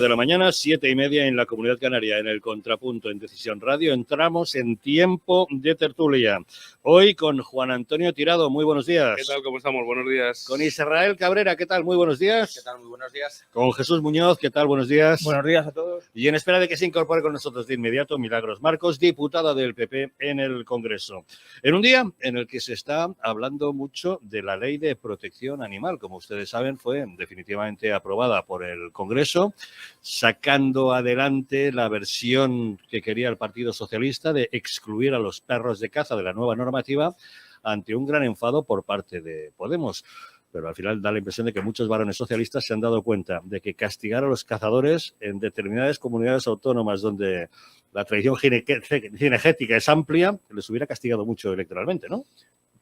De la mañana, 7:30 en la Comunidad Canaria, en el Contrapunto, en Decisión Radio. Entramos en tiempo de tertulia. Hoy con Juan Antonio Tirado. Muy buenos días. ¿Qué tal? ¿Cómo estamos? Buenos días. Con Israel Cabrera. ¿Qué tal? Muy buenos días. ¿Qué tal? Muy buenos días. Con Jesús Muñoz. ¿Qué tal? Buenos días. Buenos días a todos. Y en espera de que se incorpore con nosotros de inmediato Milagros Marcos, diputada del PP en el Congreso. En un día en el que se está hablando mucho de la Ley de Protección Animal. Como ustedes saben, fue definitivamente aprobada por el Congreso, sacando adelante la versión que quería el Partido Socialista de excluir a los perros de caza de la nueva normativa ante un gran enfado por parte de Podemos. Pero al final da la impresión de que muchos varones socialistas se han dado cuenta de que castigar a los cazadores en determinadas comunidades autónomas donde la tradición cinegética es amplia, les hubiera castigado mucho electoralmente, ¿no?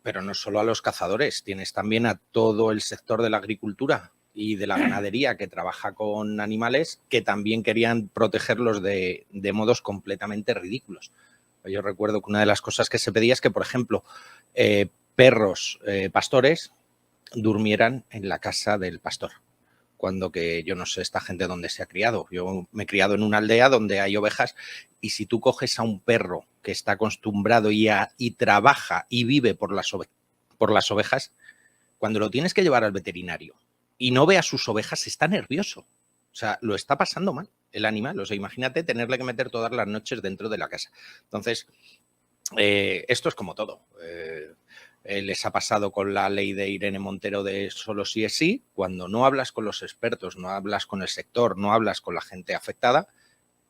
Pero no solo a los cazadores, tienes también a todo el sector de la agricultura y de la ganadería que trabaja con animales que también querían protegerlos de modos completamente ridículos. Yo recuerdo que una de las cosas que se pedía es que, por ejemplo, perros pastores durmieran en la casa del pastor. Cuando que yo no sé esta gente dónde se ha criado. Yo me he criado en una aldea donde hay ovejas y si tú coges a un perro que está acostumbrado y trabaja y vive por las ovejas, cuando lo tienes que llevar al veterinario y no ve a sus ovejas, está nervioso. O sea, lo está pasando mal el animal. O sea, imagínate tenerle que meter todas las noches dentro de la casa. Entonces, esto es como todo. Les ha pasado con la ley de Irene Montero de solo sí es sí. Cuando no hablas con los expertos, no hablas con el sector, no hablas con la gente afectada,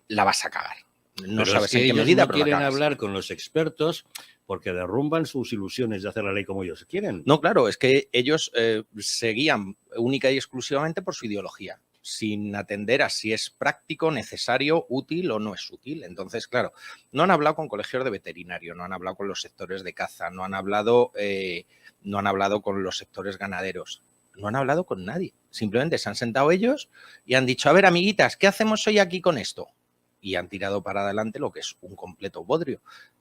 la vas a cagar. No pero sabes es que en qué medida, no pero quieren la cagas. hablar con los expertos porque derrumban sus ilusiones de hacer la ley como ellos quieren. No, claro, es que ellos seguían única y exclusivamente por su ideología, sin atender a si es práctico, necesario, útil o no es útil. Entonces, claro, no han hablado con colegios de veterinario, no han hablado con los sectores de caza, no han hablado con los sectores ganaderos, no han hablado con nadie. Simplemente se han sentado ellos y han dicho, a ver, amiguitas, ¿qué hacemos hoy aquí con esto? Y han tirado para adelante lo que es un completo bodrio.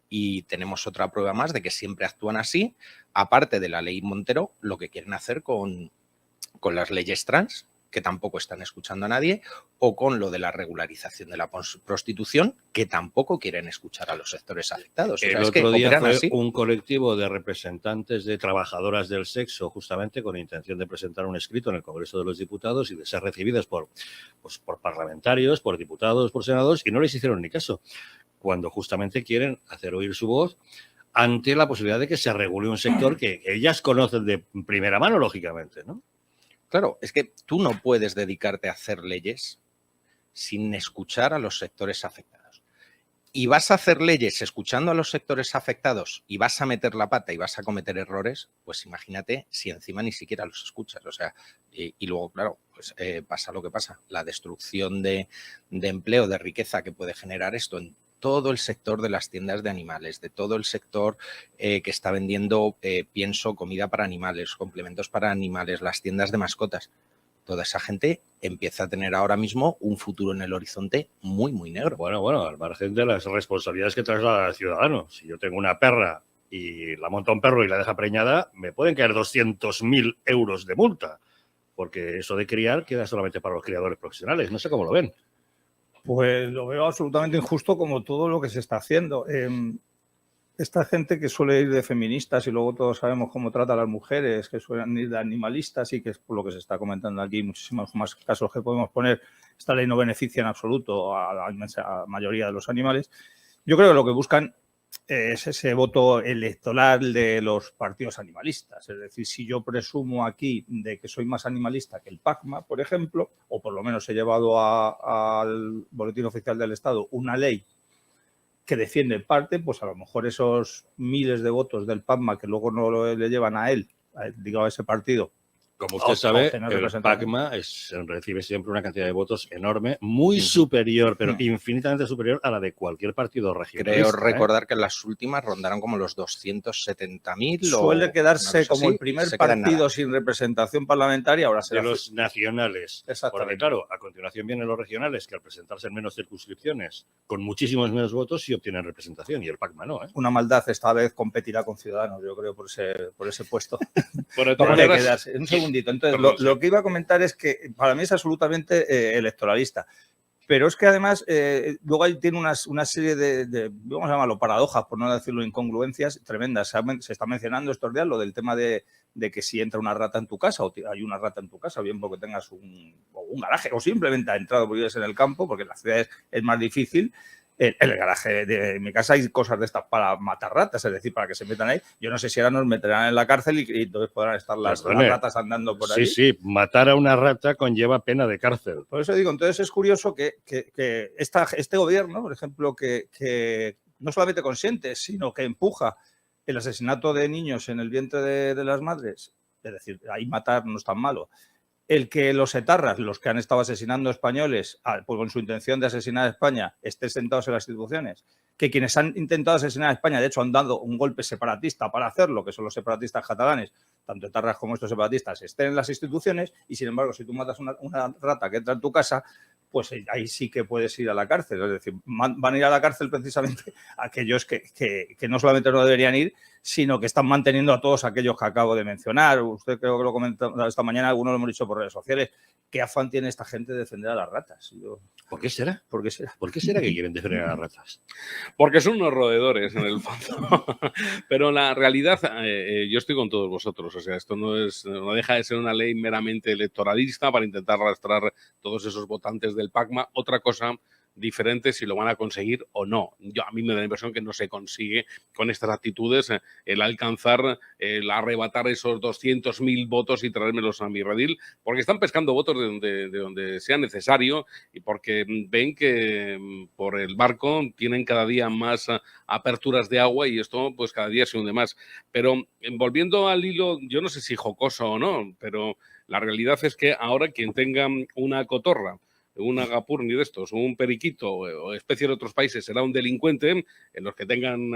Y tenemos otra prueba más de que siempre actúan así, aparte de la ley Montero, lo que quieren hacer con las leyes trans, que tampoco están escuchando a nadie, o con lo de la regularización de la prostitución, que tampoco quieren escuchar a los sectores afectados. El otro día fue un colectivo de representantes de trabajadoras del sexo, justamente con intención de presentar un escrito en el Congreso de los Diputados y de ser recibidas por parlamentarios, por diputados, por senadores, y no les hicieron ni caso, cuando justamente quieren hacer oír su voz ante la posibilidad de que se regule un sector que ellas conocen de primera mano, lógicamente, ¿no? Claro, es que tú no puedes dedicarte a hacer leyes sin escuchar a los sectores afectados. Y vas a hacer leyes escuchando a los sectores afectados y vas a meter la pata y vas a cometer errores, pues imagínate si encima ni siquiera los escuchas. O sea, y luego, claro, pues pasa lo que pasa. La destrucción de empleo, de riqueza que puede generar esto en todo el sector de las tiendas de animales, de todo el sector que está vendiendo pienso, comida para animales, complementos para animales, las tiendas de mascotas. Toda esa gente empieza a tener ahora mismo un futuro en el horizonte muy, muy negro. Bueno, al margen de las responsabilidades que traslada al ciudadano. Si yo tengo una perra y la monta un perro y la deja preñada, me pueden caer 200.000 euros de multa, porque eso de criar queda solamente para los criadores profesionales. No sé cómo lo ven. Pues lo veo absolutamente injusto, como todo lo que se está haciendo. Esta gente que suele ir de feministas y luego todos sabemos cómo trata a las mujeres, que suelen ir de animalistas y que es por lo que se está comentando aquí, muchísimos más casos que podemos poner, esta ley no beneficia en absoluto a la inmensa mayoría de los animales. Yo creo que lo que buscan es ese voto electoral de los partidos animalistas. Es decir, si yo presumo aquí de que soy más animalista que el PACMA, por ejemplo, o por lo menos he llevado al Boletín Oficial del Estado una ley que defiende en parte, pues a lo mejor esos miles de votos del PACMA que luego no le llevan a él, digo a ese partido. Como usted sabe, el PACMA recibe siempre una cantidad de votos enorme, muy superior, pero infinitamente superior a la de cualquier partido regional. Creo recordar que en las últimas rondaron como los 270.000. Suele quedarse como el primer partido sin representación parlamentaria. Ahora será de los nacionales. Porque claro, a continuación vienen los regionales, que al presentarse en menos circunscripciones, con muchísimos menos votos, sí obtienen representación, y el PACMA no. Una maldad, esta vez competirá con Ciudadanos, yo creo, por ese puesto. Un segundito. Entonces, lo que iba a comentar es que para mí es absolutamente electoralista. Pero es que además luego ahí tiene una serie de, vamos a llamarlo paradojas, por no decirlo incongruencias tremendas. Se está mencionando estos días lo del tema de que si entra una rata en tu casa o hay una rata en tu casa, bien porque tengas un garaje o simplemente ha entrado porque vives en el campo, porque en las ciudades es más difícil. En el garaje de mi casa hay cosas de estas para matar ratas, es decir, para que se metan ahí. Yo no sé si ahora nos meterán en la cárcel y entonces podrán estar las ratas andando por ahí. Sí, matar a una rata conlleva pena de cárcel. Por eso digo, entonces es curioso que este gobierno, por ejemplo, que no solamente consiente, sino que empuja el asesinato de niños en el vientre de las madres, es decir, ahí matar no es tan malo. El que los etarras, los que han estado asesinando españoles, pues con su intención de asesinar a España, estén sentados en las instituciones, que quienes han intentado asesinar a España, de hecho, han dado un golpe separatista para hacerlo, que son los separatistas catalanes, tanto etarras como estos separatistas, estén en las instituciones, y sin embargo, si tú matas una rata que entra en tu casa, pues ahí sí que puedes ir a la cárcel. Es decir, van a ir a la cárcel precisamente aquellos que no solamente no deberían ir, sino que están manteniendo a todos aquellos que acabo de mencionar. Usted creo que lo comentó esta mañana, algunos lo hemos dicho por redes sociales. ¿Qué afán tiene esta gente de defender a las ratas? ¿Por qué será? ¿Por qué será? ¿Por qué será que quieren defender a las ratas? Porque son unos roedores, en el fondo. Pero la realidad, yo estoy con todos vosotros. O sea, esto no deja de ser una ley meramente electoralista para intentar arrastrar todos esos votantes del PACMA. Otra cosa diferente si lo van a conseguir o no. A mí me da la impresión que no se consigue con estas actitudes el alcanzar, el arrebatar esos 200.000 votos y traérmelos a mi redil, porque están pescando votos de donde sea necesario y porque ven que por el barco tienen cada día más aperturas de agua y esto pues cada día se hunde más. Pero volviendo al hilo, yo no sé si jocoso o no, pero la realidad es que ahora quien tenga una cotorra, un agapurni de estos, un periquito o especie de otros países será un delincuente, en los que tengan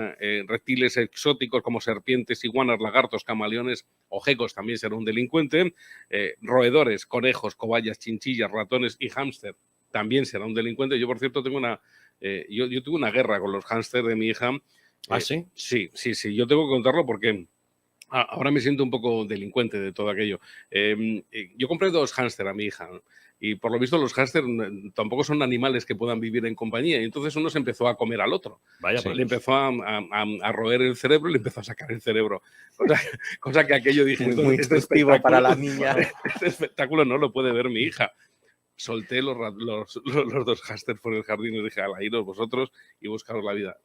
reptiles exóticos como serpientes, iguanas, lagartos, camaleones o gecos también será un delincuente, roedores, conejos, cobayas, chinchillas, ratones y hámster también será un delincuente. Yo, por cierto, tengo yo tuve una guerra con los hámster de mi hija. ¿Ah, sí? Sí, yo tengo que contarlo porque ahora me siento un poco delincuente de todo aquello. Yo compré 2 hámster a mi hija, ¿no? Y por lo visto los hámster tampoco son animales que puedan vivir en compañía. Y entonces uno se empezó a comer al otro. Vaya, le empezó a roer el cerebro y le empezó a sacar el cerebro. Cosa que aquello dije, muy instructivo para la niña. Este espectáculo no lo puede ver mi hija. Solté los 2 hámster por el jardín y dije, ala, iros vosotros y buscaros la vida.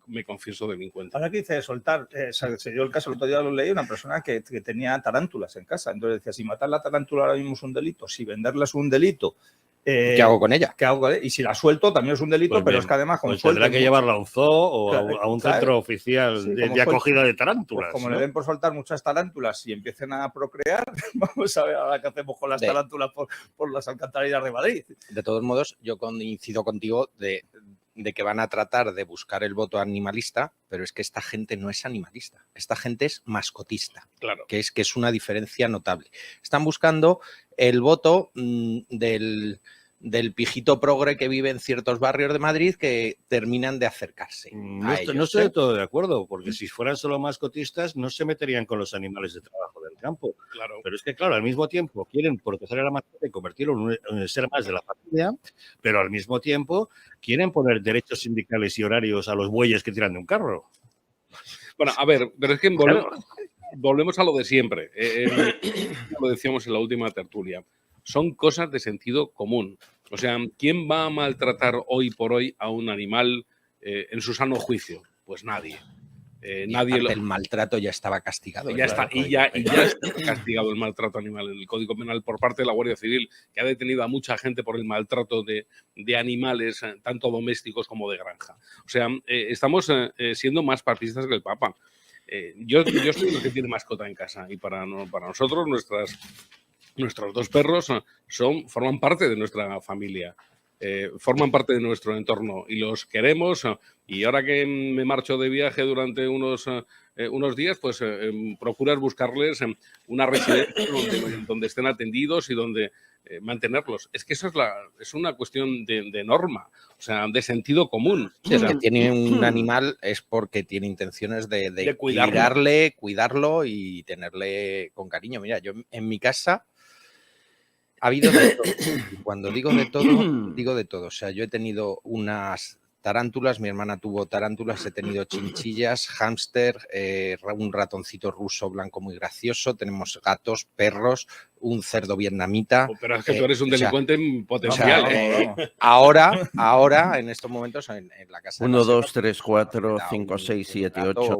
Me confieso delincuente. Ahora que dice de soltar, se dio el caso, el otro día lo leí, una persona que tenía tarántulas en casa. Entonces decía, si matar la tarántula ahora mismo es un delito, si venderla es un delito. ¿Qué hago con ella? ¿Qué hago con ella? Y si la suelto también es un delito, Pues pero bien, es que además como pues tendrá que llevarla a un zoo o claro, a un claro, centro oficial sí, de acogida de tarántulas. Pues como ¿no? le den por soltar muchas tarántulas y empiecen a procrear, vamos a ver ahora qué hacemos con las tarántulas por las alcantarillas de Madrid. De todos modos, yo coincido contigo de que van a tratar de buscar el voto animalista, pero es que esta gente no es animalista, esta gente es mascotista, claro, que es una diferencia notable. Están buscando el voto del pijito progre que vive en ciertos barrios de Madrid que terminan de acercarse No a estoy, ellos, no estoy de todo de acuerdo, porque si fueran solo mascotistas no se meterían con los animales de trabajo del campo. claro. Pero es que, claro, al mismo tiempo quieren proteger a la mascota y convertirlo en un ser más de la familia, pero al mismo tiempo quieren poner derechos sindicales y horarios a los bueyes que tiran de un carro. Bueno, a ver, pero es que volvemos a lo de siempre. Lo decíamos en la última tertulia. Son cosas de sentido común. O sea, ¿quién va a maltratar hoy por hoy a un animal en su sano juicio? Pues nadie. El maltrato ya estaba castigado. Ya está castigado el maltrato animal en el Código Penal por parte de la Guardia Civil, que ha detenido a mucha gente por el maltrato de animales, tanto domésticos como de granja. O sea, estamos siendo más papistas que el Papa. Yo soy lo que tiene mascota en casa y para nosotros nuestros 2 perros forman parte de nuestra familia. Forman parte de nuestro entorno y los queremos, y ahora que me marcho de viaje durante unos días, pues procurar buscarles una residencia donde estén atendidos y donde mantenerlos. Es que eso es una cuestión de norma, o sea, de sentido común. Sí, o sea, tiene un animal es porque tiene intenciones de cuidarlo y tenerle con cariño. Mira, yo en mi casa Ha habido de todo. Y cuando digo de todo, digo de todo. O sea, yo he tenido unas tarántulas, mi hermana tuvo tarántulas, he tenido chinchillas, hámster, un ratoncito ruso blanco muy gracioso, tenemos gatos, perros, un cerdo vietnamita. Pero es que tú eres un o sea, delincuente potencial. Vamos. Ahora, en estos momentos, en la casa de 1, Masema, 2, 3, 4, da 5, 6, 7, gato, 8.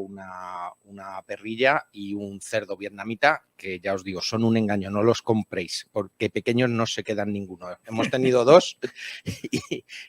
una perrilla y un cerdo vietnamita, que ya os digo, son un engaño, no los compréis, porque pequeños no se quedan ninguno. Hemos tenido 2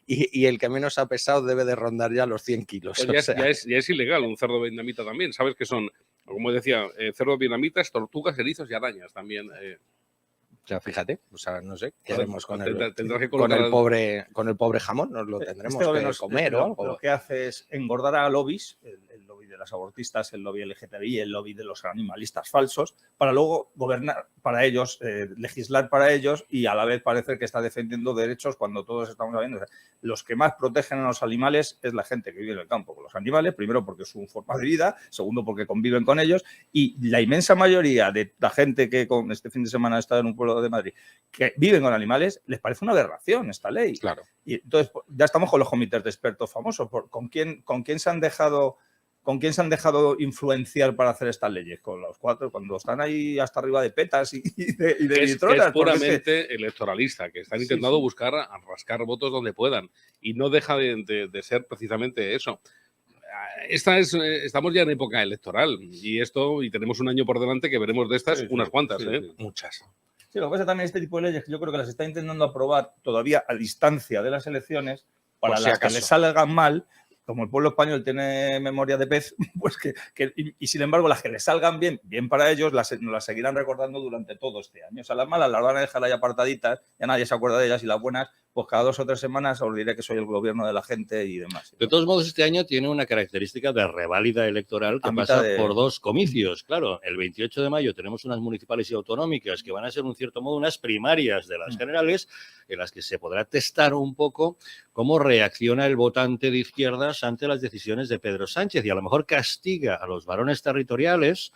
y el que menos ha pesado debe de rondar ya los 100 kilos. Pues ya es ilegal un cerdo vietnamita también. Sabes que son, como decía, cerdos vietnamitas, tortugas, erizos y arañas también. O sea, fíjate, o sea, no sé, ¿qué Bueno, haremos con tendrás que el colocar pobre jamón? Nos lo tendremos Este gobierno que comer o algo. lo que hace es engordar a lobbies, el lobby de las abortistas, el lobby LGTBI, el lobby de los animalistas falsos, para luego gobernar para ellos, legislar para ellos y a la vez parecer que está defendiendo derechos cuando todos estamos sabiendo. O sea, los que más protegen a los animales es la gente que vive en el campo con los animales, primero porque es su forma de vida, segundo porque conviven con ellos, y la inmensa mayoría de la gente que con este fin de semana ha estado en un pueblo de Madrid que viven con animales, les parece una aberración esta ley. Claro. Y entonces ya estamos con los comités de expertos famosos. ¿Con quién se han dejado influenciar para hacer estas leyes? Con los 4, cuando están ahí hasta arriba de petas y de litronas. Es puramente electoralista, que están intentando buscar a rascar votos donde puedan. Y no deja de ser precisamente eso. Estamos ya en época electoral y tenemos un año por delante que veremos de estas unas cuantas. Muchas. Sí, lo que pasa también este tipo de leyes que yo creo que las está intentando aprobar todavía a distancia de las elecciones para Por si las acaso. que les salgan mal, como el pueblo español tiene memoria de pez, pues y sin embargo las que les salgan bien para ellos, nos las seguirán recordando durante todo este año. O sea, las malas las van a dejar ahí apartaditas, ya nadie se acuerda de ellas, y las buenas, pues cada 2 o 3 semanas os diré que soy el gobierno de la gente y demás. De todos modos, este año tiene una característica de reválida electoral que pasa por 2 comicios. Claro, el 28 de mayo tenemos unas municipales y autonómicas que van a ser, en cierto modo, unas primarias de las generales en las que se podrá testar un poco cómo reacciona el votante de izquierdas ante las decisiones de Pedro Sánchez y a lo mejor castiga a los varones territoriales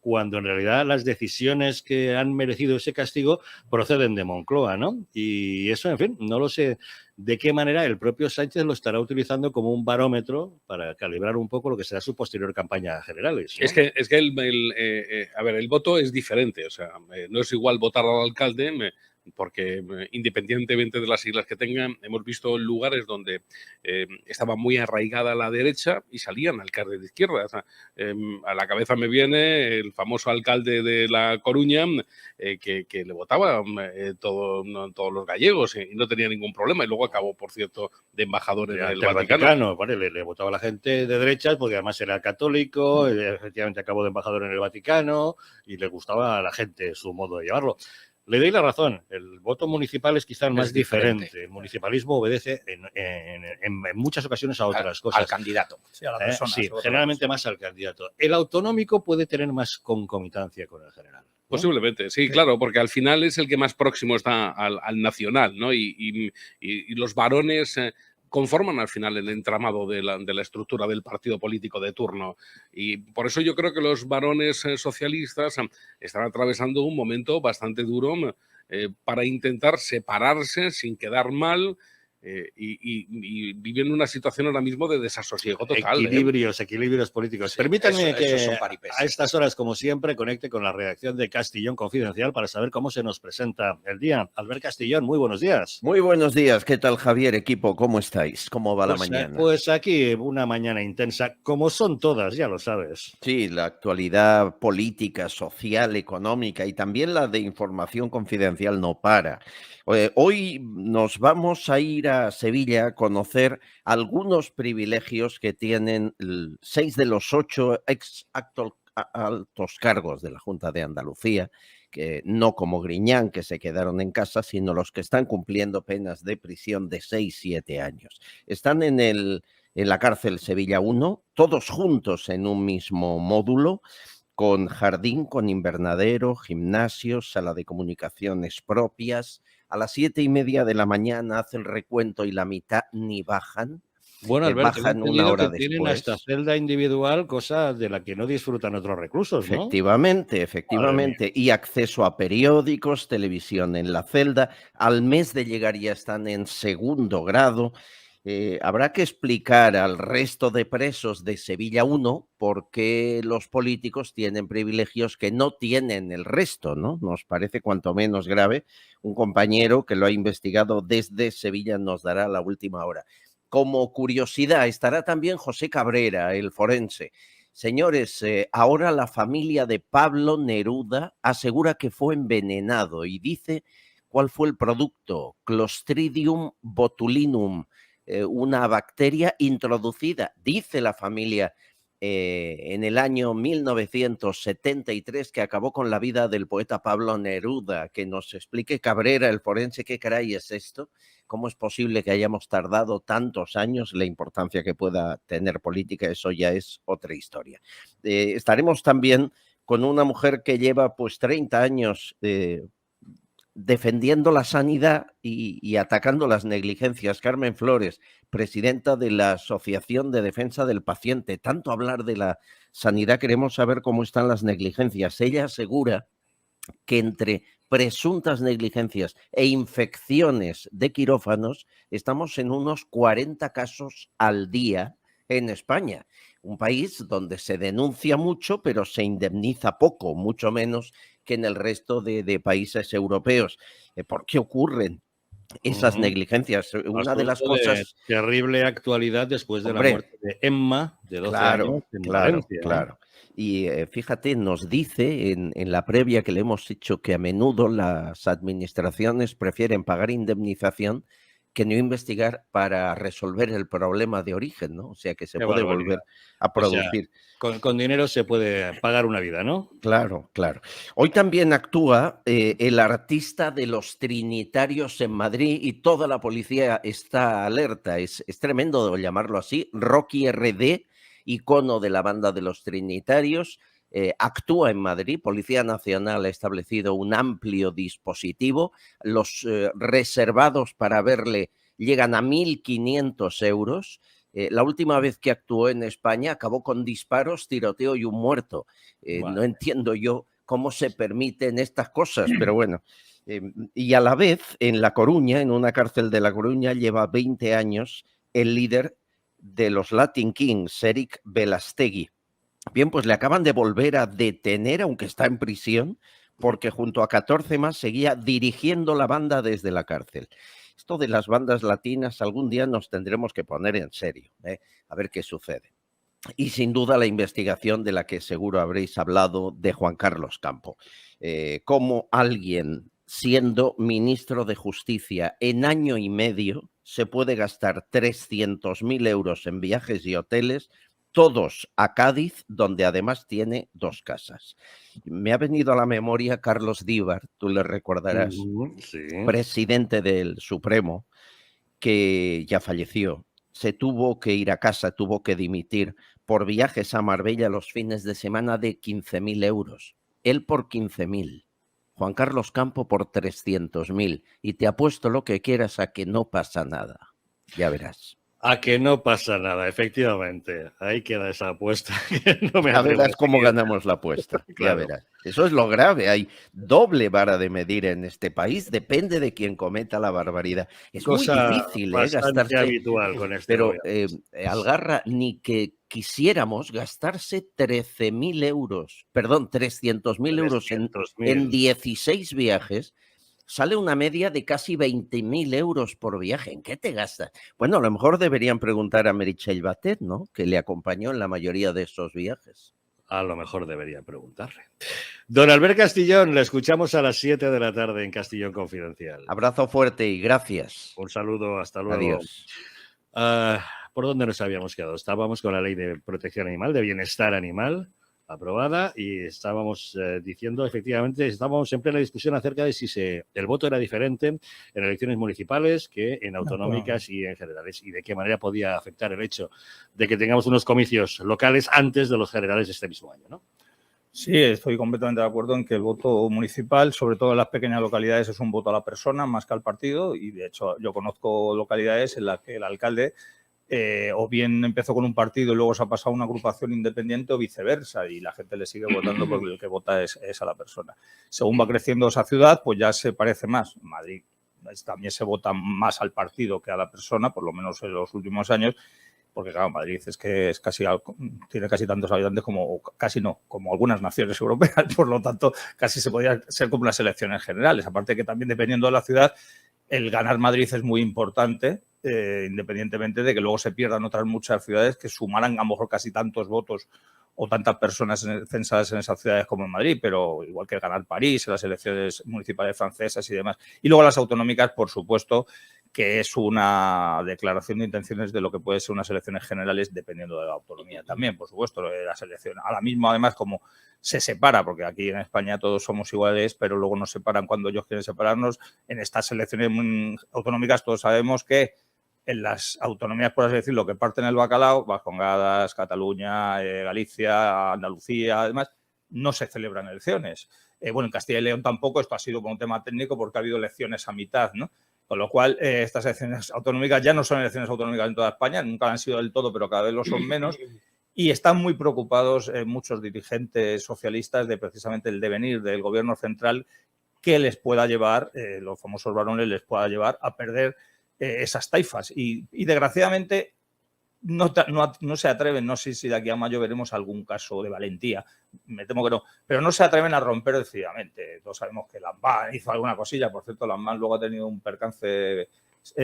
cuando en realidad las decisiones que han merecido ese castigo proceden de Moncloa, ¿no? Y eso, en fin, no lo sé de qué manera el propio Sánchez lo estará utilizando como un barómetro para calibrar un poco lo que será su posterior campaña a generales, ¿no? Es que el voto es diferente, o sea, no es igual votar al alcalde, porque independientemente de las siglas que tengan, hemos visto lugares donde estaba muy arraigada la derecha y salían alcaldes de izquierda. O sea, a la cabeza me viene el famoso alcalde de La Coruña que le votaba todos los gallegos y no tenía ningún problema. Y luego acabó, por cierto, de embajador en el Vaticano. Bueno, le votaba a la gente de derechas porque además era católico, efectivamente acabó de embajador en el Vaticano y le gustaba a la gente su modo de llevarlo. Le doy la razón, el voto municipal es quizás más diferente. El municipalismo obedece en muchas ocasiones a otras cosas. Al candidato. Sí, a la persona. Sí, generalmente más al candidato. El autonómico puede tener más concomitancia con el general, ¿no? Posiblemente, sí, claro, porque al final es el que más próximo está al nacional, ¿no? Y los varones conforman al final el entramado de la estructura del partido político de turno. Y por eso yo creo que los varones socialistas están atravesando un momento bastante duro para intentar separarse sin quedar mal y viven una situación ahora mismo de desasosiego total. Equilibrios políticos. Sí, Permítanme eso que son paripés. a estas horas, como siempre, conecte con la redacción de Castillón Confidencial para saber cómo se nos presenta el día. Albert Castillón, muy buenos días. Muy buenos días, ¿qué tal, Javier, equipo? ¿Cómo estáis? ¿Cómo va la mañana? Pues aquí una mañana intensa, como son todas, ya lo sabes. Sí, la actualidad política, social, económica y también la de información confidencial no para. Hoy nos vamos a ir a Sevilla a conocer algunos privilegios que tienen 6 de los 8 altos cargos de la Junta de Andalucía, que no como Griñán, que se quedaron en casa, sino los que están cumpliendo penas de prisión de 6-7 años. Están en la cárcel Sevilla 1, todos juntos en un mismo módulo, con jardín, con invernadero, gimnasio, sala de comunicaciones propias. A las 7:30 de la mañana hace el recuento y la mitad ni bajan. Bueno, Alberto, bajan he una entendido hora que tienen hasta después. celda individual, cosa de la que no disfrutan otros reclusos, ¿no? Efectivamente, Madre mía. efectivamente. Y acceso a periódicos, televisión en la celda. Al mes de llegar ya están en segundo grado. Habrá que explicar al resto de presos de Sevilla 1 por qué los políticos tienen privilegios que no tienen el resto, ¿no? Nos parece cuanto menos grave. Un compañero que lo ha investigado desde Sevilla nos dará la última hora. Como curiosidad, estará también José Cabrera, el forense. Señores, ahora la familia de Pablo Neruda asegura que fue envenenado y dice cuál fue el producto: Clostridium botulinum, una bacteria introducida, dice la familia, en el año 1973, que acabó con la vida del poeta Pablo Neruda. Que nos explique Cabrera, el forense, qué caray es esto. ¿Cómo es posible que hayamos tardado tantos años? La importancia que pueda tener política, eso ya es otra historia. Estaremos también con una mujer que lleva pues 30 años defendiendo la sanidad y atacando las negligencias. Carmen Flores, presidenta de la Asociación de Defensa del Paciente. Tanto hablar de la sanidad, queremos saber cómo están las negligencias. Ella asegura que entre presuntas negligencias e infecciones de quirófanos estamos en unos 40 casos al día en España, un país donde se denuncia mucho, pero se indemniza poco, mucho menos que en el resto de países europeos. ¿Por qué ocurren esas negligencias? Una de las Asunto de cosas... terrible actualidad después de la Hombre, muerte de Emma, de 12 años, claro, en claro, Valencia, ¿eh? claro. Y fíjate, nos dice en la previa que le hemos hecho que a menudo las administraciones prefieren pagar indemnización que no investigar para resolver el problema de origen, ¿no? O sea, que se Qué puede barbaridad. volver a O sea, producir. con dinero se puede pagar una vida, ¿no? Claro, claro. Hoy también actúa el artista de los Trinitarios en Madrid y toda la policía está alerta. Es tremendo llamarlo así. Rocky RD, icono de la banda de los Trinitarios, actúa en Madrid. Policía Nacional ha establecido un amplio dispositivo. Los reservados para verle llegan a 1.500 euros. La última vez que actuó en España acabó con disparos, tiroteo y un muerto. No entiendo yo cómo se permiten estas cosas, pero bueno. Y a la vez, en La Coruña, en una cárcel de La Coruña, lleva 20 años el líder de los Latin Kings, Eric Belastegui. Bien, pues le acaban de volver a detener, aunque está en prisión, porque junto a 14 más seguía dirigiendo la banda desde la cárcel. Esto de las bandas latinas algún día nos tendremos que poner en serio, a ver qué sucede. Y sin duda la investigación de la que seguro habréis hablado de Juan Carlos Campo. Cómo alguien, siendo ministro de Justicia en año y medio, se puede gastar 300.000 euros en viajes y hoteles, todos a Cádiz, donde además tiene 2 casas. Me ha venido a la memoria Carlos Díbar, tú le recordarás, Sí. presidente del Supremo, que ya falleció. Se tuvo que ir a casa, tuvo que dimitir por viajes a Marbella los fines de semana de 15.000 euros. Él por 15.000. Juan Carlos Campo por 300.000. Y te apuesto lo que quieras a que no pasa nada. Ya verás. A que no pasa nada, efectivamente. Ahí queda esa apuesta. No me Ya atrevo verás a cómo seguir. ganamos la apuesta. Ya Claro. verás. Eso es lo grave. Hay doble vara de medir en este país. Depende de quien cometa la barbaridad. Es Cosa muy difícil bastante gastarse. habitual con este Pero, gobierno. Algarra, ni que quisiéramos gastarse 13.000 euros, perdón, 300.000 euros en 300.000. 16 viajes, sale una media de casi 20.000 euros por viaje. ¿En qué te gastas? Bueno, a lo mejor deberían preguntar a Meritxell Batet, ¿no? Que le acompañó en la mayoría de esos viajes. A lo mejor debería preguntarle. Don Albert Castillón, le escuchamos a las 7 de la tarde en Castillón Confidencial. Abrazo fuerte y gracias. Un saludo, hasta luego. Adiós. ¿Por dónde nos habíamos quedado? Estábamos con la Ley de Protección Animal, de Bienestar Animal, aprobada, y estábamos diciendo, efectivamente, estábamos en plena discusión acerca de si el voto era diferente en elecciones municipales que en autonómicas y en generales, y de qué manera podía afectar el hecho de que tengamos unos comicios locales antes de los generales de este mismo año, ¿no? Sí, estoy completamente de acuerdo en que el voto municipal, sobre todo en las pequeñas localidades, es un voto a la persona más que al partido, y de hecho yo conozco localidades en las que el alcalde o bien empezó con un partido y luego se ha pasado a una agrupación independiente o viceversa, y la gente le sigue votando porque el que vota es a la persona. Según va creciendo esa ciudad, pues ya se parece más. Madrid también se vota más al partido que a la persona, por lo menos en los últimos años, porque claro, Madrid es casi, tiene casi tantos habitantes como, casi no, como algunas naciones europeas, por lo tanto, casi se podría ser como las elecciones generales. Aparte que también, dependiendo de la ciudad, el ganar Madrid es muy importante, independientemente de que luego se pierdan otras muchas ciudades que sumaran a lo mejor casi tantos votos o tantas personas censadas en esas ciudades como en Madrid, pero igual que ganar París, en las elecciones municipales francesas y demás. Y luego las autonómicas, por supuesto, que es una declaración de intenciones de lo que puede ser unas elecciones generales, dependiendo de la autonomía también, por supuesto. Las elecciones, ahora mismo, además, como se separa, porque aquí en España todos somos iguales, pero luego nos separan cuando ellos quieren separarnos, en estas elecciones autonómicas todos sabemos que en las autonomías, por así decirlo, que parten el bacalao, Vascongadas, Cataluña, Galicia, Andalucía, además, no se celebran elecciones. Bueno, en Castilla y León tampoco, esto ha sido por un tema técnico porque ha habido elecciones a mitad, ¿no? Con lo cual, estas elecciones autonómicas ya no son elecciones autonómicas en toda España, nunca lo han sido del todo, pero cada vez lo son menos. Y están muy preocupados muchos dirigentes socialistas de precisamente el devenir del gobierno central que les pueda llevar, los famosos varones, les pueda llevar a perder esas taifas. Y desgraciadamente no se atreven, no sé si de aquí a mayo veremos algún caso de valentía, me temo que no, pero no se atreven a romper decididamente. Todos sabemos que Lambán hizo alguna cosilla, por cierto, Lambán luego ha tenido un percance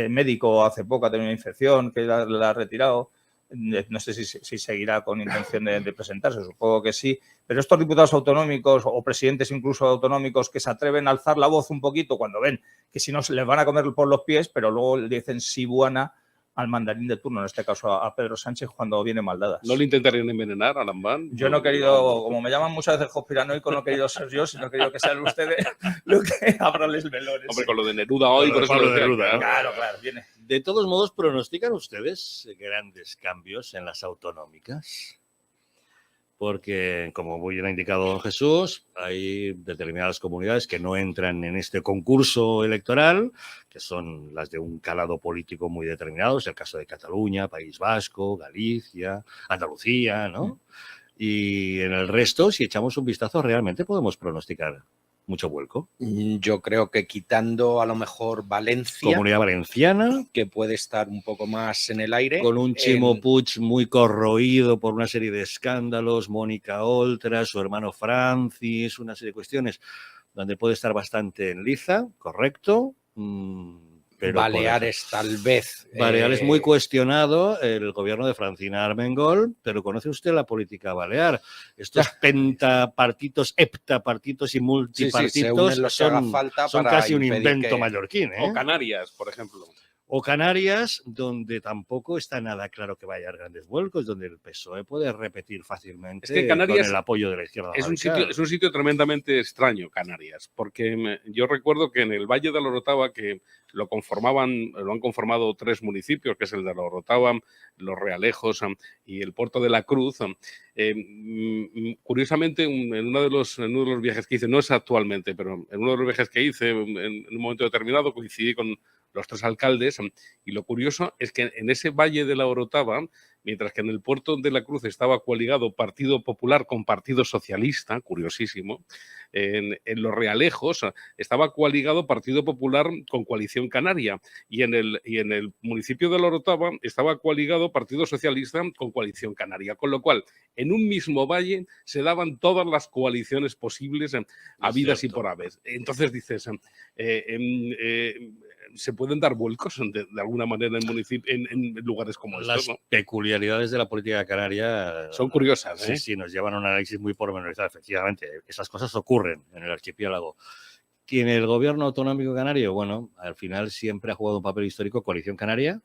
médico hace poco, ha tenido una infección que la ha retirado. No sé si seguirá con intención de presentarse, supongo que sí, pero estos diputados autonómicos o presidentes incluso autonómicos que se atreven a alzar la voz un poquito cuando ven que si no se les van a comer por los pies, pero luego le dicen sí buena al mandarín de turno, en este caso a Pedro Sánchez, cuando viene mal dadas. ¿No le intentarían envenenar a Lambán? Yo no he querido, como me llaman muchas veces conspiranoico, no he querido ser yo, sino he querido que sean ustedes lo que abranles melones. Hombre, con lo de Neruda hoy, por eso lo lo de decía, Neruda, ¿no? Claro, viene. De todos modos, ¿pronostican ustedes grandes cambios en las autonómicas? Porque, como muy bien ha indicado don Jesús, hay determinadas comunidades que no entran en este concurso electoral, que son las de un calado político muy determinado, es el caso de Cataluña, País Vasco, Galicia, Andalucía, ¿no? Y en el resto, si echamos un vistazo, realmente podemos pronosticar mucho vuelco. Yo creo que quitando a lo mejor Valencia, Comunidad Valenciana, que puede estar un poco más en el aire. con un Chimo Puig muy corroído por una serie de escándalos, Mónica Oltra, su hermano Francis, una serie de cuestiones donde puede estar bastante en liza, correcto. Pero Baleares tal vez. Baleares muy cuestionado, el gobierno de Francina Armengol, pero ¿conoce usted la política balear? Estos pentapartitos, heptapartitos y multipartitos son casi un invento mallorquín. O Canarias, por ejemplo. O Canarias, donde tampoco está nada claro que vaya a grandes vuelcos, donde el PSOE puede repetir fácilmente es que Canarias con el apoyo de la izquierda. Es un sitio tremendamente extraño, Canarias, porque yo recuerdo que en el Valle de la Orotava, que lo han conformado 3 municipios, que es el de la Orotava, Los Realejos y el Puerto de la Cruz. Curiosamente, en uno de los viajes que hice, no es actualmente, pero en uno de los viajes que hice, en un momento determinado, coincidí con los 3 alcaldes, y lo curioso es que en ese Valle de la Orotava, mientras que en el Puerto de la Cruz estaba coaligado Partido Popular con Partido Socialista, curiosísimo, en Los Realejos estaba coaligado Partido Popular con Coalición Canaria, y en el municipio de la Orotava estaba coaligado Partido Socialista con Coalición Canaria, con lo cual en un mismo valle se daban todas las coaliciones posibles habidas y por haber. Entonces dices, se pueden dar vuelcos de alguna manera en lugares como estos, ¿no? Las peculiaridades de la política canaria son curiosas, ¿eh? Sí, nos llevan a un análisis muy pormenorizado. Efectivamente, esas cosas ocurren en el archipiélago. ¿Y en el gobierno autonómico canario? Bueno, al final siempre ha jugado un papel histórico Coalición Canaria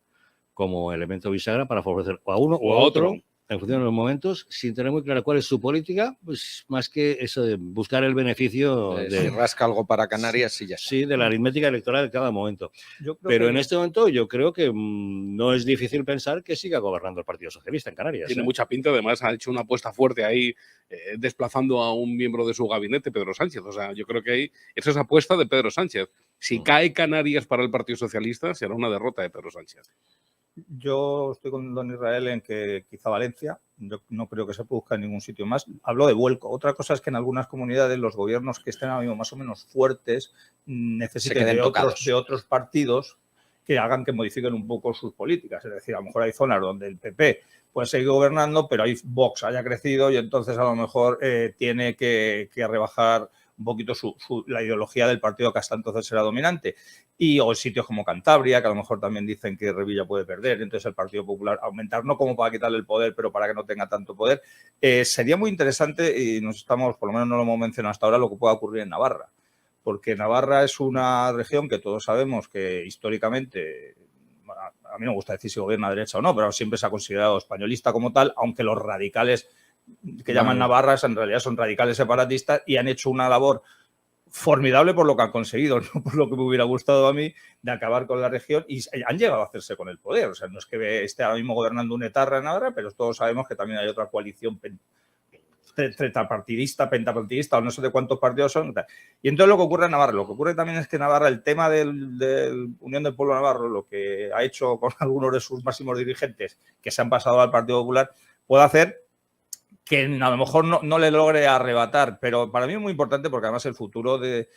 como elemento bisagra para favorecer a uno o a otro en función de los momentos, sin tener muy claro cuál es su política, pues más que eso de buscar el beneficio si rasca algo para Canarias y ya está. Sí, de la aritmética electoral de cada momento. Pero en este momento yo creo que no es difícil pensar que siga gobernando el Partido Socialista en Canarias. Tiene mucha pinta, además ha hecho una apuesta fuerte ahí, desplazando a un miembro de su gabinete, Pedro Sánchez. O sea, yo creo que ahí esa es apuesta de Pedro Sánchez. Si cae Canarias para el Partido Socialista, será una derrota de Pedro Sánchez. Yo estoy con don Israel en que quizá Valencia, yo no creo que se produzca en ningún sitio más. Hablo de vuelco. Otra cosa es que en algunas comunidades los gobiernos que estén ahora mismo más o menos fuertes necesiten de otros partidos que hagan que modifiquen un poco sus políticas. Es decir, a lo mejor hay zonas donde el PP puede seguir gobernando, pero ahí Vox haya crecido y entonces a lo mejor tiene que rebajar un poquito la ideología del partido que hasta entonces era dominante. O sitios como Cantabria, que a lo mejor también dicen que Revilla puede perder, entonces el Partido Popular aumentar, no como para quitarle el poder, pero para que no tenga tanto poder. Sería muy interesante, y por lo menos no lo hemos mencionado hasta ahora, lo que pueda ocurrir en Navarra. Porque Navarra es una región que todos sabemos que históricamente, a mí no me gusta decir si gobierna derecha o no, pero siempre se ha considerado españolista como tal, aunque los radicales que llaman navarras en realidad son radicales separatistas y han hecho una labor formidable por lo que han conseguido, no por lo que me hubiera gustado a mí, de acabar con la región, y han llegado a hacerse con el poder. O sea, no es que esté ahora mismo gobernando un etarra en Navarra, pero todos sabemos que también hay otra coalición tetrapartidista, pentapartidista, o no sé de cuántos partidos son. Y entonces lo que ocurre en Navarra, lo que ocurre también es que Navarra, el tema del Unión del Pueblo Navarro, lo que ha hecho con algunos de sus máximos dirigentes que se han pasado al Partido Popular, puede hacer que a lo mejor no le logre arrebatar, pero para mí es muy importante porque además el futuro del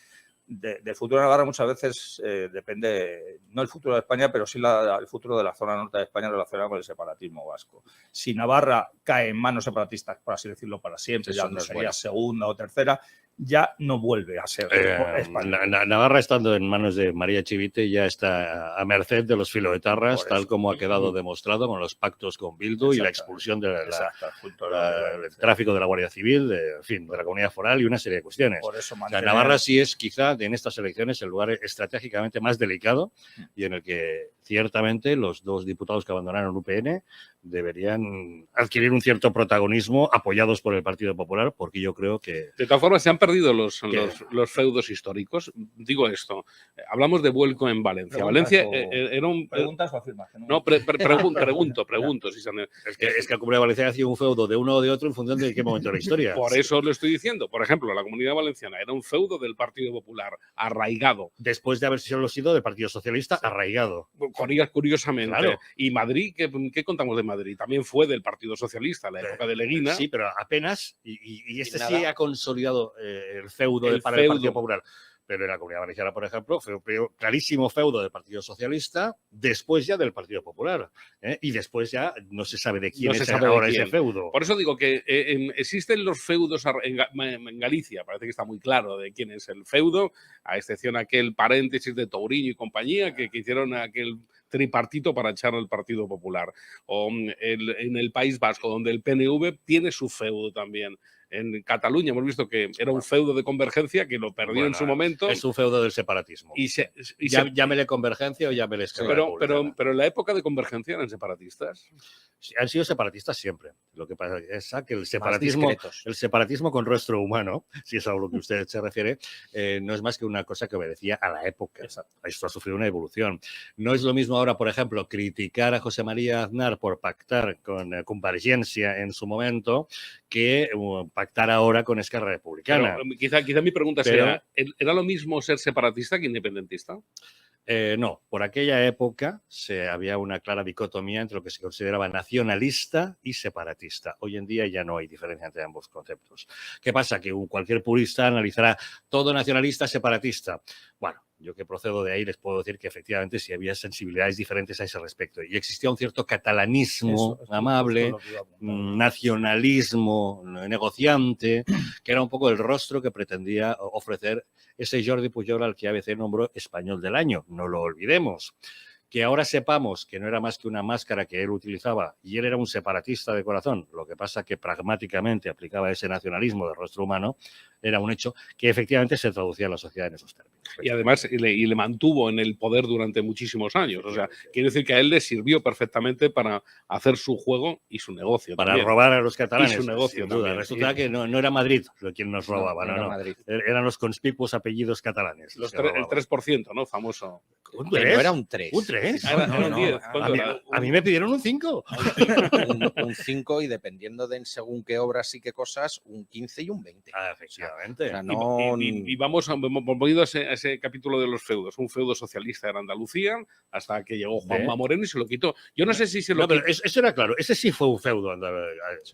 futuro de Navarra muchas veces depende, no el futuro de España, pero sí el futuro de la zona norte de España relacionado con el separatismo vasco. Si Navarra cae en manos separatistas, por así decirlo, para siempre, ya no sería segunda o tercera, ya no vuelve a ser España. Navarra, estando en manos de María Chivite, ya está a merced de los filoetarras, tal como ha quedado demostrado con los pactos con Bildu y la expulsión del tráfico de la Guardia Civil, de la comunidad foral y una serie de cuestiones. Por eso Navarra sí es quizá en estas elecciones el lugar estratégicamente más delicado y en el que ciertamente los dos diputados que abandonaron UPN deberían adquirir un cierto protagonismo apoyados por el Partido Popular, porque yo creo que... De todas formas, se han perdido los feudos históricos. Digo esto, hablamos de vuelco en Valencia. Valencia era un... ¿Preguntas o afirmaciones? No, pregunto. Si es que la Comunidad Valenciana ha sido un feudo de uno o de otro en función de qué momento de la historia. Por eso os lo estoy diciendo. Por ejemplo, la Comunidad Valenciana era un feudo del Partido Popular, arraigado. Después de haber sido del Partido Socialista, arraigado. Curiosamente. Claro. Y Madrid, ¿qué contamos de Madrid? También fue del Partido Socialista, la época de Leguina. Sí, pero apenas. Y este sí ha consolidado el feudo para el Partido Popular. Pero en la Comunidad Valenciana, por ejemplo, fue un clarísimo feudo del Partido Socialista, después ya del Partido Popular. Y después ya no se sabe de quién es ahora ese feudo. Por eso digo que existen los feudos en Galicia, parece que está muy claro de quién es el feudo, a excepción aquel paréntesis de Touriño y compañía que hicieron aquel tripartito para echar al Partido Popular. O en el País Vasco, donde el PNV tiene su feudo también. En Cataluña hemos visto que era un feudo de convergencia que lo perdió en su momento. Es un feudo del separatismo. Llámele convergencia o llámele esquerra. Pero en la época de convergencia eran separatistas. Sí, han sido separatistas siempre. Lo que pasa es que el separatismo con rostro humano, si es a lo que usted se refiere, no es más que una cosa que obedecía a la época. Esto ha sufrido una evolución. No es lo mismo ahora, por ejemplo, criticar a José María Aznar por pactar con Convergencia en su momento que pactar ahora con Esquerra Republicana. Pero, quizá mi pregunta sea, ¿era lo mismo ser separatista que independentista? No, por aquella época había una clara dicotomía entre lo que se consideraba nacionalista y separatista. Hoy en día ya no hay diferencia entre ambos conceptos. ¿Qué pasa? Que cualquier purista analizará todo nacionalista, separatista. Bueno, yo que procedo de ahí les puedo decir que efectivamente sí había sensibilidades diferentes a ese respecto. Y existía un cierto catalanismo amable, nacionalismo negociante, que era un poco el rostro que pretendía ofrecer ese Jordi Pujol al que ABC nombró Español del Año. No lo olvidemos. Que ahora sepamos que no era más que una máscara que él utilizaba y él era un separatista de corazón, lo que pasa que pragmáticamente aplicaba ese nacionalismo de rostro humano, era un hecho que efectivamente se traducía en la sociedad en esos términos. Y además le mantuvo en el poder durante muchísimos años. O sea, quiere decir que a él le sirvió perfectamente para hacer su juego y su negocio. Para también. robar a los catalanes. Y su negocio también. Resulta que no era Madrid quien nos robaba, no. Eran los conspicuos apellidos catalanes. El 3%, ¿no? Famoso. ¿Un 3? No era un 3. ¿Un 3? No. A mí me pidieron un 5. Un 5 y dependiendo de según qué obras y qué cosas, un 15 y un 20. Efectivamente. Efectivamente. O sea, no... Y vamos volviendo a ese capítulo de los feudos. Un feudo socialista era Andalucía, hasta que llegó Juanma Moreno y se lo quitó. Yo no sé si se lo quitó. Pero eso era claro. Ese sí fue un feudo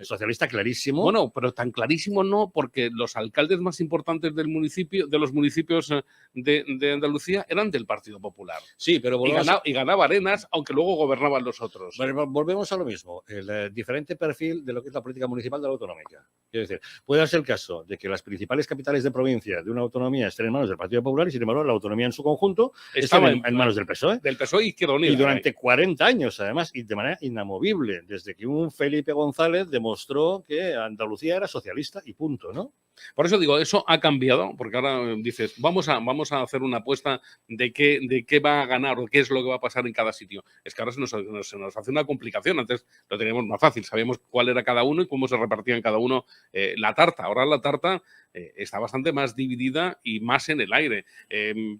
socialista clarísimo. Bueno, pero tan clarísimo no, porque los alcaldes más importantes del municipio, de los municipios de Andalucía, eran del Partido Popular. Sí, pero y ganaba Arenas, aunque luego gobernaban los otros. Volvemos a lo mismo. El diferente perfil de lo que es la política municipal de la autonómica. Quiero decir, puede ser el caso de que las principales capitales de provincia de una autonomía estén en manos del Partido Popular y, sin embargo, la autonomía en su conjunto estaba en manos del PSOE. Del PSOE y Izquierda Unida. Y durante 40 años, además, y de manera inamovible, desde que un Felipe González demostró que Andalucía era socialista y punto, ¿no? Por eso digo, eso ha cambiado, porque ahora dices, vamos a hacer una apuesta de qué va a ganar o qué es lo que va a pasar en cada sitio. Es que ahora se nos hace una complicación. Antes lo teníamos más fácil, sabíamos cuál era cada uno y cómo se repartían cada uno la tarta. Ahora la tarta está bastante más dividida y más en el aire.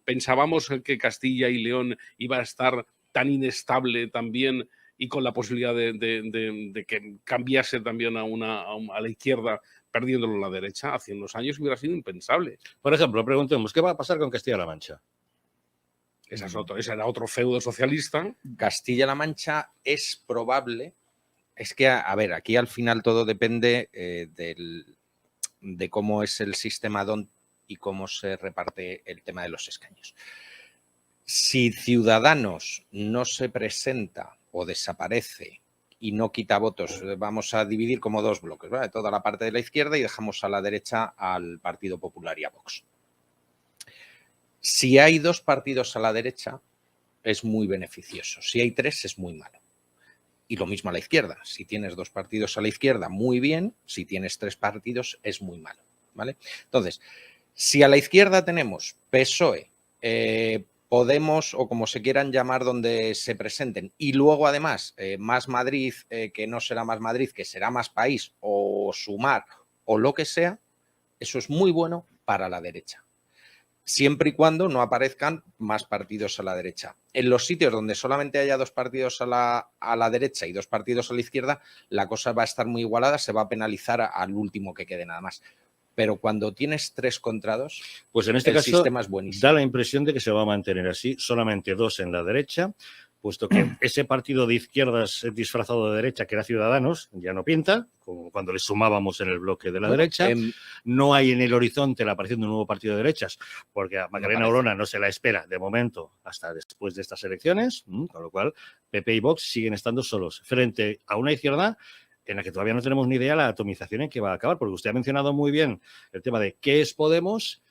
Pensábamos que Castilla y León iba a estar tan inestable también y con la posibilidad de que cambiase también a la izquierda, perdiéndolo a la derecha. Hace unos años hubiera sido impensable. Por ejemplo, preguntemos, ¿qué va a pasar con Castilla-La Mancha? Ese era otro feudo socialista. Castilla-La Mancha es probable. Es que, a ver, aquí al final todo depende de cómo es el sistema DONT y cómo se reparte el tema de los escaños. Si Ciudadanos no se presenta o desaparece y no quita votos, vamos a dividir como dos bloques, ¿vale? Toda la parte de la izquierda y dejamos a la derecha al Partido Popular y a Vox. Si hay dos partidos a la derecha, es muy beneficioso. Si hay tres, es muy malo. Y lo mismo a la izquierda. Si tienes dos partidos a la izquierda, muy bien. Si tienes tres partidos, es muy malo, ¿vale? Entonces, si a la izquierda tenemos PSOE, Podemos, o como se quieran llamar, donde se presenten, y luego además Más Madrid, que no será Más Madrid, que será Más País, o Sumar, o lo que sea, eso es muy bueno para la derecha. Siempre y cuando no aparezcan más partidos a la derecha. En los sitios donde solamente haya dos partidos a la derecha y dos partidos a la izquierda, la cosa va a estar muy igualada, se va a penalizar al último que quede nada más. Pero cuando tienes 3 contra 2, pues en este caso sistema es buenísimo. Da la impresión de que se va a mantener así, solamente 2 en la derecha, puesto que ese partido de izquierdas disfrazado de derecha, que era Ciudadanos, ya no pinta, como cuando le sumábamos en el bloque de la derecha. No hay en el horizonte la aparición de un nuevo partido de derechas, porque a Macarena Olona no se la espera de momento hasta después de estas elecciones, con lo cual PP y Vox siguen estando solos frente a una izquierda en la que todavía no tenemos ni idea la atomización en que va a acabar, porque usted ha mencionado muy bien el tema de qué es Podemos,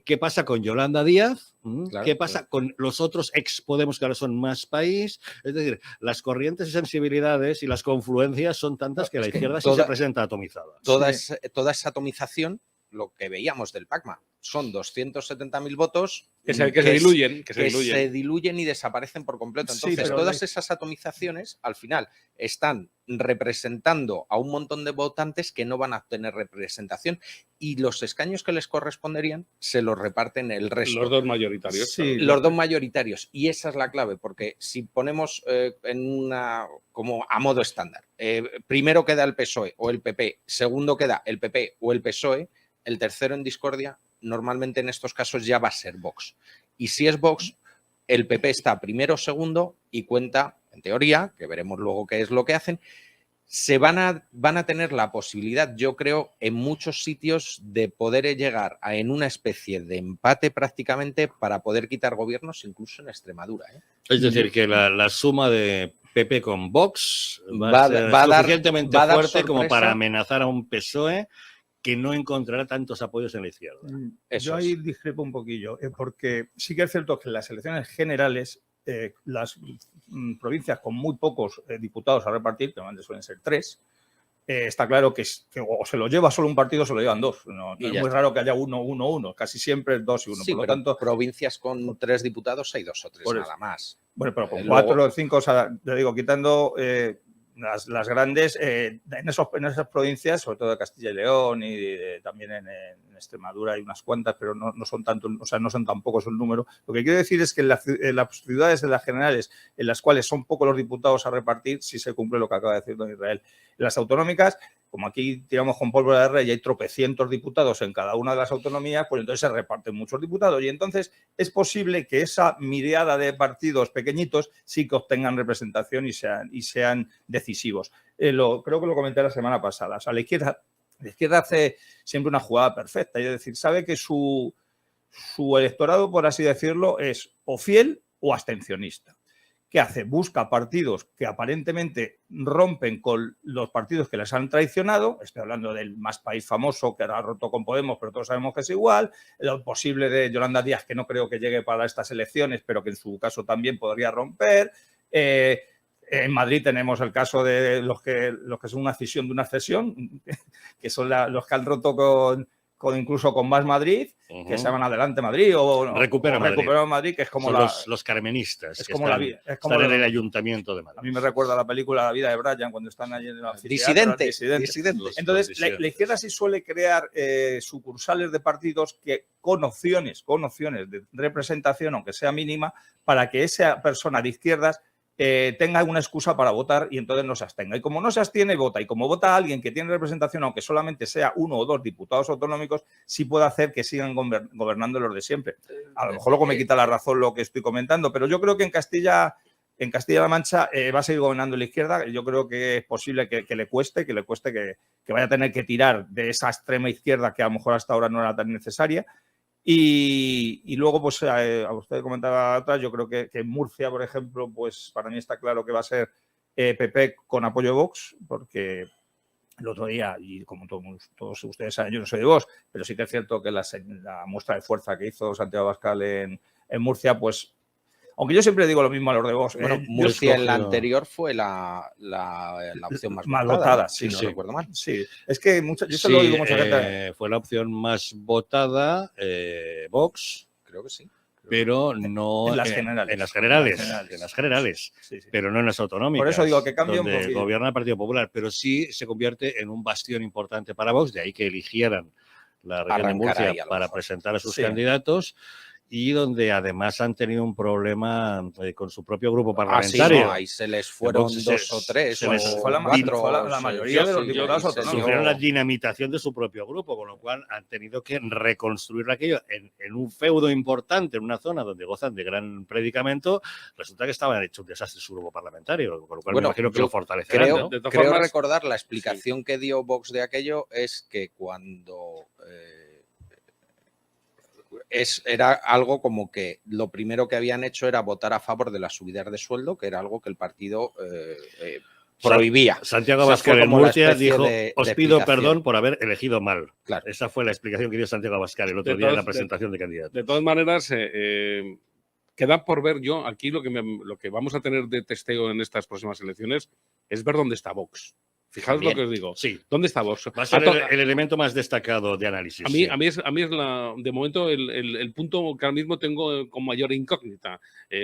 qué pasa con Yolanda Díaz, claro, qué pasa con los otros ex Podemos que ahora son Más País. Es decir, las corrientes y sensibilidades y las confluencias son tantas que la izquierda sí se presenta atomizada. Toda esa atomización, lo que veíamos del PACMA, son 270.000 votos que se diluyen y desaparecen por completo. Entonces, todas esas atomizaciones, al final, están representando a un montón de votantes que no van a obtener representación y los escaños que les corresponderían se los reparten el resto. Los dos mayoritarios. Sí, los dos mayoritarios. Y esa es la clave, porque si ponemos como a modo estándar, primero queda el PSOE o el PP, segundo queda el PP o el PSOE, el tercero en discordia normalmente en estos casos ya va a ser Vox. Y si es Vox, el PP está primero o segundo y cuenta, en teoría, que veremos luego qué es lo que hacen, van a tener la posibilidad, yo creo, en muchos sitios de poder llegar en una especie de empate prácticamente para poder quitar gobiernos, incluso en Extremadura. Es decir, que la suma de PP con Vox va a ser suficientemente fuerte como para amenazar a un PSOE que no encontrará tantos apoyos en la izquierda. Yo ahí discrepo un poquillo, porque sí que es cierto que en las elecciones generales las provincias con muy pocos diputados a repartir, que normalmente suelen ser 3, está claro que o se lo lleva solo un partido o se lo llevan 2. No es muy raro que haya 1-1-1, casi siempre es 2 y 1. Sí, por lo tanto, provincias con 3 diputados hay 2 o 3 nada más. Bueno, pero con 4 o 5, o sea, te digo, quitando las grandes, en esas provincias, sobre todo de Castilla y León y también en Extremadura hay unas cuantas, pero no son tanto, o sea, no son tan pocos el número. Lo que quiero decir es que en las ciudades de las generales, en las cuales son pocos los diputados a repartir, sí se cumple lo que acaba de decir don Israel. En las autonómicas, como aquí tiramos con pólvora de rey y hay tropecientos diputados en cada una de las autonomías, pues entonces se reparten muchos diputados y entonces es posible que esa miriada de partidos pequeñitos sí que obtengan representación y sean decisivos. Creo que lo comenté la semana pasada. O sea, la izquierda hace siempre una jugada perfecta, es decir, sabe que su electorado, por así decirlo, es o fiel o abstencionista. ¿Qué hace? Busca partidos que aparentemente rompen con los partidos que les han traicionado. Estoy hablando del Más País famoso, que ahora ha roto con Podemos, pero todos sabemos que es igual. Lo posible de Yolanda Díaz, que no creo que llegue para estas elecciones, pero que en su caso también podría romper. En Madrid tenemos el caso de los que son una cisión de una cesión, que son los que han roto incluso con Más Madrid, que se llaman Adelante Madrid o Recupera Madrid, que es como los carmenistas, es que como están, la vida, es como están en el Ayuntamiento de Madrid. A mí me recuerda la película La vida de Brian, cuando están allí en la Disidente. Entonces, la izquierda sí suele crear sucursales de partidos que con opciones de representación, aunque sea mínima, para que esa persona de izquierdas tenga alguna excusa para votar y entonces no se abstenga. Y como no se abstiene, vota. Y como vota alguien que tiene representación, aunque solamente sea 1 o 2 diputados autonómicos, sí puede hacer que sigan gobernando los de siempre. A lo mejor luego me quita la razón lo que estoy comentando, pero yo creo que en Castilla-La Mancha va a seguir gobernando la izquierda. Yo creo que es posible que le cueste, que vaya a tener que tirar de esa extrema izquierda que a lo mejor hasta ahora no era tan necesaria. Y luego, pues, a usted comentaba atrás, yo creo que en Murcia, por ejemplo, pues para mí está claro que va a ser PP con apoyo de Vox, porque el otro día, y como todos ustedes saben, yo no soy de Vox, pero sí que es cierto que la muestra de fuerza que hizo Santiago Abascal en Murcia, pues, aunque yo siempre digo lo mismo a los de Vox. Bueno, Murcia en la anterior fue la opción más votada, sí, si no recuerdo mal. Sí, es que yo se lo digo mucha gente. Fue la opción más votada, Vox. Creo que sí. Pero no en las generales. En las generales. Sí. Pero no en las autonómicas. Por eso digo que cambia un donde poquito. Gobierna el Partido Popular, pero sí se convierte en un bastión importante para Vox, de ahí que eligieran la región de Murcia para presentar a sus candidatos. Y donde además han tenido un problema con su propio grupo parlamentario. No, ahí se les fueron Entonces, 2 o 3 se o les fue la mayoría de los diputados autonómicos. Sufrieron la dinamitación de su propio grupo, con lo cual han tenido que reconstruir aquello en un feudo importante, en una zona donde gozan de gran predicamento. Resulta que estaba hecho un desastre su grupo parlamentario, con lo cual me imagino que lo fortalecerán. Creo recordar la explicación que dio Vox de aquello es que cuando... era algo como que lo primero que habían hecho era votar a favor de las subidas de sueldo, que era algo que el partido prohibía. Santiago Abascal en Murcia dijo, os pido perdón por haber elegido mal. Claro. Esa fue la explicación que dio Santiago Abascal el otro día en la presentación de candidatos. De todas maneras, queda por ver yo, aquí lo que vamos a tener de testeo en estas próximas elecciones es ver dónde está Vox. Fijaos lo que os digo. Sí. ¿Dónde está Vox? Va a ser el elemento más destacado de análisis. A mí es de momento el punto que ahora mismo tengo con mayor incógnita,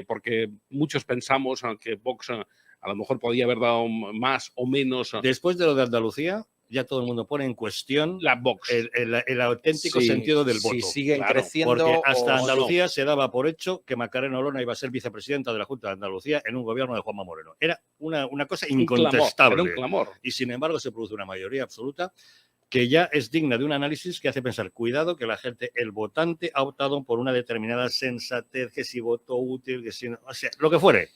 porque muchos pensamos que Vox a lo mejor podía haber dado más o menos. Después de lo de Andalucía, ya todo el mundo pone en cuestión la Vox. El auténtico sentido del voto. Si siguen creciendo. Porque hasta Andalucía se daba por hecho que Macarena Olona iba a ser vicepresidenta de la Junta de Andalucía en un gobierno de Juanma Moreno. Era una cosa incontestable. Era un clamor. Y sin embargo se produce una mayoría absoluta que ya es digna de un análisis que hace pensar, cuidado, que la gente, el votante, ha optado por una determinada sensatez, que si voto útil, que si no, o sea, lo que fuere,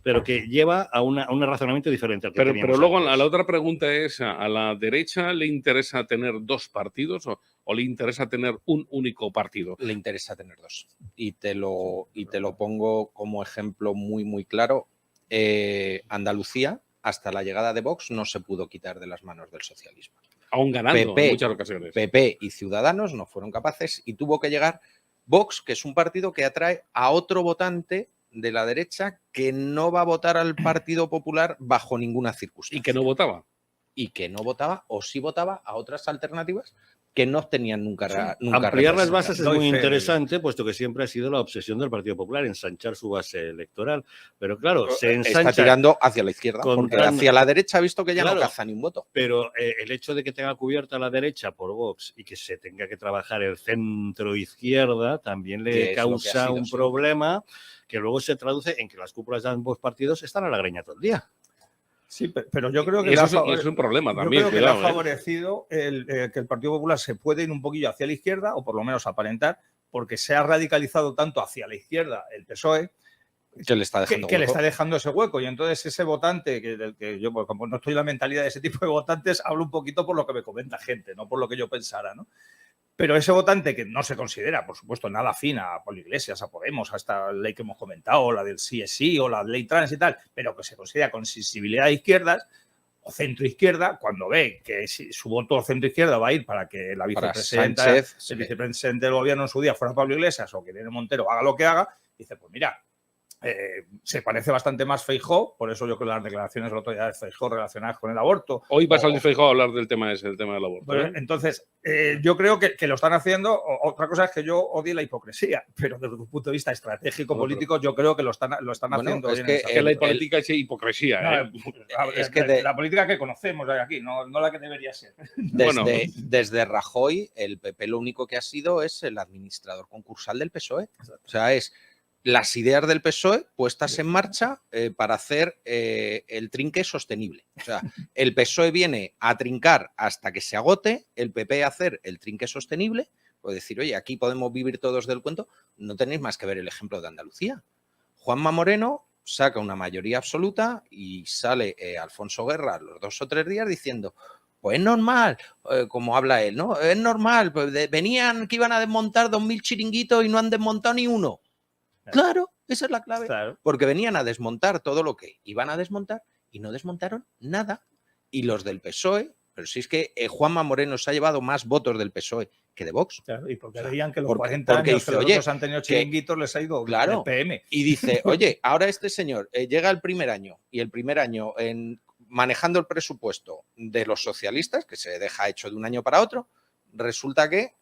pero que lleva a un razonamiento diferente al que teníamos pero luego antes. la otra pregunta es, ¿a la derecha le interesa tener 2 partidos o le interesa tener un único partido? Le interesa tener 2. Y te lo pongo como ejemplo muy, muy claro. Andalucía, hasta la llegada de Vox, no se pudo quitar de las manos del socialismo. Aún ganando en muchas ocasiones. PP y Ciudadanos no fueron capaces y tuvo que llegar Vox, que es un partido que atrae a otro votante de la derecha que no va a votar al Partido Popular bajo ninguna circunstancia. Y que no votaba. Y que no votaba, o sí votaba a otras alternativas que no tenían nunca Ampliar las bases es Doy muy fe de ello. interesante, puesto que siempre ha sido la obsesión del Partido Popular, ensanchar su base electoral. Pero claro, se Está ensancha, tirando hacia la izquierda, con porque tan- hacia la derecha ha visto que ya Claro. no caza ni un voto. pero el hecho de que tenga cubierta la derecha por Vox y que se tenga que trabajar el centro-izquierda también Que le es lo que ha causa sido un siempre. problema que luego se traduce en que las cúpulas de ambos partidos están a la greña todo el día. Sí, pero yo creo que Y le ha eso es un problema yo también, creo que le ha cuidado, ¿eh? favorecido que el Partido Popular se puede ir un poquillo hacia la izquierda, o por lo menos aparentar, porque se ha radicalizado tanto hacia la izquierda el PSOE, Que le está dejando que le hueco. está dejando ese hueco. Y entonces ese votante, del que yo, pues, como no estoy en la mentalidad de ese tipo de votantes, hablo un poquito por lo que me comenta gente, no por lo que yo pensara, ¿no? Pero ese votante que no se considera, por supuesto, nada afín a Pablo Iglesias, a Podemos, a esta ley que hemos comentado, la del sí es sí o la ley trans y tal, pero que se considera con sensibilidad de izquierdas o centro-izquierda, cuando ve que su voto centro-izquierda va a ir para que la Para vicepresidenta, Sánchez, el sí. vicepresidente del gobierno en su día fuera Pablo Iglesias o que Irene Montero haga lo que haga, dice, pues mira, se parece bastante más Feijóo, por eso yo creo que las declaraciones el otro día de Feijóo relacionadas con el aborto. Hoy va a salir Feijóo a hablar del tema ese, el tema del aborto. Pues, entonces, yo creo que lo están haciendo. Otra cosa es que yo odie la hipocresía, pero desde un punto de vista estratégico, político, yo creo que lo están Bueno, haciendo es bien. que en esa Que la forma. política es hipocresía, ¿eh? Es que la política que conocemos aquí, no la que debería ser. Bueno. Desde Rajoy, el PP lo único que ha sido es el administrador concursal del PSOE. O sea, es las ideas del PSOE puestas en marcha para hacer el trinque sostenible. O sea, el PSOE viene a trincar hasta que se agote, el PP a hacer el trinque sostenible, o decir, oye, aquí podemos vivir todos del cuento. No tenéis más que ver el ejemplo de Andalucía. Juanma Moreno saca una mayoría absoluta y sale Alfonso Guerra los 2 o 3 días diciendo, pues es normal, como habla él, ¿no? Es normal, pues venían que iban a desmontar 2.000 chiringuitos y no han desmontado ni uno. Claro, esa es la clave. Claro. Porque venían a desmontar todo lo que iban a desmontar y no desmontaron nada. Y los del PSOE, pero si es que Juanma Moreno se ha llevado más votos del PSOE que de Vox. Claro, y porque veían que los porque 40 años dice, que los oye, otros han tenido chiringuitos les ha ido claro, el PM. Y dice, oye, ahora este señor llega el primer año y el primer año manejando el presupuesto de los socialistas, que se deja hecho de un año para otro, resulta que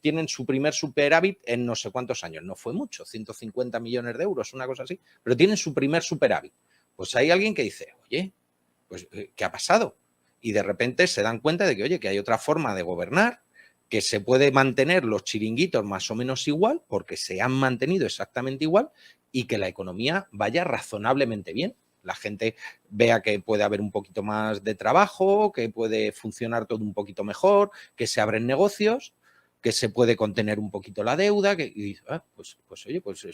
tienen su primer superávit en no sé cuántos años. No fue mucho, 150 millones de euros, una cosa así, pero tienen su primer superávit. Pues hay alguien que dice, oye, pues ¿qué ha pasado? Y de repente se dan cuenta de que, oye, que hay otra forma de gobernar, que se puede mantener los chiringuitos más o menos igual, porque se han mantenido exactamente igual, y que la economía vaya razonablemente bien. La gente vea que puede haber un poquito más de trabajo, que puede funcionar todo un poquito mejor, que se abren negocios, que se puede contener un poquito la deuda, y pues oye, pues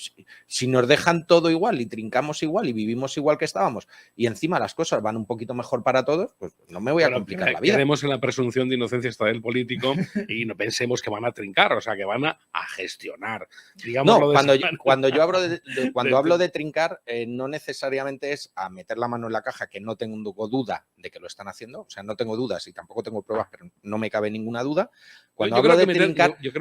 si nos dejan todo igual y trincamos igual y vivimos igual que estábamos y encima las cosas van un poquito mejor para todos, pues no me voy a complicar la vida. Quedemos en la presunción de inocencia hasta del político y no pensemos que van a trincar, o sea, que van a gestionar. No, cuando yo hablo de trincar, no necesariamente es a meter la mano en la caja, que no tengo duda de que lo están haciendo, o sea, no tengo dudas y tampoco tengo pruebas, pero no me cabe ninguna duda. Cuando hablo de trincar,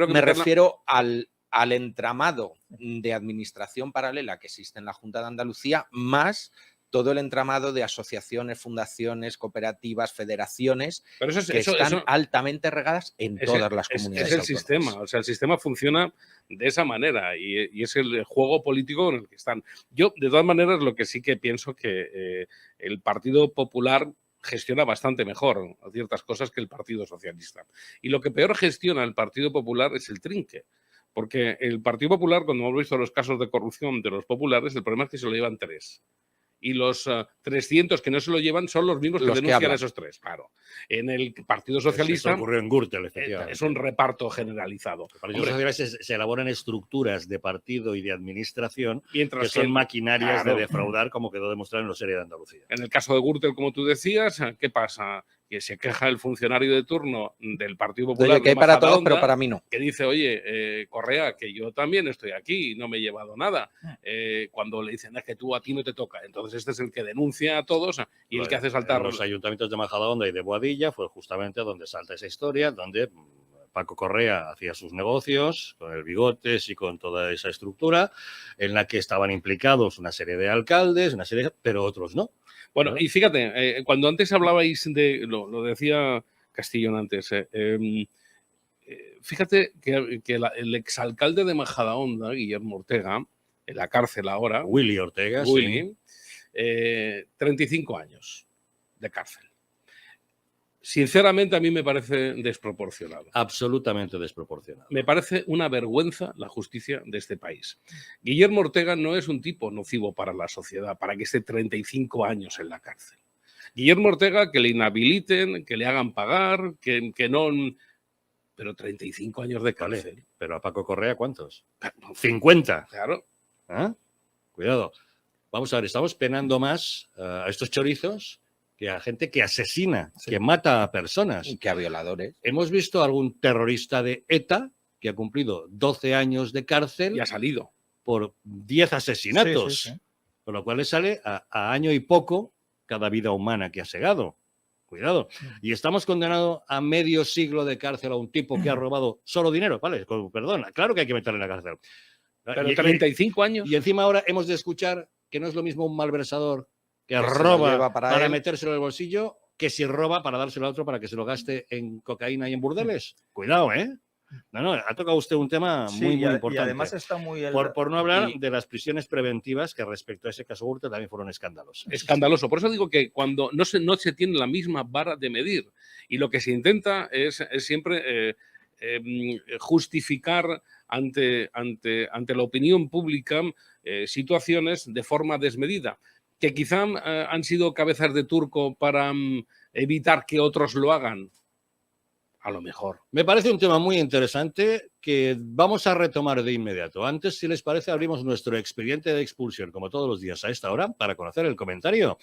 me refiero al entramado de administración paralela que existe en la Junta de Andalucía, más todo el entramado de asociaciones, fundaciones, cooperativas, federaciones, que están altamente regadas en todas las comunidades. Es el sistema, o sea, el sistema funciona de esa manera y es el juego político en el que están. Yo, de todas maneras, lo que sí que pienso que el Partido Popular gestiona bastante mejor ciertas cosas que el Partido Socialista. Y lo que peor gestiona el Partido Popular es el trinque. Porque el Partido Popular, cuando hemos visto los casos de corrupción de los populares, el problema es que se lo llevan 3. Y los 300 que no se lo llevan son los mismos que denuncian a esos 3. Claro. En el Partido Socialista Eso ocurrió en Gürtel, efectivamente. Es un reparto generalizado. En el Partido Socialista se elaboran estructuras de partido y de administración mientras que son maquinarias de defraudar, como quedó demostrado en la serie de Andalucía. En el caso de Gürtel, como tú decías, ¿qué pasa? Que se queja el funcionario de turno del Partido Popular. Que hay para todos, pero para mí no. Que dice, oye, Correa, que yo también estoy aquí y no me he llevado nada. Cuando le dicen, es que tú a ti no te toca. Entonces este es el que denuncia a todos y el que hace saltar. Los ayuntamientos de Majadahonda y de Boadilla fue justamente donde salta esa historia, donde Paco Correa hacía sus negocios con el Bigotes y con toda esa estructura, en la que estaban implicados una serie de alcaldes, pero otros no. Bueno, y fíjate, cuando antes hablabais de, lo decía Castellón antes, Fíjate que el exalcalde de Majadahonda, Guillermo Ortega, en la cárcel ahora, Willy Ortega, Willy, 35 años de cárcel. Sinceramente, a mí me parece desproporcionado. Absolutamente desproporcionado. Me parece una vergüenza la justicia de este país. Guillermo Ortega no es un tipo nocivo para la sociedad, para que esté 35 años en la cárcel. Guillermo Ortega, que le inhabiliten, que le hagan pagar, que no... Pero 35 años de cárcel. Vale, pero a Paco Correa, ¿cuántos? 50. Claro. ¿Ah? Cuidado. Vamos a ver, estamos penando más a estos chorizos que a gente que asesina, que mata a personas. Que a violadores. Hemos visto a algún terrorista de ETA que ha cumplido 12 años de cárcel Y ha salido. por 10 asesinatos, Sí. con lo cual le sale a año y poco cada vida humana que ha segado. Cuidado. Y estamos condenados a medio siglo de cárcel a un tipo que ha robado solo dinero, ¿vale? Con perdón, claro que hay que meterle en la cárcel. Pero 35 años. Y encima ahora hemos de escuchar que no es lo mismo un malversador que se lo roba lleva para él. metérselo en el bolsillo que si roba para dárselo a otro para que se lo gaste en cocaína y en burdeles. Cuidado, ¿eh? No, ha tocado usted un tema Sí, muy y importante. Y además está muy... Por no hablar y- de las prisiones preventivas que respecto a ese caso Gürtel también fueron escandalosas. Escandaloso. Por eso digo que cuando no se tiene la misma vara de medir y lo que se intenta es siempre justificar ante la opinión pública situaciones de forma desmedida, que quizá han sido cabezas de turco para evitar que otros lo hagan. A lo mejor. Me parece un tema muy interesante que vamos a retomar de inmediato. Antes, si les parece, abrimos nuestro expediente de expulsión, como todos los días a esta hora, para conocer el comentario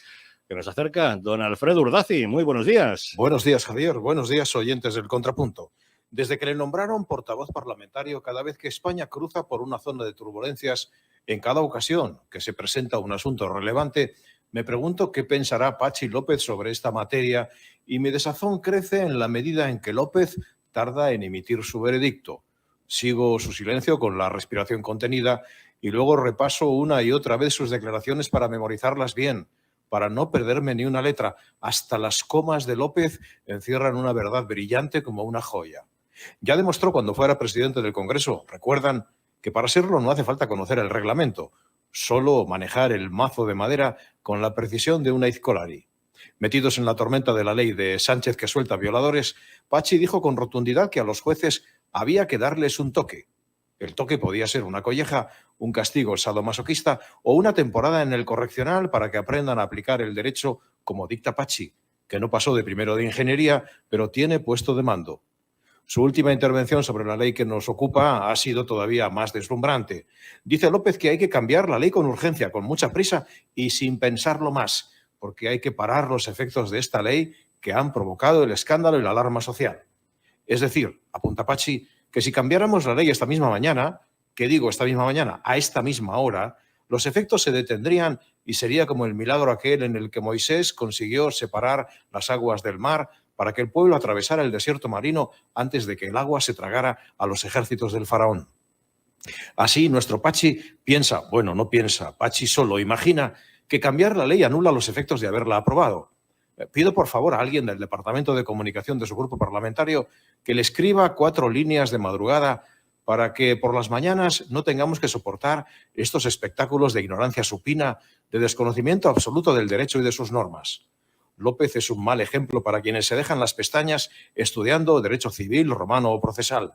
que nos acerca don Alfredo Urdazi. Muy buenos días. Buenos días, Javier. Buenos días, oyentes del Contrapunto. Desde que le nombraron portavoz parlamentario, cada vez que España cruza por una zona de turbulencias, en cada ocasión que se presenta un asunto relevante, me pregunto qué pensará Patxi López sobre esta materia y mi desazón crece en la medida en que López tarda en emitir su veredicto. Sigo su silencio con la respiración contenida y luego repaso una y otra vez sus declaraciones para memorizarlas bien, para no perderme ni una letra. Hasta las comas de López encierran una verdad brillante como una joya. Ya demostró cuando fuera presidente del Congreso, recuerdan, que para serlo no hace falta conocer el reglamento, solo manejar el mazo de madera con la precisión de un aizkolari. Metidos en la tormenta de la ley de Sánchez que suelta violadores, Patxi dijo con rotundidad que a los jueces había que darles un toque. El toque podía ser una colleja, un castigo sadomasoquista o una temporada en el correccional para que aprendan a aplicar el derecho como dicta Patxi, que no pasó de primero de ingeniería, pero tiene puesto de mando. Su última intervención sobre la ley que nos ocupa ha sido todavía más deslumbrante. Dice López que hay que cambiar la ley con urgencia, con mucha prisa y sin pensarlo más, porque hay que parar los efectos de esta ley que han provocado el escándalo y la alarma social. Es decir, apunta Patxi, que si cambiáramos la ley esta misma mañana, ¿qué digo esta misma mañana? A esta misma hora, los efectos se detendrían y sería como el milagro aquel en el que Moisés consiguió separar las aguas del mar para que el pueblo atravesara el desierto marino antes de que el agua se tragara a los ejércitos del faraón. Así, nuestro Patxi piensa, bueno, no piensa, Patxi solo imagina que cambiar la ley anula los efectos de haberla aprobado. Pido por favor a alguien del Departamento de Comunicación de su grupo parlamentario que le escriba 4 líneas de madrugada para que por las mañanas no tengamos que soportar estos espectáculos de ignorancia supina, de desconocimiento absoluto del derecho y de sus normas. López es un mal ejemplo para quienes se dejan las pestañas estudiando derecho civil, romano o procesal.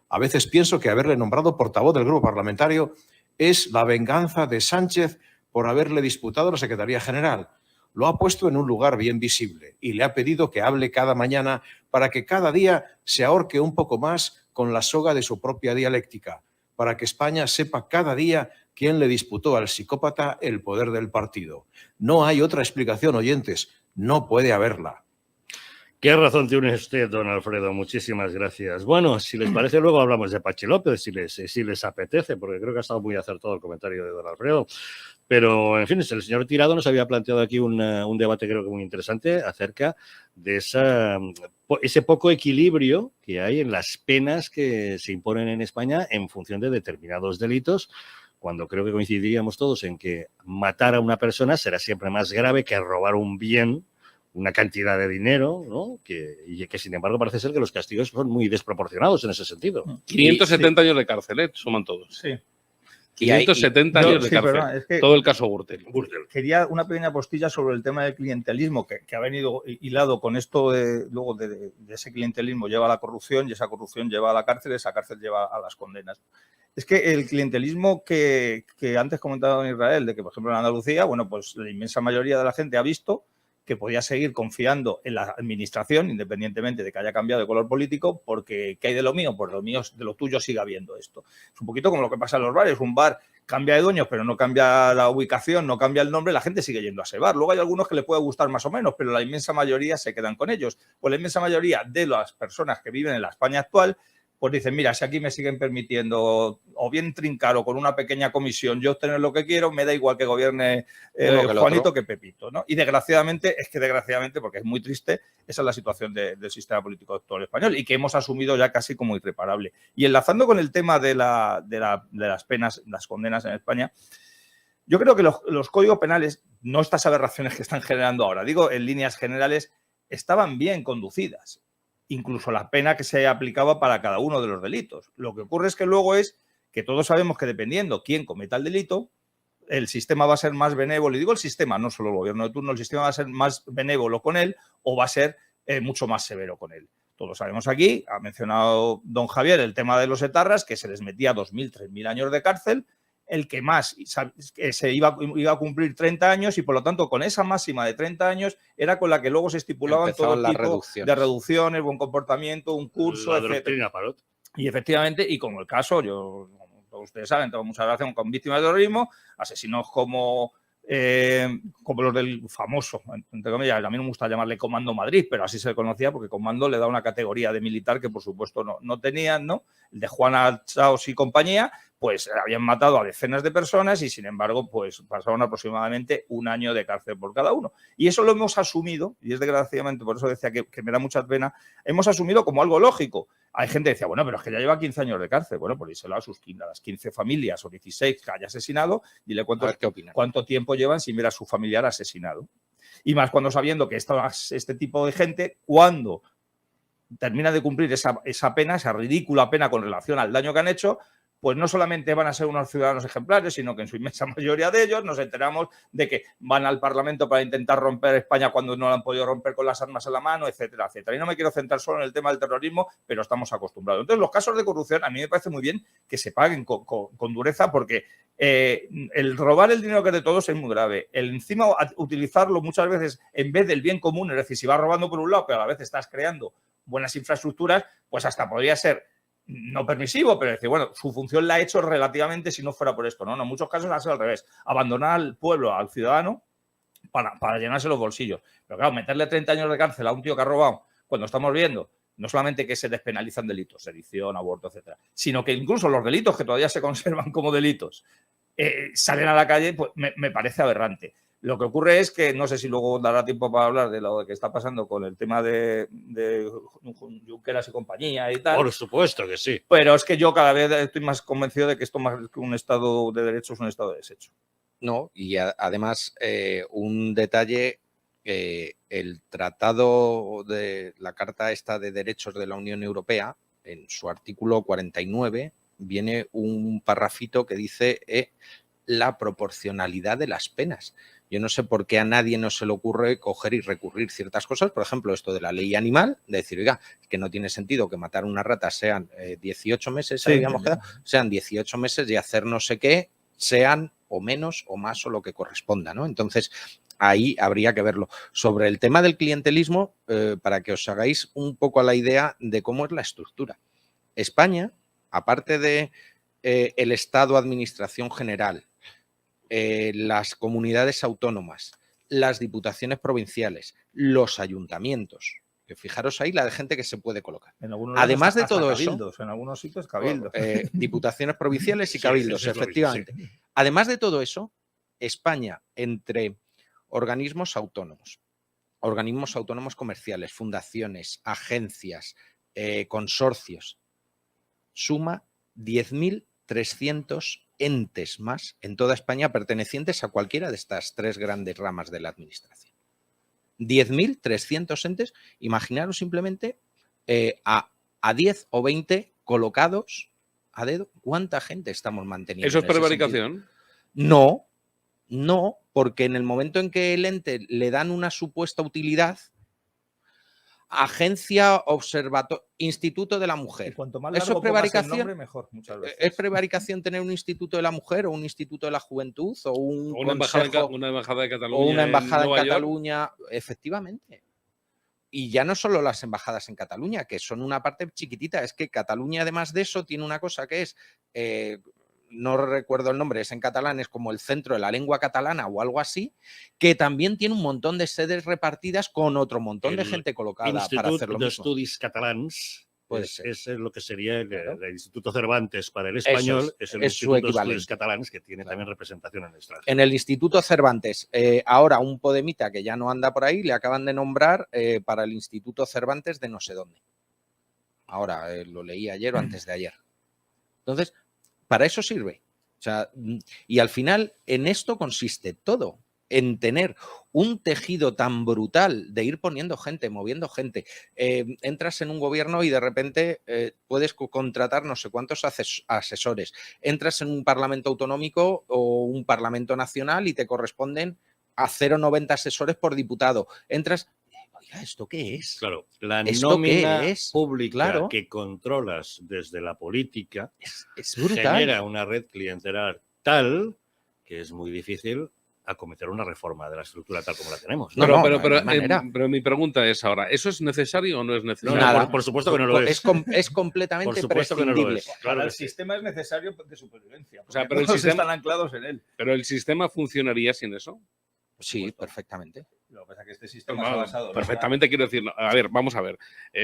A veces pienso que haberle nombrado portavoz del grupo parlamentario es la venganza de Sánchez por haberle disputado la Secretaría General. Lo ha puesto en un lugar bien visible y le ha pedido que hable cada mañana para que cada día se ahorque un poco más con la soga de su propia dialéctica, para que España sepa cada día quién le disputó al psicópata el poder del partido. No hay otra explicación, oyentes, no puede haberla. Qué razón tiene usted, don Alfredo. Muchísimas gracias. Bueno, si les parece, luego hablamos de Patxi López, si les apetece, porque creo que ha estado muy acertado el comentario de don Alfredo. Pero, en fin, el señor Tirado nos había planteado aquí un debate creo que muy interesante acerca de ese poco equilibrio que hay en las penas que se imponen en España en función de determinados delitos, cuando creo que coincidiríamos todos en que matar a una persona será siempre más grave que robar un bien una cantidad de dinero, ¿no? Y que sin embargo parece ser que los castigos son muy desproporcionados en ese sentido. 570 años de cárcel, suman todos. Sí. 570 años de sí, cárcel. perdón, es que todo el caso Gürtel. quería una pequeña postilla sobre el tema del clientelismo, que ha venido hilado con esto luego de ese clientelismo lleva a la corrupción y esa corrupción lleva a la cárcel, esa cárcel lleva a las condenas. Es que el clientelismo que antes comentaba en Israel, de que por ejemplo en Andalucía, bueno, pues la inmensa mayoría de la gente ha visto que podía seguir confiando en la administración, independientemente de que haya cambiado de color político, porque ¿qué hay de lo mío? Pues de lo tuyo sigue habiendo esto. Es un poquito como lo que pasa en los bares. Un bar cambia de dueños, pero no cambia la ubicación, no cambia el nombre, la gente sigue yendo a ese bar. Luego hay algunos que le puede gustar más o menos, pero la inmensa mayoría se quedan con ellos. Pues la inmensa mayoría de las personas que viven en la España actual, pues dicen, mira, si aquí me siguen permitiendo o bien trincar o con una pequeña comisión yo obtener lo que quiero, me da igual que gobierne Juanito que Pepito, ¿no? Y desgraciadamente, porque es muy triste, esa es la situación del sistema político actual español y que hemos asumido ya casi como irreparable. Y enlazando con el tema de las penas, las condenas en España, yo creo que los códigos penales, no estas aberraciones que están generando ahora, digo en líneas generales, estaban bien conducidas. Incluso la pena que se aplicaba para cada uno de los delitos. Lo que ocurre es que luego es que todos sabemos que dependiendo quién cometa el delito, el sistema va a ser más benévolo. Y digo el sistema, no solo el gobierno de turno, el sistema va a ser más benévolo con él o va a ser mucho más severo con él. Todos sabemos aquí, ha mencionado don Javier el tema de los etarras, que se les metía 2.000, 3.000 años de cárcel. El que más se iba a cumplir 30 años y por lo tanto con esa máxima de 30 años era con la que luego se estipulaban todo tipo de reducciones, buen comportamiento, un curso, etc. Y efectivamente, y como el caso, ustedes saben, tengo mucha relación con víctimas de terrorismo, asesinos como los del famoso, entre comillas, a mí no me gusta llamarle Comando Madrid, pero así se le conocía porque Comando le da una categoría de militar que por supuesto no tenían, ¿no? El de Juana Chaos y compañía, pues habían matado a decenas de personas y sin embargo pues pasaron aproximadamente 1 año de cárcel por cada uno. Y eso lo hemos asumido, y es desgraciadamente, por eso decía que me da mucha pena, hemos asumido como algo lógico. Hay gente que decía, bueno, pero es que ya lleva 15 años de cárcel. Bueno, pues díselo a las 15 familias o 16 que haya asesinado, dile cuánto tiempo llevan sin ver a su familiar asesinado. Y más cuando sabiendo que este tipo de gente, cuando termina de cumplir esa pena, esa ridícula pena con relación al daño que han hecho, pues no solamente van a ser unos ciudadanos ejemplares, sino que en su inmensa mayoría de ellos nos enteramos de que van al Parlamento para intentar romper España cuando no lo han podido romper con las armas en la mano, etcétera, etcétera. Y no me quiero centrar solo en el tema del terrorismo, pero estamos acostumbrados. Entonces, los casos de corrupción a mí me parece muy bien que se paguen con dureza porque el robar el dinero que es de todos es muy grave. El encima utilizarlo muchas veces en vez del bien común, es decir, si vas robando por un lado, pero a la vez estás creando buenas infraestructuras, pues hasta podría ser no permisivo, pero decir, bueno, su función la ha hecho relativamente si no fuera por esto, ¿no? En muchos casos ha sido al revés, abandonar al pueblo, al ciudadano, para llenarse los bolsillos. Pero claro, meterle 30 años de cárcel a un tío que ha robado, cuando estamos viendo, no solamente que se despenalizan delitos, sedición, aborto, etcétera, sino que incluso los delitos que todavía se conservan como delitos salen a la calle, pues me parece aberrante. Lo que ocurre es que, no sé si luego dará tiempo para hablar de lo que está pasando con el tema de Junqueras y compañía y tal. Por supuesto que sí. Pero es que yo cada vez estoy más convencido de que esto más que un Estado de Derecho es un Estado de desecho. No, y además un detalle, el tratado de la Carta esta de Derechos de la Unión Europea, en su artículo 49, viene un parrafito que dice la proporcionalidad de las penas. Yo no sé por qué a nadie no se le ocurre coger y recurrir ciertas cosas. Por ejemplo, esto de la ley animal, de decir, oiga, que no tiene sentido que matar una rata sean 18 meses, sí, sean 18 meses y hacer no sé qué, sean o menos o más o lo que corresponda, ¿no? Entonces, ahí habría que verlo. Sobre el tema del clientelismo, para que os hagáis un poco a la idea de cómo es la estructura. España, aparte de el Estado, Administración General, las comunidades autónomas, las diputaciones provinciales, los ayuntamientos. Que fijaros ahí la de gente que se puede colocar. Además de todo eso, en algunos sitios cabildos. Diputaciones provinciales y cabildos, efectivamente. Sí. Además de todo eso, España, entre organismos autónomos comerciales, fundaciones, agencias, consorcios, suma 10.300 entes más en toda España pertenecientes a cualquiera de estas 3 grandes ramas de la administración. 10.300 entes. Imaginaros simplemente a 10 o 20 colocados a dedo. ¿Cuánta gente estamos manteniendo? ¿Eso es en ese prevaricación? sentido? No, no, porque en el momento en que el ente le dan una supuesta utilidad, agencia, observatorio, Instituto de la Y Mujer. cuanto más ¿Eso largo es prevaricación? pongas el nombre, mejor, muchas veces. ¿Es prevaricación tener un Instituto de la Mujer o un Instituto de la Juventud o un Una embajada, consejo, una embajada de Cataluña o una embajada en Nueva York? Cataluña? Efectivamente. Y ya no solo las embajadas en Cataluña, que son una parte chiquitita, es que Cataluña, además de eso, tiene una cosa que es, no recuerdo el nombre, es en catalán, es como el centro de la lengua catalana o algo así, que también tiene un montón de sedes repartidas con otro montón de El gente colocada para Institut hacer lo de mismo. Estudis Catalans Puede ser. es lo que sería Claro. el Instituto Cervantes para el Eso español, es el es su Instituto de Estudis equivalente. Catalans, que tiene Claro. también representación en el extranjero. En el Instituto Cervantes, ahora un podemita que ya no anda por ahí, le acaban de nombrar para el Instituto Cervantes de no sé dónde. Ahora, lo leí ayer o antes de ayer. Entonces, para eso sirve. O sea, y al final, en esto consiste todo. En tener un tejido tan brutal de ir poniendo gente, moviendo gente. Entras en un gobierno y de repente puedes contratar no sé cuántos asesores. Entras en un parlamento autonómico o un parlamento nacional y te corresponden a 0,90 asesores por diputado. Entras, oiga, ¿esto qué es? Claro, la ¿Esto nómina qué es? pública Claro. que controlas desde la política Es brutal. genera una red clientelar tal que es muy difícil acometer una reforma de la estructura tal como la tenemos. No, Pero, no, pero, no pero, hay manera. pero mi pregunta es ahora, ¿eso es necesario o no es No, necesario? no, Nada. por supuesto que no lo es. Es completamente Por supuesto que no lo prescindible. es. Claro Para que el sí. sistema es necesario de supervivencia. O sea, porque pero el todos sistema- están anclados en él. Pero el sistema funcionaría sin eso. Sí, perfectamente. Lo que pasa es que este sistema se ha basado en Perfectamente, quiero decir, no, a ver, vamos a ver,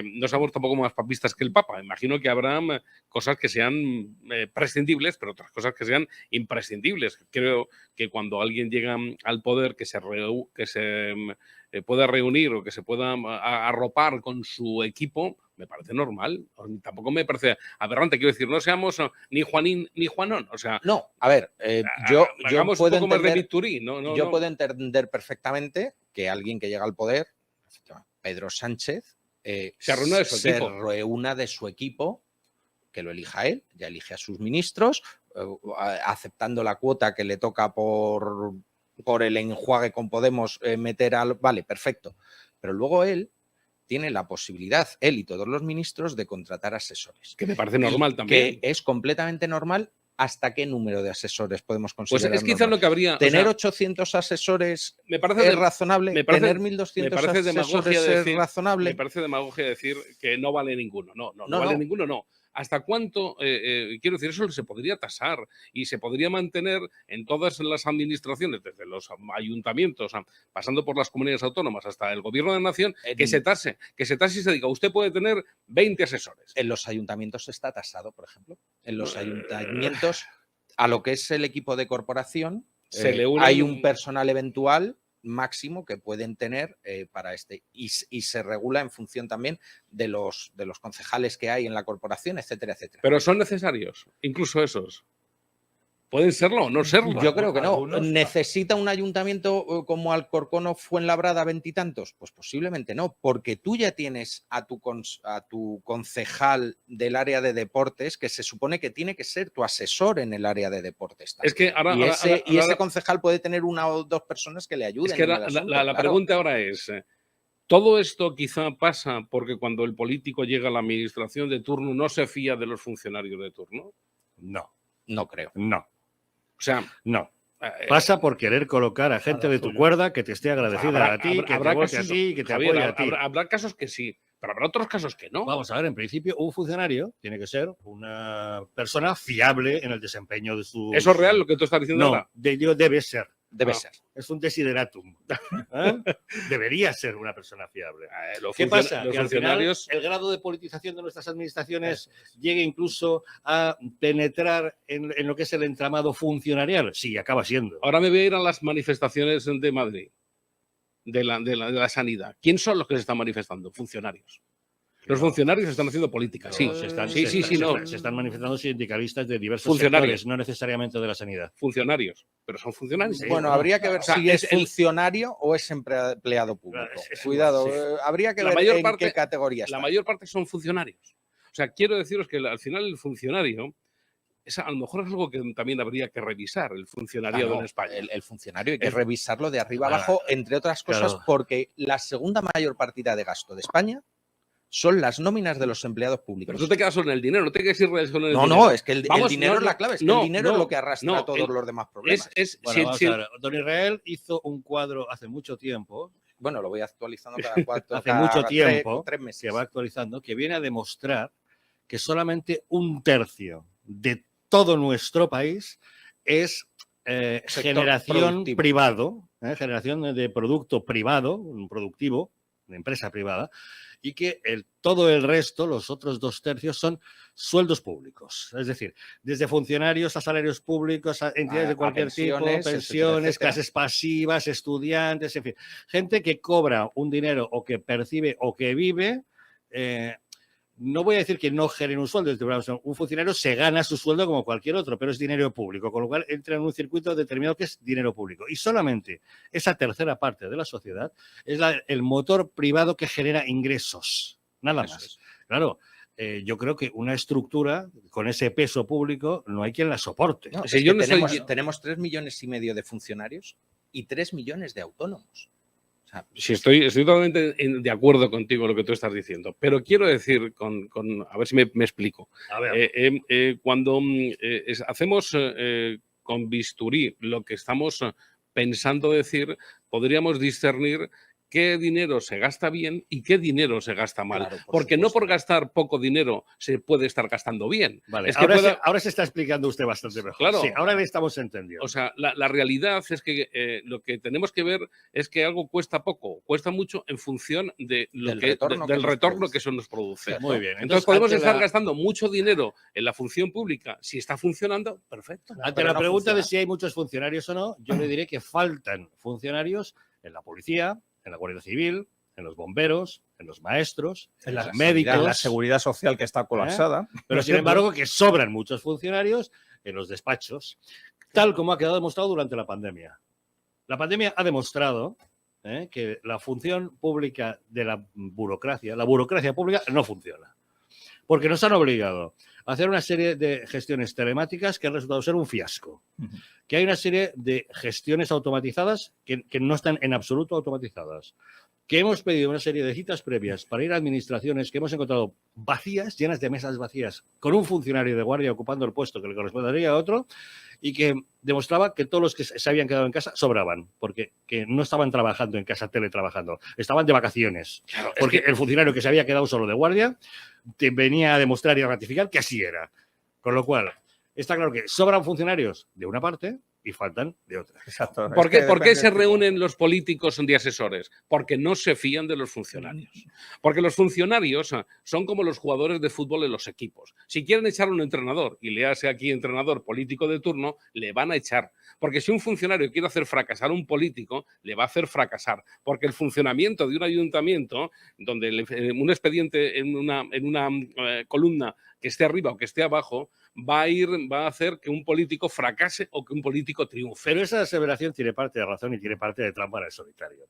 no somos tampoco más papistas que el Papa. Imagino que habrá cosas que sean prescindibles, pero otras cosas que sean imprescindibles. Creo que cuando alguien llega al poder, que se pueda reunir o que se pueda arropar con su equipo, me parece normal. Tampoco me parece aberrante. Quiero decir, no seamos ni Juanín ni Juanón. O sea, No, a ver, yo hagamos puedo un poco más de entender, Victurí. No, yo no. puedo entender perfectamente que alguien que llega al poder, Pedro Sánchez, Se reúna de su equipo. reúna de su equipo, que lo elija él, ya elige a sus ministros, aceptando la cuota que le toca por el enjuague con Podemos meter al... Vale, perfecto. Pero luego él tiene la posibilidad, él y todos los ministros, de contratar asesores. Que me parece normal Y también. Que es completamente normal. ¿Hasta qué número de asesores podemos Pues considerar es quizás normal? lo que habría. ¿Tener o sea, 800 asesores me parece es razonable? me parece- ¿Tener me 1.200 parece demagogia asesores es decir- razonable? me parece demagogia decir que no vale ninguno. No No, vale no. ninguno, no. ¿Hasta cuánto? Quiero decir, eso se podría tasar y se podría mantener en todas las administraciones, desde los ayuntamientos, pasando por las comunidades autónomas hasta el gobierno de la nación, que se tase y se diga, usted puede tener 20 asesores. En los ayuntamientos está tasado, por ejemplo. En los ayuntamientos, a lo que es el equipo de corporación, Se le unen- hay un personal eventual máximo que pueden tener para este. Y se regula en función también de los concejales que hay en la corporación, etcétera, etcétera. Pero son necesarios, incluso esos. Pueden serlo o no serlo. Yo creo que no. algunos- ¿Necesita un ayuntamiento como Alcorcón o Fuenlabrada veintitantos? Pues posiblemente no, porque tú ya tienes a tu concejal del área de deportes que se supone que tiene que ser tu asesor en el área de deportes. Es que ahora, y ahora- ese, ahora- y ese ahora- concejal puede tener una o dos personas que le ayuden. es que en el la asunto, la claro. pregunta ahora es, ¿todo esto quizá pasa porque cuando el político llega a la administración de turno no se fía de los funcionarios de turno? No, No creo. no, O sea, no. Pasa por querer colocar a gente de tu cuerda que te esté agradecida a ti, que te vote a casos, ti, que te Javier, apoye a ti. habrá casos que sí, pero habrá otros casos que no. Vamos a ver, en principio, un funcionario tiene que ser una persona fiable en el desempeño de su... ¿Eso es real lo que tú estás diciendo No, ahora? debe ser. Debe Ah. ser. Es un desideratum. ¿Eh? Debería ser una persona fiable. Los ¿Qué pasa? Los Que al final funcionarios... el grado de politización de nuestras administraciones llegue incluso a penetrar en lo que es el entramado funcionarial. Sí, acaba siendo. Ahora me voy a ir a las manifestaciones de Madrid, de la sanidad. ¿Quién son los que se están manifestando? Funcionarios. Los funcionarios están haciendo política, sí. Se están, Sí, no. se están manifestando sindicalistas de diversos Funcionarios. sectores, no necesariamente de la sanidad. Funcionarios, pero son funcionarios. Sí, Bueno, bueno. habría que ver O sea, si es es el- funcionario o es empleado público. Es- Cuidado, sí. habría que La ver mayor en parte- qué categoría está. La mayor parte son funcionarios. O sea, quiero deciros que al final el funcionario, a lo mejor es algo que también habría que revisar, el funcionariado Claro, en España. el funcionario hay que Es- revisarlo de arriba Claro, abajo, entre otras cosas, claro. porque la segunda mayor partida de gasto de España son las nóminas de los empleados públicos. Pero tú te quedas solo en el dinero, no te quedas solo en el No, dinero. no, es que el Vamos, dinero no, es la no, clave, es que no, el dinero no, es lo que arrastra no, todos los demás problemas. Bueno, vamos a ver. Don Israel hizo un cuadro hace mucho tiempo, Bueno, lo voy actualizando cada cuatro, hace mucho tiempo, tres meses. que va actualizando, que viene a demostrar que solamente un tercio de todo nuestro país es Sector generación productivo. privado, generación de producto privado, un productivo, de empresa privada, y que todo el resto, los otros 2/3, son sueldos públicos. Es decir, desde funcionarios a salarios públicos, a entidades A de cualquier pensiones, tipo, etcétera, pensiones, etcétera. clases pasivas, estudiantes, en fin. Gente que cobra un dinero o que percibe o que vive. No voy a decir que no genere un sueldo, un funcionario se gana su sueldo como cualquier otro, pero es dinero público, con lo cual entra en un circuito determinado que es dinero público. Y solamente esa tercera parte de la sociedad es el motor privado que genera ingresos, nada Eso más. es. Claro, yo creo que una estructura con ese peso público no hay quien la soporte. No, Sí, es yo que no soy- tenemos 3,5 millones de funcionarios y 3 millones de autónomos. O sea, Sí, estoy totalmente de acuerdo contigo en lo que tú estás diciendo, pero quiero decir, a ver si me explico. A ver, Cuando hacemos con bisturí lo que estamos pensando decir, podríamos discernir qué dinero se gasta bien y qué dinero se gasta mal. Claro, por Porque no por supuesto. gastar poco dinero se puede estar gastando bien. vale. Es que Ahora se está explicando usted bastante mejor. Claro. Sí, ahora le estamos entendiendo. O sea, la realidad es que lo que tenemos que ver es que algo cuesta poco, cuesta mucho en función de Del retorno que del nos retorno produce. que eso nos produce. Muy bien. Entonces podemos ante estar la- gastando mucho dinero en la función pública. Si está funcionando, perfecto. Ante pero la no pregunta de funciona. si hay muchos funcionarios o no, yo le diré que faltan funcionarios en la policía, en la Guardia Civil, en los bomberos, en los maestros, en los médicos, En la seguridad social que está colapsada. pero sin embargo que sobran muchos funcionarios en los despachos, tal como ha quedado demostrado durante la pandemia. La pandemia ha demostrado que la función pública de la burocracia pública no funciona. Porque nos han obligado a hacer una serie de gestiones telemáticas que han resultado ser un fiasco. Que hay una serie de gestiones automatizadas que no están en absoluto automatizadas. Que hemos pedido una serie de citas previas para ir a administraciones que hemos encontrado vacías, llenas de mesas vacías, con un funcionario de guardia ocupando el puesto que le correspondería a otro, y que demostraba que todos los que se habían quedado en casa sobraban, porque que no estaban trabajando en casa, teletrabajando, estaban de vacaciones. Claro, es Porque que- el funcionario que se había quedado solo de guardia te venía a demostrar y a ratificar que así era. Con lo cual, está claro que sobran funcionarios de una parte y faltan de otra. Exacto. ¿Por Es qué, que por qué depende se del tipo. reúnen los políticos de asesores? Porque no se fían de los funcionarios. Porque los funcionarios son como los jugadores de fútbol en los equipos. Si quieren echar a un entrenador, y le hace aquí entrenador político de turno, le van a echar. Porque si un funcionario quiere hacer fracasar a un político, le va a hacer fracasar. Porque el funcionamiento de un ayuntamiento, donde un expediente en una columna que esté arriba o que esté abajo, va a hacer que un político fracase o que un político triunfe. Pero esa aseveración tiene parte de razón y tiene parte de trampa en el solitario.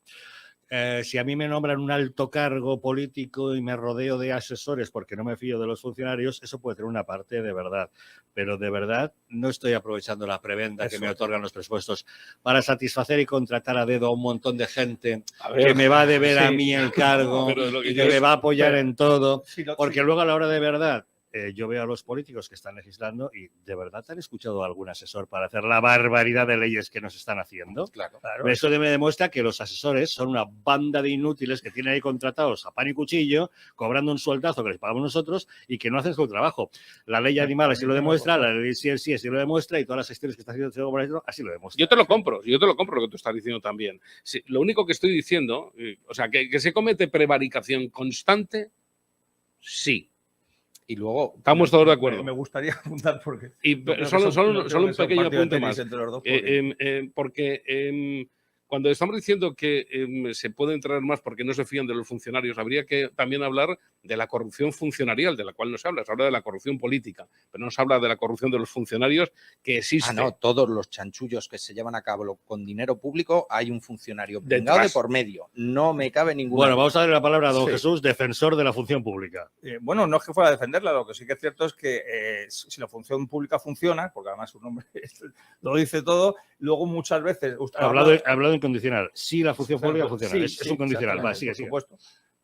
Si a mí me nombran un alto cargo político y me rodeo de asesores porque no me fío de los funcionarios, eso puede tener una parte de verdad. Pero de verdad no estoy aprovechando la prebenda que me otorgan los presupuestos para satisfacer y contratar a dedo a un montón de gente que me va a deber a sí. mí el cargo Pero lo que y yo que me es- va a apoyar pero- en todo. Porque Sí, luego a la hora de verdad, yo veo a los políticos que están legislando y de verdad han escuchado a algún asesor para hacer la barbaridad de leyes que nos están haciendo. Claro. claro. Eso me demuestra que los asesores son una banda de inútiles que tienen ahí contratados a pan y cuchillo, cobrando un sueldazo que les pagamos nosotros y que no hacen su trabajo. La ley animal así lo demuestra, la ley sí así lo demuestra y todas las gestiones que está haciendo el señor Moreno así lo demuestra. Yo te lo compro lo que tú estás diciendo también. Sí, lo único que estoy diciendo, o sea, que se comete prevaricación constante, sí. Y luego, Estamos todos de acuerdo. Me gustaría apuntar porque. Y yo creo que solo no creo un que sea pequeño partido de apunte tenis más. entre los dos, porque- Porque cuando estamos diciendo que se pueden traer más porque no se fían de los funcionarios, habría que también hablar de la corrupción funcionarial, de la cual no se habla. Se habla de la corrupción política, pero no se habla de la corrupción de los funcionarios que existe. No, todos los chanchullos que se llevan a cabo con dinero público hay un funcionario pringado de por medio. No me cabe ninguna. Bueno, vamos a darle la palabra a don Jesús, defensor de la función pública. Bueno, no es que fuera a defenderla, lo que sí que es cierto es que si la función pública funciona, porque además su nombre lo dice todo, luego muchas veces... Ha hablado en condicional. Sí, la función pública funciona. Sí, es un condicional. Vale, sigue. Por supuesto.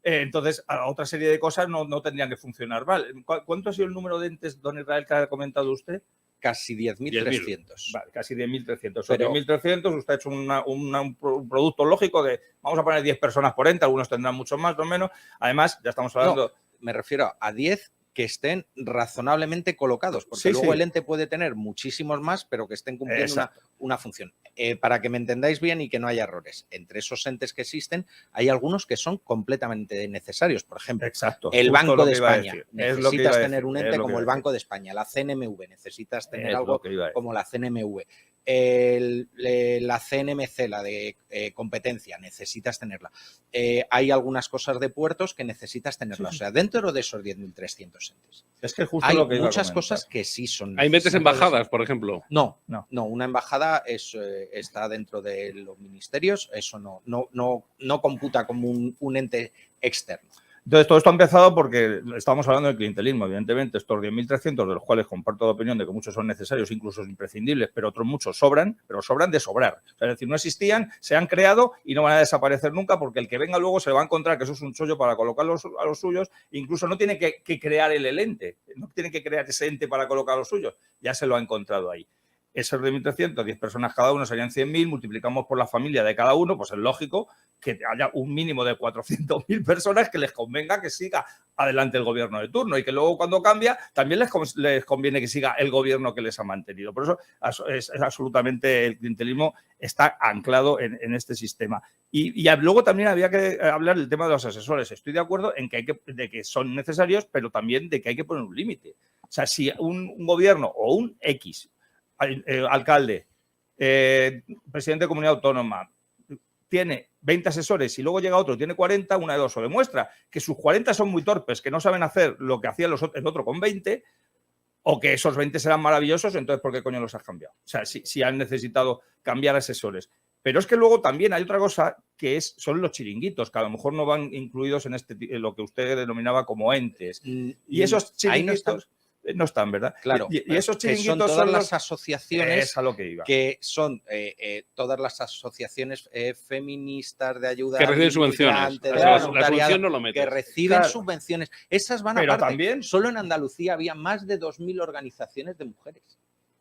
Entonces, a otra serie de cosas no tendrían que funcionar. Vale. ¿Cuánto ha sido el número de entes, don Israel, que ha comentado usted? Casi 10.300. Vale, casi 10.300. Pero 10.300, usted ha hecho un producto lógico de, vamos a poner 10 personas por ente, algunos tendrán mucho más o menos. Además, ya estamos hablando... No, me refiero a 10 que estén razonablemente colocados, porque luego el ente puede tener muchísimos más, pero que estén cumpliendo una función. Para que me entendáis bien y que no haya errores, entre esos entes que existen hay algunos que son completamente necesarios. Por ejemplo, el Banco de España. Necesitas tener un ente como el Banco de España. La CNMV, necesitas tener algo como la CNMV. La CNMC, la de competencia, necesitas tenerla. Hay algunas cosas de puertos que necesitas tenerla. O sea, dentro de esos 10.300 entes. Es que justo hay lo que muchas cosas que sí son. ¿Hay metes embajadas, por ejemplo? No. Una embajada está dentro de los ministerios. Eso no computa como un ente externo. Entonces, todo esto ha empezado porque estamos hablando del clientelismo, evidentemente, estos 10.300, de los cuales comparto la opinión de que muchos son necesarios, incluso imprescindibles, pero otros muchos sobran, pero sobran de sobrar. O sea, es decir, no existían, se han creado y no van a desaparecer nunca, porque el que venga luego se va a encontrar que eso es un chollo para colocar a los suyos, incluso no tiene que crear el ente, no tiene que crear ese ente para colocar a los suyos, ya se lo ha encontrado ahí. Esos 10.300, 10 personas cada uno serían 100.000, multiplicamos por la familia de cada uno, pues es lógico que haya un mínimo de 400.000 personas que les convenga que siga adelante el gobierno de turno y que luego cuando cambia también les conviene que siga el gobierno que les ha mantenido. Por eso es absolutamente el clientelismo está anclado en este sistema. Y luego también había que hablar del tema de los asesores. Estoy de acuerdo en que, de que son necesarios, pero también de que hay que poner un límite. O sea, si un gobierno o un X alcalde, presidente de comunidad autónoma, tiene 20 asesores y luego llega otro, tiene 40, una de dos, o demuestra que sus 40 son muy torpes, que no saben hacer lo que hacía el otro con 20, o que esos 20 serán maravillosos, entonces ¿por qué coño los has cambiado? O sea, si han necesitado cambiar asesores. Pero es que luego también hay otra cosa que son los chiringuitos, que a lo mejor no van incluidos en lo que usted denominaba como entes. Y esos chiringuitos... No están, ¿verdad? Claro. Y esos chiringuitos son todas las asociaciones es a lo que iba. Que son todas las asociaciones feministas de ayuda que reciben subvenciones. La subvención no lo mete. Que reciben subvenciones. Esas van pero aparte. También, solo en Andalucía había más de 2.000 organizaciones de mujeres.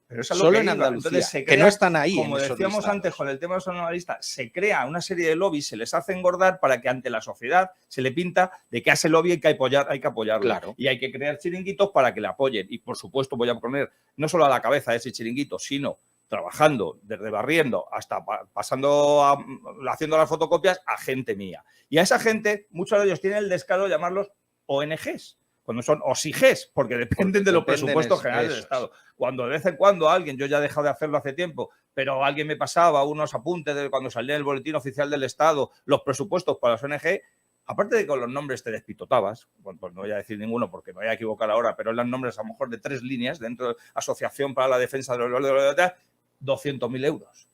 Pero eso es solo lo en Andalucía, entonces que no están ahí. Como decíamos antes con el tema de los analistas, se crea una serie de lobbies, se les hace engordar para que ante la sociedad se le pinta de que a ese lobby hay que apoyarlo. Claro. Y hay que crear chiringuitos para que le apoyen. Y por supuesto voy a poner no solo a la cabeza de ese chiringuito, sino trabajando, desde barriendo hasta pasando haciendo las fotocopias a gente mía. Y a esa gente, muchos de ellos tienen el descaro de llamarlos ONGs. Cuando son OSIGs, porque dependen de los presupuestos generales del Estado. Cuando de vez en cuando alguien, yo ya he dejado de hacerlo hace tiempo, pero alguien me pasaba unos apuntes de cuando salía en el boletín oficial del Estado los presupuestos para las ONG, aparte de que con los nombres te despistotabas, pues no voy a decir ninguno porque me voy a equivocar ahora, pero eran nombres a lo mejor de 3 líneas dentro de Asociación para la Defensa de los 200.000 euros.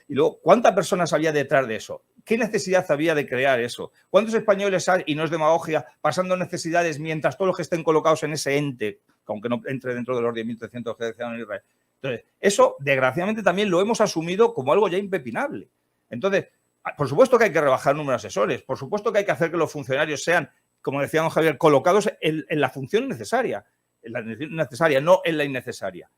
Y luego, ¿cuántas personas había detrás de eso? ¿Qué necesidad había de crear eso? ¿Cuántos españoles hay, y no es demagogia, pasando necesidades mientras todos los que estén colocados en ese ente, aunque no entre dentro de los 10.300 que decían en Israel? Entonces, eso, desgraciadamente, también lo hemos asumido como algo ya impepinable. Entonces, por supuesto que hay que rebajar el número de asesores, por supuesto que hay que hacer que los funcionarios sean, como decía don Javier, colocados en la función necesaria, no en la innecesaria.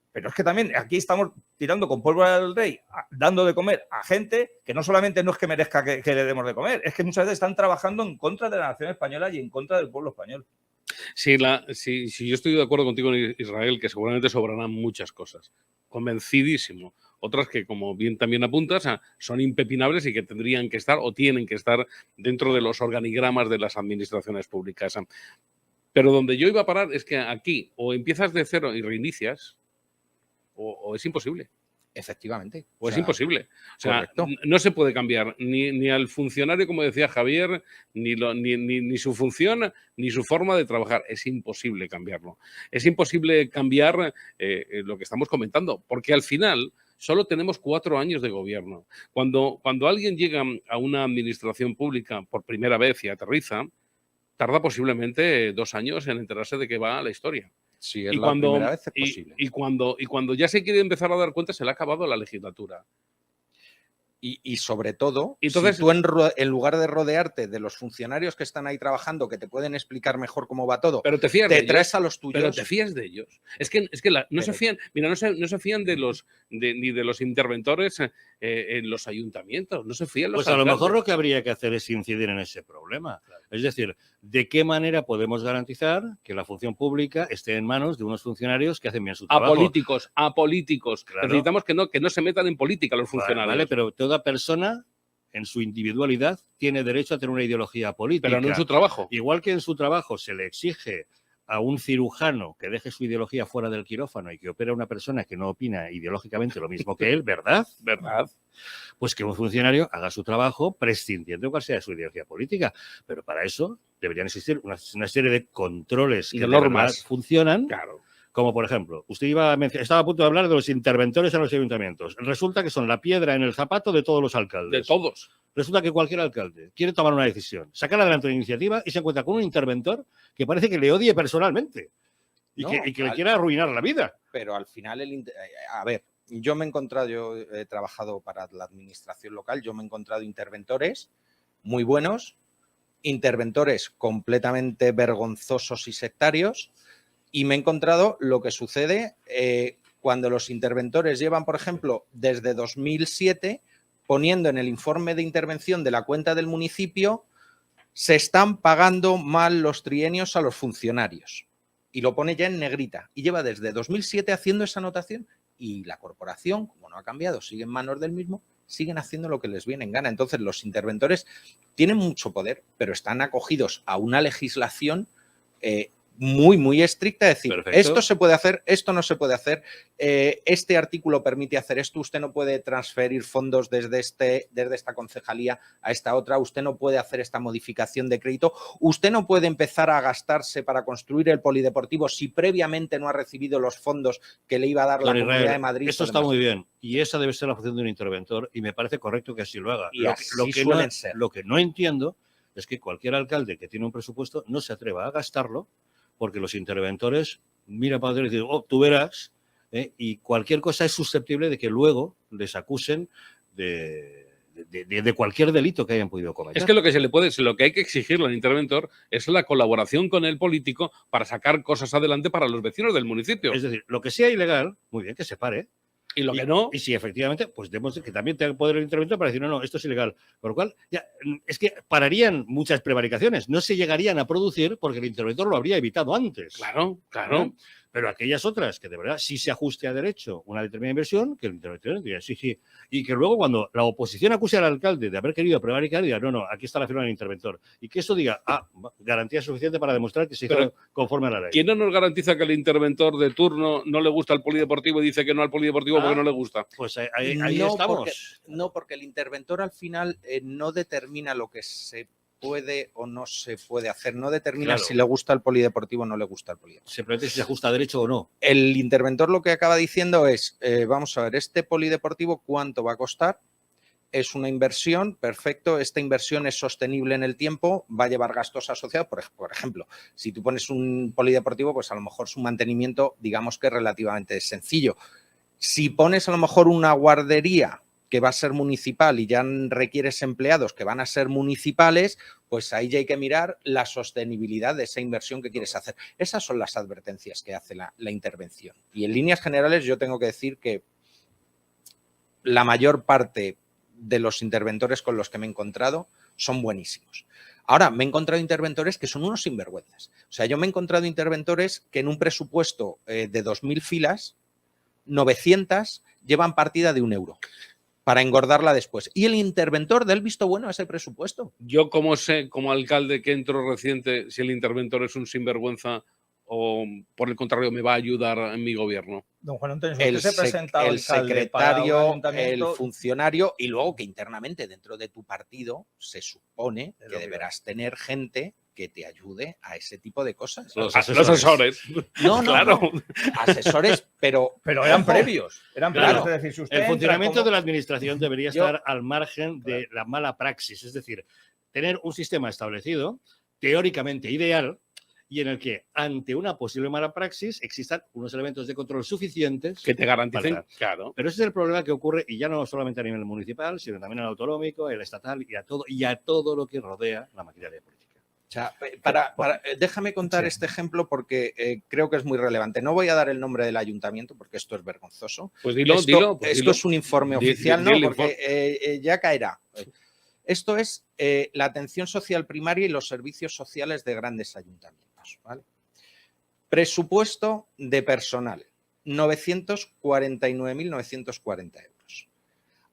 Pero es que también aquí estamos tirando con pólvora del rey, dando de comer a gente que no solamente no es que merezca que le demos de comer, es que muchas veces están trabajando en contra de la nación española y en contra del pueblo español. Sí, yo estoy de acuerdo contigo en Israel, que seguramente sobrarán muchas cosas. Convencidísimo. Otras que, como bien también apuntas, son impepinables y que tendrían que estar o tienen que estar dentro de los organigramas de las administraciones públicas. Pero donde yo iba a parar es que aquí o empiezas de cero y reinicias, o es imposible. Efectivamente. Pues O sea, imposible. O sea, correcto. no se puede cambiar ni al funcionario, como decía Javier, ni su función, ni su forma de trabajar. Es imposible cambiarlo. Es imposible cambiar lo que estamos comentando, porque al final solo tenemos 4 años de gobierno. Cuando alguien llega a una administración pública por primera vez y aterriza, tarda posiblemente 2 años en enterarse de qué va la historia. Si es Y la cuando, primera vez es y, posible. y cuando ya se quiere empezar a dar cuenta, se le ha acabado la legislatura. Y sobre todo, Y entonces- si tú en lugar de rodearte de los funcionarios que están ahí trabajando, que te pueden explicar mejor cómo va todo, Pero te fías de te ellos. traes a los tuyos. Pero te fías de ellos. Es que no se Pero- fían, mira, no se fían ni de los interventores en los ayuntamientos, no se fían los Pues a lo alcaldes. mejor lo que habría que hacer es incidir en ese problema. Es decir, ¿de qué manera podemos garantizar que la función pública esté en manos de unos funcionarios que hacen bien su trabajo? Apolíticos. Claro. Necesitamos que no se metan en política los funcionarios. Vale, pero toda persona, en su individualidad, tiene derecho a tener una ideología política. Pero no en su trabajo. Igual que en su trabajo se le exige a un cirujano que deje su ideología fuera del quirófano y que opere a una persona que no opina ideológicamente lo mismo que él, ¿verdad? ¿Verdad? Pues que un funcionario haga su trabajo prescindiendo de cual sea su ideología política. Pero para eso deberían existir una serie de controles Y que de de normas. verdad funcionan. Claro. Como por ejemplo, usted estaba a punto de hablar de los interventores en los ayuntamientos. Resulta que son la piedra en el zapato de todos los alcaldes. De todos. Resulta que cualquier alcalde quiere tomar una decisión, sacar adelante una iniciativa y se encuentra con un interventor que parece que le odie personalmente y No, que le quiera arruinar la vida. Pero al final, a ver, yo me he encontrado, yo he trabajado para la administración local, yo me he encontrado interventores muy buenos, interventores completamente vergonzosos y sectarios, y me he encontrado lo que sucede cuando los interventores llevan, por ejemplo, desde 2007 poniendo en el informe de intervención de la cuenta del municipio, se están pagando mal los trienios a los funcionarios. Y lo pone ya en negrita. Y lleva desde 2007 haciendo esa anotación y la corporación, como no ha cambiado, sigue en manos del mismo, siguen haciendo lo que les viene en gana. Entonces los interventores tienen mucho poder, pero están acogidos a una legislación muy, muy estricta, es decir, Perfecto. Esto se puede hacer, esto no se puede hacer, este artículo permite hacer esto, usted no puede transferir fondos desde esta concejalía a esta otra, usted no puede hacer esta modificación de crédito, usted no puede empezar a gastarse para construir el polideportivo si previamente no ha recibido los fondos que le iba a dar la Don Comunidad Israel, de Madrid. esto está muy bien y esa debe ser la función de un interventor y me parece correcto que así lo haga. Y así suelen ser. Lo que no entiendo es que cualquier alcalde que tiene un presupuesto no se atreva a gastarlo porque los interventores miran para atrás y dicen, oh, tú verás, y cualquier cosa es susceptible de que luego les acusen de cualquier delito que hayan podido cometer. Es que lo que hay que exigirle al interventor es la colaboración con el político para sacar cosas adelante para los vecinos del municipio. Es decir, lo que sea ilegal, muy bien, que se pare. Y lo que no, Y si efectivamente, pues demos que también tenga poder el interventor para decir, no, esto es ilegal. Por lo cual, ya, es que pararían muchas prevaricaciones, no se llegarían a producir porque el interventor lo habría evitado antes. claro, claro. Pero aquellas otras que de verdad sí se ajuste a derecho una determinada inversión, que el interventor diga sí, sí. Y que luego cuando la oposición acuse al alcalde de haber querido prevaricar, diga, no, aquí está la firma del interventor. Y que eso diga, garantía suficiente para demostrar que se hizo Pero, conforme a la ley. ¿quién no nos garantiza que el interventor de turno no le gusta el polideportivo y dice que no al polideportivo porque no le gusta? Pues ahí No, estamos. porque el interventor al final no determina lo que se puede o no se puede hacer, no determina Claro. si le gusta el polideportivo o no le gusta el polideportivo. Simplemente si se ajusta a derecho o no. El interventor lo que acaba diciendo es, vamos a ver, este polideportivo, ¿cuánto va a costar? Es una inversión, perfecto, esta inversión es sostenible en el tiempo, va a llevar gastos asociados, por ejemplo, si tú pones un polideportivo, pues a lo mejor su mantenimiento, digamos que es relativamente sencillo. Si pones a lo mejor una guardería que va a ser municipal y ya requieres empleados que van a ser municipales, pues ahí ya hay que mirar la sostenibilidad de esa inversión que quieres hacer. Esas son las advertencias que hace la intervención. Y en líneas generales yo tengo que decir que la mayor parte de los interventores con los que me he encontrado son buenísimos. Ahora, me he encontrado interventores que son unos sinvergüenzas. O sea, yo me he encontrado interventores que en un presupuesto de 2.000 filas, 900 llevan partida de €1 para engordarla después. Y el interventor da el visto bueno a ese presupuesto. Yo, como sé, como alcalde que entro reciente, si el interventor es un sinvergüenza ¿O por el contrario me va a ayudar en mi gobierno? Don Juan Antonio, el, usted se presenta el alcalde para un secretario, el ayuntamiento, funcionario y luego que internamente dentro de tu partido se supone Es que lo que deberás tener gente que te ayude a ese tipo de cosas. Los Los asesores. No, Claro. no, asesores, pero eran ojo, previos. Eran Claro. previos, es decir, si usted El entra funcionamiento como- de la administración debería Yo- estar al margen de la mala praxis, es decir, tener un sistema establecido, teóricamente ideal, y en el que ante una posible mala praxis existan unos elementos de control suficientes. Que te garanticen. Falta. Claro. Pero ese es el problema que ocurre, y ya no solamente a nivel municipal, sino también al autonómico, el estatal y a todo lo que rodea la maquinaria política. O sea, déjame contar Sí. este ejemplo porque creo que es muy relevante. No voy a dar el nombre del ayuntamiento porque esto es vergonzoso. Pues dilo, esto, dilo. Pues esto dilo. es un informe Di- oficial, di ¿no? el Porque ya caerá. Esto es la atención social primaria y los servicios sociales de grandes ayuntamientos. ¿Vale? Presupuesto de personal, 949.940 euros.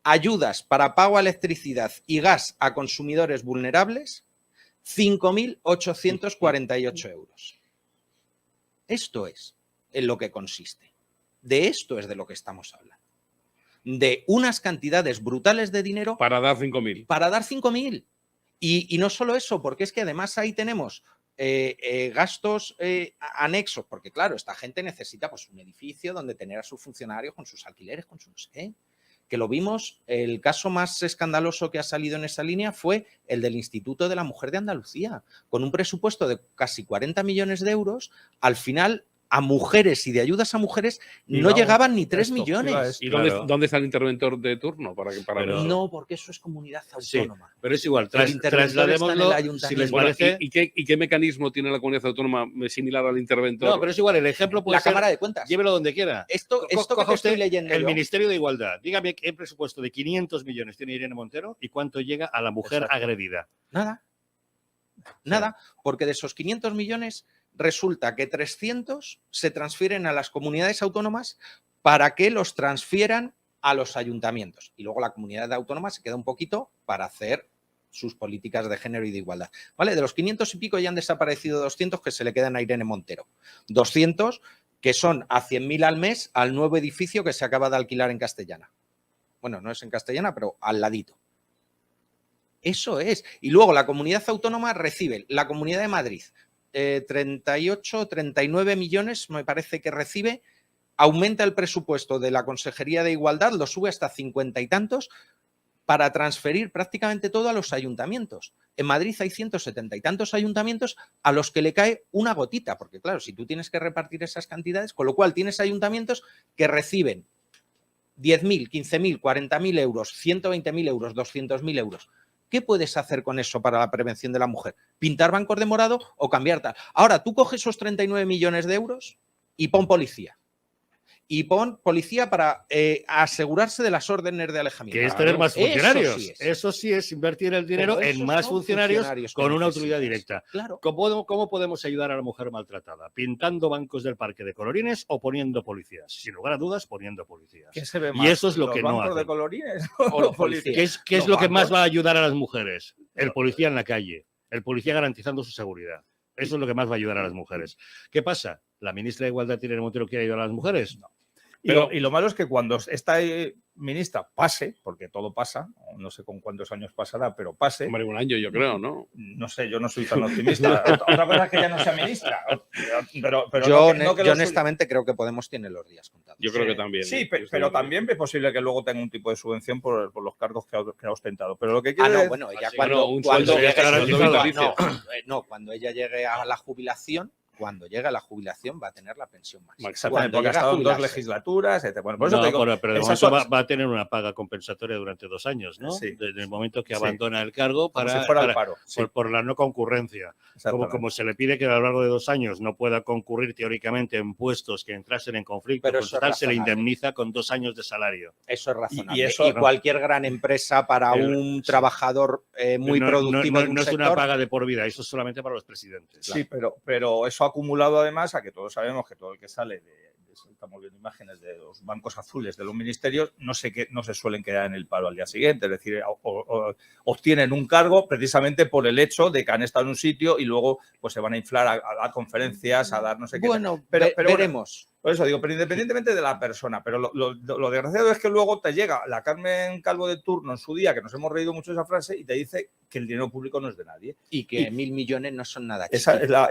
Ayudas para pago a electricidad y gas a consumidores vulnerables, 5.848 euros. Esto es en lo que consiste. De esto es de lo que estamos hablando. De unas cantidades brutales de dinero Para dar 5.000. para dar 5.000. Y no solo eso, porque es que además ahí tenemos gastos anexos, porque claro, esta gente necesita pues, un edificio donde tener a sus funcionarios con sus alquileres, con sus no sé qué. Que lo vimos, el caso más escandaloso que ha salido en esa línea fue el del Instituto de la Mujer de Andalucía, con un presupuesto de casi 40 millones de euros, al final a mujeres y de ayudas a mujeres Y no vamos, llegaban ni 3 esto, millones. iba a decir. ¿Y Claro. dónde está el interventor de turno? Para Pero- ver? No, porque eso es comunidad Sí, autónoma. pero es igual, El interventor está en el trasladémoslo, si ayuntamiento. les Bueno, parece... ¿y qué mecanismo tiene la comunidad autónoma similar al interventor? No, pero es igual, el ejemplo puede La ser... Cámara de Cuentas. Llévelo donde quiera. Esto que Coja te usted estoy leyendo el yo, Ministerio de Igualdad. Dígame qué presupuesto de 500 millones tiene Irene Montero y cuánto llega a la mujer Exacto. agredida. nada, porque de esos 500 millones resulta que 300 se transfieren a las comunidades autónomas para que los transfieran a los ayuntamientos. Y luego la comunidad autónoma se queda un poquito para hacer sus políticas de género y de igualdad. ¿Vale? De los 500 y pico ya han desaparecido 200 que se le quedan a Irene Montero. 200 que son a 100.000 al mes al nuevo edificio que se acaba de alquilar en Castellana. Bueno, no es en Castellana, pero al ladito. Eso es. Y luego la comunidad autónoma recibe, la Comunidad de Madrid, 38, 39 millones, me parece que recibe, aumenta el presupuesto de la Consejería de Igualdad, lo sube hasta 50 y tantos, para transferir prácticamente todo a los ayuntamientos. En Madrid hay 170 y tantos ayuntamientos a los que le cae una gotita, porque claro, si tú tienes que repartir esas cantidades, con lo cual tienes ayuntamientos que reciben 10.000, 15.000, 40.000 euros, 120.000 euros, 200.000 euros. ¿Qué puedes hacer con eso para la prevención de la mujer? ¿Pintar bancos de morado o cambiar tal? Ahora, tú coges esos 39 millones de euros y pon policía. Y pon policía para asegurarse de las órdenes de alejamiento. Que es tener más Eso funcionarios. sí es. Eso sí es invertir el dinero Pero en esos más son funcionarios que con una necesitas. utilidad directa. Claro. ¿Cómo podemos ayudar a la mujer maltratada? ¿Pintando bancos del parque de colorines o poniendo policías? Sin lugar a dudas, poniendo policías. ¿Qué se ve Y más? eso es lo ¿Los que no bancos de hacen. colorines O los policías? ¿Qué es Los lo que más bancos. va a ayudar a las mujeres? El policía en la calle, el policía garantizando su seguridad. Eso es lo que más va a ayudar a las mujeres. ¿Qué pasa? ¿La ministra de Igualdad, Irene Montero, quiere ayudar a las mujeres? No. Y lo malo es que cuando esta ministra pase, porque todo pasa, no sé con cuántos años pasará, pero pase, Hombre, un año, yo creo, ¿no? no sé, yo no soy tan optimista. Otra cosa es que ya no sea ministra. Pero Yo, no que yo lo honestamente creo que Podemos tiene los días contados. Yo creo que también. Sí, ¿eh? pero Yo estoy de acuerdo. también es posible que luego tenga un tipo de subvención por los cargos que ha ostentado. Pero lo que quiero Ah, no, decir- bueno, ella sí, cuando, bueno, un cuando sueldo ya está llegue, garantizado. cuando ella llegue a la jubilación, cuando llegue a la jubilación va a tener la pensión máxima. Exactamente, Cuando porque ha llegue a estado en 2 jubilarse. legislaturas. Bueno, por eso No, te digo, pero de esas momento son- va a tener una paga compensatoria durante 2 años, ¿no? Sí. Desde el momento que Sí. abandona el cargo como para, si fuera el para- paro. Sí, por la no concurrencia. exactamente. Como se le pide que a lo largo de 2 años no pueda concurrir teóricamente en puestos que entrasen en conflicto, Pero con eso es total se le razonable. indemniza con 2 años de salario. Eso es razonable. Y Y, eso, ¿no? cualquier gran empresa para un trabajador muy No- productivo de un no es una sector, paga de por vida, eso es solamente para los presidentes. Sí, pero eso ha acumulado además a que todos sabemos que todo el que sale de estamos viendo imágenes de los bancos azules de los ministerios, no se suelen quedar en el paro al día siguiente, es decir, obtienen un cargo precisamente por el hecho de que han estado en un sitio y luego pues se van a inflar a dar conferencias, a dar no sé qué. Bueno, pero veremos. Por eso digo, pero independientemente de la persona, pero lo desgraciado es que luego te llega la Carmen Calvo de turno en su día, que nos hemos reído mucho de esa frase, y te dice que el dinero público no es de nadie. Y que 1.000 millones no son nada. Esa es la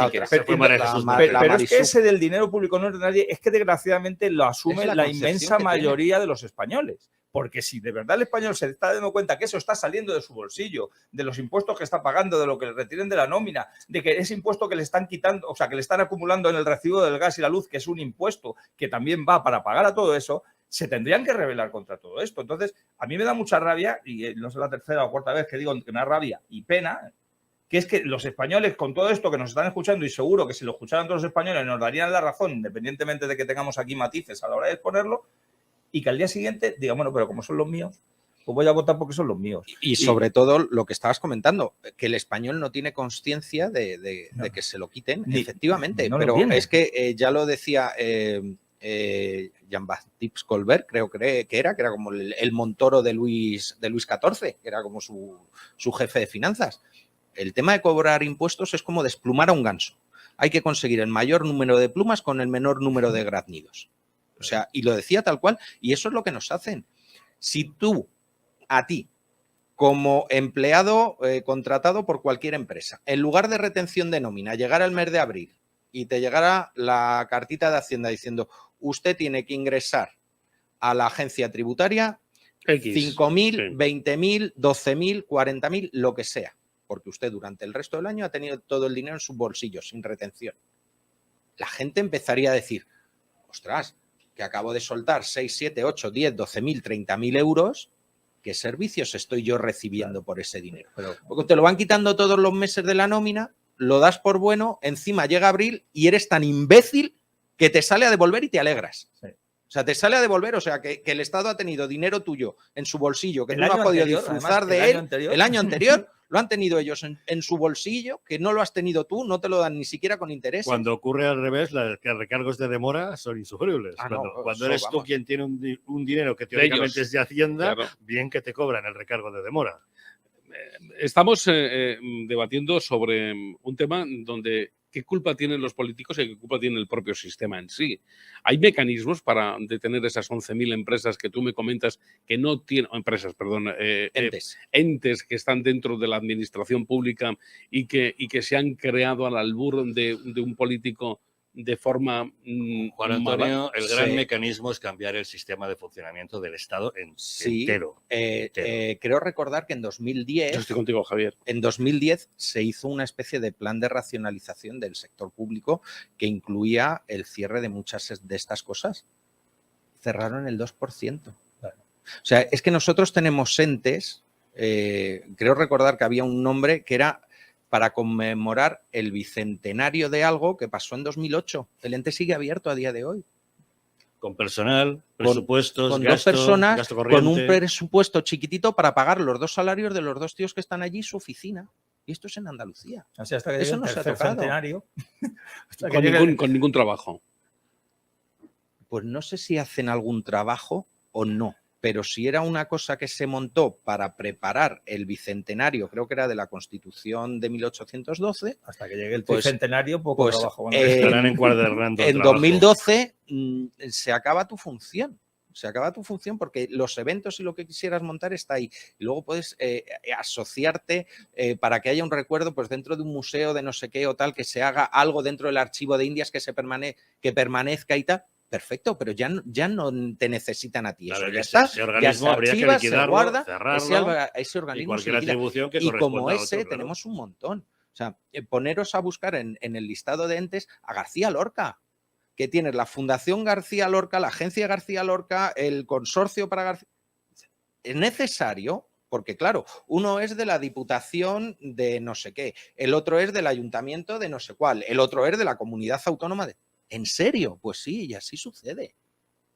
otra. Pero es que ese del dinero público no es de nadie, es que desgraciadamente lo asume la inmensa mayoría de los españoles. Porque si de verdad el español se está dando cuenta que eso está saliendo de su bolsillo, de los impuestos que está pagando, de lo que le retiren de la nómina, de que ese impuesto que le están quitando, o sea, que le están acumulando en el recibo del gas y la luz, que es un impuesto que también va para pagar a todo eso, se tendrían que rebelar contra todo esto. Entonces, a mí me da mucha rabia, y no sé la tercera o cuarta vez que digo que me da rabia y pena, que es que los españoles, con todo esto que nos están escuchando, y seguro que si lo escucharan todos los españoles nos darían la razón, independientemente de que tengamos aquí matices a la hora de exponerlo, y que al día siguiente digan, bueno, pero como son los míos, pues voy a votar porque son los míos. Y sobre todo lo que estabas comentando, que el español no tiene consciencia de que se lo quiten, efectivamente. No pero es que ya lo decía Jean-Baptiste Colbert, creo que era como el Montoro de Luis XIV, que era como su jefe de finanzas. El tema de cobrar impuestos es como desplumar a un ganso. Hay que conseguir el mayor número de plumas con el menor número de graznidos. O sea, y lo decía tal cual, y eso es lo que nos hacen. Si tú, a ti, como empleado contratado por cualquier empresa, en lugar de retención de nómina, llegara el mes de abril y te llegara la cartita de Hacienda diciendo usted tiene que ingresar a la agencia tributaria 5.000, 20.000, 12.000, 40.000, lo que sea, porque usted durante el resto del año ha tenido todo el dinero en sus bolsillos, sin retención. La gente empezaría a decir, ostras, que acabo de soltar 6, 7, 8, 10, 12.000, 30.000 euros, ¿qué servicios estoy yo recibiendo por ese dinero? Porque te lo van quitando todos los meses de la nómina, lo das por bueno, encima llega abril y eres tan imbécil que te sale a devolver y te alegras. Sí. O sea, te sale a devolver, o sea, que el Estado ha tenido dinero tuyo en su bolsillo, que tú no has podido disfrutar de él el año anterior. Lo han tenido ellos en su bolsillo, que no lo has tenido tú, no te lo dan ni siquiera con intereses. Cuando ocurre al revés, los recargos de demora son insufribles. Cuando eres tú quien tiene un dinero que teóricamente es de Hacienda, claro, bien que te cobran el recargo de demora. Estamos debatiendo sobre un tema donde qué culpa tienen los políticos y qué culpa tiene el propio sistema en sí. ¿Hay mecanismos para detener esas 11.000 empresas que tú me comentas que no tienen, entes que están dentro de la administración pública y que se han creado al albur de un político de forma Juan Antonio, el gran mecanismo es cambiar el sistema de funcionamiento del Estado entero. Creo recordar que en 2010... Yo estoy contigo, Javier. En 2010 se hizo una especie de plan de racionalización del sector público que incluía el cierre de muchas de estas cosas. Cerraron el 2%. Claro. O sea, es que nosotros tenemos entes, creo recordar que había un nombre que era para conmemorar el bicentenario de algo que pasó en 2008. El ente sigue abierto a día de hoy. Con personal, presupuestos, con gasto, dos personas, gasto corriente. Con un presupuesto chiquitito para pagar los 2 salarios de los 2 tíos que están allí, su oficina. Y esto es en Andalucía. Así hasta que eso no se ha tocado. Con ningún trabajo. Pues no sé si hacen algún trabajo o no. Pero si era una cosa que se montó para preparar el bicentenario, creo que era de la Constitución de 1812. Hasta que llegue el bicentenario, poco trabajo. Estarán encuadernando en 2012 se acaba tu función. Se acaba tu función porque los eventos y lo que quisieras montar está ahí. Y luego puedes asociarte para que haya un recuerdo pues dentro de un museo de no sé qué o tal, que se haga algo dentro del archivo de Indias que permanezca y tal. Perfecto, pero ya no te necesitan a ti. Claro, eso ya está. Ese organismo ya habría que liquidarlo, se guarda, cerrarlo, ese organismo y cualquier atribución que y como corresponda ese a otro, tenemos un montón. O sea, poneros a buscar en el listado de entes a García Lorca, que tienes la Fundación García Lorca, la Agencia García Lorca, el Consorcio para García. Es necesario, porque claro, uno es de la Diputación de no sé qué, el otro es del Ayuntamiento de no sé cuál, el otro es de la Comunidad Autónoma de... ¿En serio? Pues sí, y así sucede.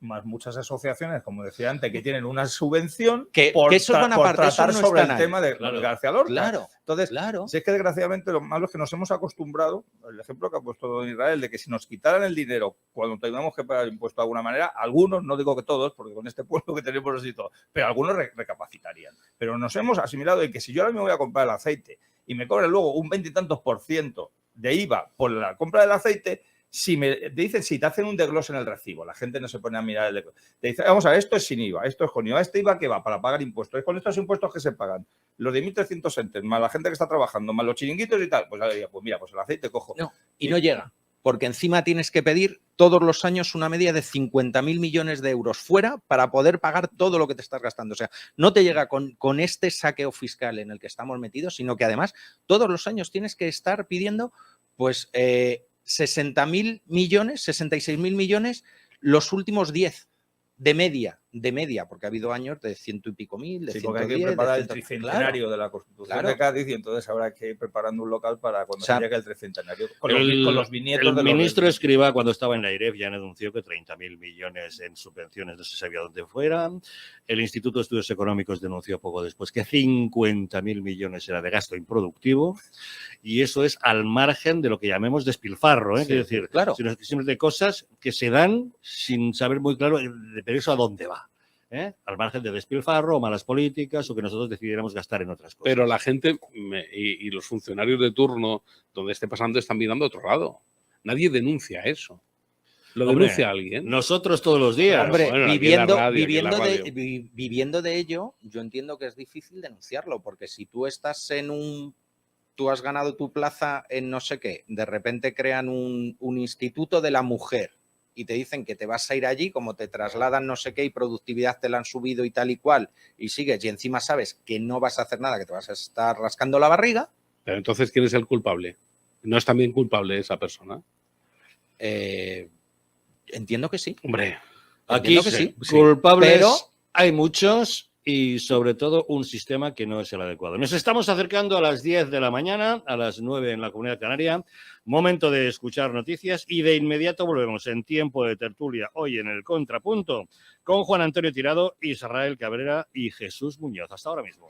más muchas asociaciones, como decía antes, que tienen una subvención Que esos van aparte, tratar esos no sobre el están ahí. tema de Claro. García Lorca. Claro, Entonces, claro. si es que desgraciadamente lo malo es que nos hemos acostumbrado, el ejemplo que ha puesto don Israel, de que si nos quitaran el dinero cuando tengamos que pagar impuesto de alguna manera, algunos, no digo que todos, porque con este pueblo que tenemos así todo, pero algunos recapacitarían. Pero nos hemos asimilado en que si yo ahora me voy a comprar el aceite y me cobran luego un 20 y tantos % de IVA por la compra del aceite, si me dicen, si te hacen un desglose en el recibo, la gente no se pone a mirar el desglose. Te dice, vamos a ver, esto es sin IVA, esto es con IVA, este IVA que va para pagar impuestos, es con estos impuestos que se pagan, los de 1.300 entes, más la gente que está trabajando, más los chiringuitos y tal, pues ahora diría, pues mira, pues el aceite cojo. No, y no llega, porque encima tienes que pedir todos los años una media de 50.000 millones de euros fuera para poder pagar todo lo que te estás gastando. O sea, no te llega con este saqueo fiscal en el que estamos metidos, sino que además todos los años tienes que estar pidiendo, pues, 60.000 millones, 66.000 millones los últimos 10 de media, porque ha habido años de 100 y pico mil, de Sí, 110, porque hay que preparar de el 100. tricentenario de la Constitución Claro. de Cádiz y entonces habrá que ir preparando un local para cuando O sea, se llegue el tricentenario. Con El, los bisnietos el de los ministro reyes. Escrivá, cuando estaba en la IREF, ya anunció que 30.000 millones en subvenciones no se sabía dónde fueran. El Instituto de Estudios Económicos denunció poco después que 50.000 millones era de gasto improductivo, y eso es al margen de lo que llamemos despilfarro, ¿eh? Sí, Quiero decir, claro. sino de cosas que se dan sin saber muy claro de eso a dónde va. Al margen de despilfarro o malas políticas o que nosotros decidiéramos gastar en otras cosas. Pero la gente y los funcionarios de turno donde esté pasando están mirando a otro lado. Nadie denuncia eso. ¿Lo Hombre, denuncia alguien? Nosotros todos los días. Hombre, Bueno, aquí en la radio, viviendo de ello, yo entiendo que es difícil denunciarlo, porque si tú estás tú has ganado tu plaza en no sé qué, de repente crean un instituto de la mujer y te dicen que te vas a ir allí, como te trasladan no sé qué y productividad te la han subido y tal y cual, y sigues y encima sabes que no vas a hacer nada, que te vas a estar rascando la barriga. Pero entonces, ¿quién es el culpable? ¿No es también culpable esa persona? Entiendo que sí. Hombre, Aquí que sí, culpables pero hay muchos y sobre todo un sistema que no es el adecuado. Nos estamos acercando a las 10 de la mañana, a las 9 en la Comunidad Canaria. Momento de escuchar noticias y de inmediato volvemos en tiempo de tertulia hoy en el Contrapunto con Juan Antonio Tirado, Israel Cabrera y Jesús Muñoz. Hasta ahora mismo.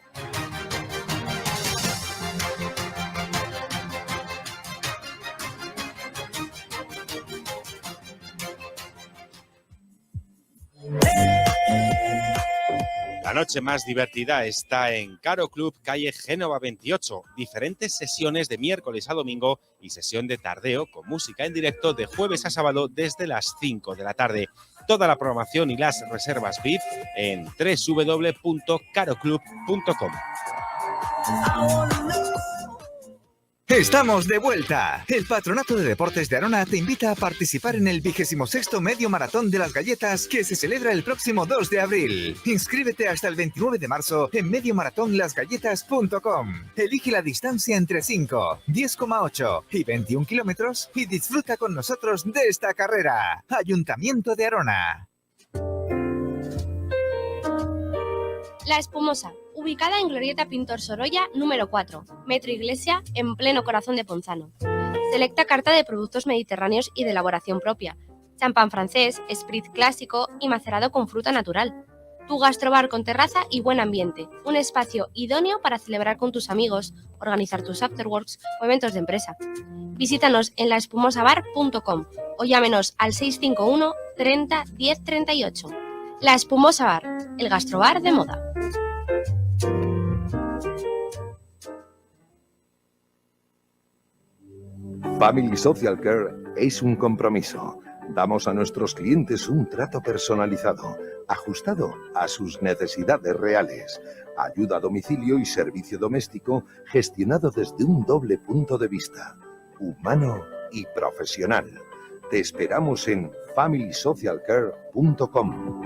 La noche más divertida está en Caro Club, calle Génova 28. Diferentes sesiones de miércoles a domingo y sesión de tardeo con música en directo de jueves a sábado desde las 5 de la tarde. Toda la programación y las reservas VIP en www.caroclub.com. Estamos de vuelta. El Patronato de Deportes de Arona te invita a participar en el 26º Medio Maratón de las Galletas que se celebra el próximo 2 de abril. Inscríbete hasta el 29 de marzo en mediomaratonlasgalletas.com. Elige la distancia entre 5, 10,8 y 21 kilómetros y disfruta con nosotros de esta carrera. Ayuntamiento de Arona. La Espumosa, ubicada en Glorieta Pintor Sorolla, número 4, Metro Iglesia, en pleno corazón de Ponzano. Selecta carta de productos mediterráneos y de elaboración propia. Champán francés, spritz clásico y macerado con fruta natural. Tu gastrobar con terraza y buen ambiente. Un espacio idóneo para celebrar con tus amigos, organizar tus afterworks o eventos de empresa. Visítanos en laespumosabar.com o llámenos al 651 30 10 38. La Espumosa Bar, el gastrobar de moda. Family Social Care es un compromiso. Damos a nuestros clientes un trato personalizado, ajustado a sus necesidades reales. Ayuda a domicilio y servicio doméstico gestionado desde un doble punto de vista, humano y profesional. Te esperamos en familysocialcare.com.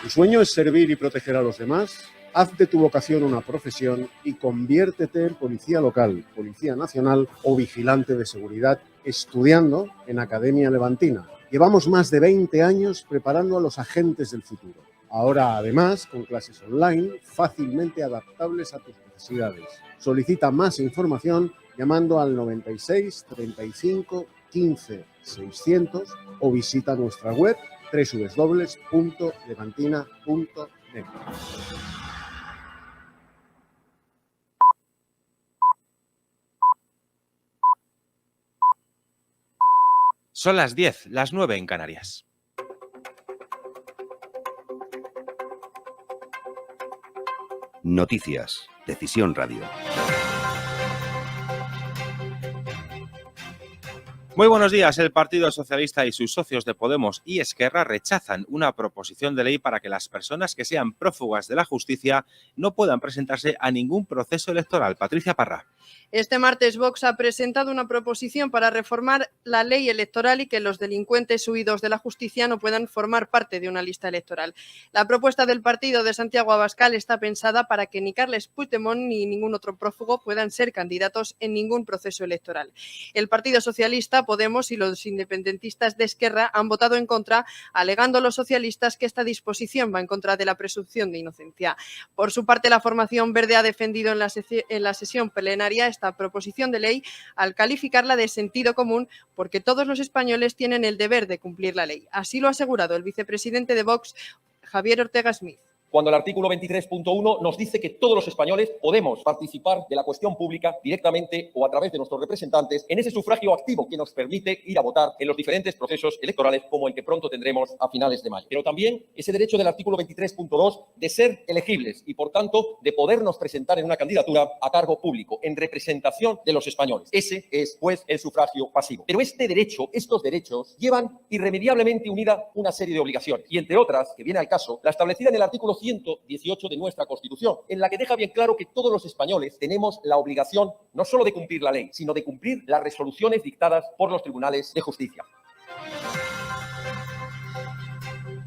¿Tu sueño es servir y proteger a los demás? Haz de tu vocación una profesión y conviértete en policía local, policía nacional o vigilante de seguridad estudiando en Academia Levantina. Llevamos más de 20 años preparando a los agentes del futuro. Ahora, además, con clases online fácilmente adaptables a tus necesidades. Solicita más información llamando al 96 35 15 600 o visita nuestra web www.levantina.net. Son las 10, las 9 en Canarias. Noticias. Decisión Radio. Muy buenos días. El Partido Socialista y sus socios de Podemos y Esquerra rechazan una proposición de ley para que las personas que sean prófugas de la justicia no puedan presentarse a ningún proceso electoral. Patricia Parra. Este martes Vox ha presentado una proposición para reformar la ley electoral y que los delincuentes huidos de la justicia no puedan formar parte de una lista electoral. La propuesta del partido de Santiago Abascal está pensada para que ni Carles Puigdemont ni ningún otro prófugo puedan ser candidatos en ningún proceso electoral. El Partido Socialista, Podemos y los independentistas de Esquerra han votado en contra, alegando los socialistas que esta disposición va en contra de la presunción de inocencia. Por su parte, la formación verde ha defendido en la sesión plenaria esta proposición de ley al calificarla de sentido común porque todos los españoles tienen el deber de cumplir la ley. Así lo ha asegurado el vicepresidente de Vox, Javier Ortega Smith. Cuando el artículo 23.1 nos dice que todos los españoles podemos participar de la cuestión pública directamente o a través de nuestros representantes en ese sufragio activo que nos permite ir a votar en los diferentes procesos electorales como el que pronto tendremos a finales de mayo. Pero también ese derecho del artículo 23.2 de ser elegibles y, por tanto, de podernos presentar en una candidatura a cargo público, en representación de los españoles. Ese es, pues, el sufragio pasivo. Pero este derecho, estos derechos, llevan irremediablemente unida una serie de obligaciones. Y, entre otras, que viene al caso, la establecida en el artículo 118 de nuestra Constitución, en la que deja bien claro que todos los españoles tenemos la obligación no solo de cumplir la ley, sino de cumplir las resoluciones dictadas por los tribunales de justicia.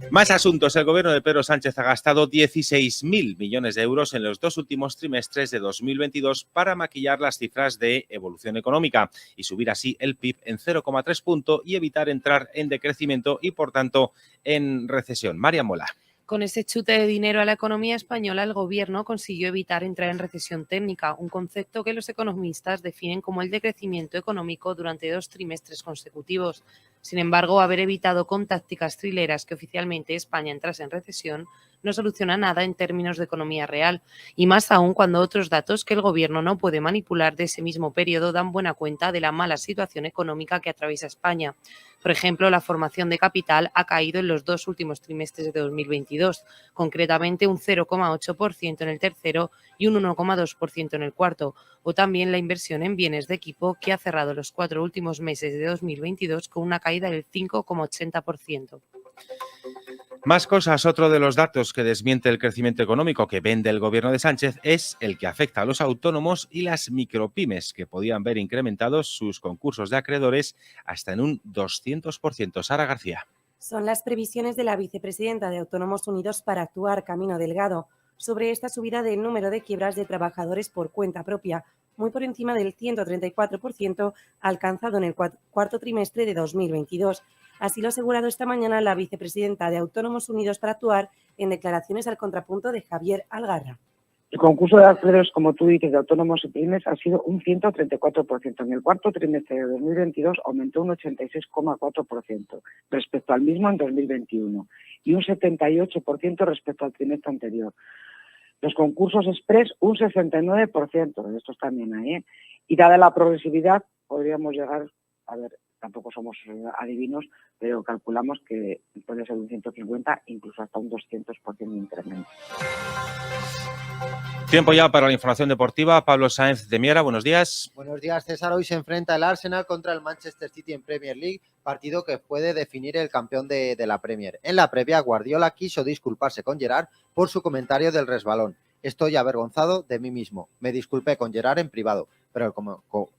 Más asuntos. El gobierno de Pedro Sánchez ha gastado 16.000 millones de euros en los 2 últimos trimestres de 2022 para maquillar las cifras de evolución económica y subir así el PIB en 0,3 punto y evitar entrar en decrecimiento y, por tanto, en recesión. María Mola. Con ese chute de dinero a la economía española, el Gobierno consiguió evitar entrar en recesión técnica, un concepto que los economistas definen como el decrecimiento económico durante 2 trimestres consecutivos. Sin embargo, haber evitado con tácticas trileras que oficialmente España entrase en recesión no soluciona nada en términos de economía real, y más aún cuando otros datos que el Gobierno no puede manipular de ese mismo periodo dan buena cuenta de la mala situación económica que atraviesa España. Por ejemplo, la formación de capital ha caído en los 2 últimos trimestres de 2022, concretamente un 0,8% en el tercero y un 1,2% en el cuarto, o también la inversión en bienes de equipo, que ha cerrado los 4 últimos meses de 2022 con una caída del 5,80%. Más cosas. Otro de los datos que desmiente el crecimiento económico que vende el gobierno de Sánchez es el que afecta a los autónomos y las micropymes, que podían ver incrementados sus concursos de acreedores hasta en un 200%. Sara García. Son las previsiones de la vicepresidenta de Autónomos Unidos para actuar Camino Delgado sobre esta subida del número de quiebras de trabajadores por cuenta propia, muy por encima del 134% alcanzado en el cuarto trimestre de 2022. Así lo ha asegurado esta mañana la vicepresidenta de Autónomos Unidos para actuar en declaraciones al contrapunto de Javier Algarra. El concurso de acreedores, como tú dices, de autónomos y pymes ha sido un 134%. En el cuarto trimestre de 2022 aumentó un 86,4% respecto al mismo en 2021 y un 78% respecto al trimestre anterior. Los concursos express un 69%, de estos también hay, y dada la progresividad podríamos llegar, tampoco somos adivinos, pero calculamos que puede ser un 150, incluso hasta un 200% de incremento. Tiempo ya para la información deportiva. Pablo Sáenz de Miera, buenos días. Buenos días, César. Hoy se enfrenta el Arsenal contra el Manchester City en Premier League, partido que puede definir el campeón de la Premier. En la previa, Guardiola quiso disculparse con Gerrard por su comentario del resbalón. Estoy avergonzado de mí mismo. Me disculpé con Gerrard en privado, pero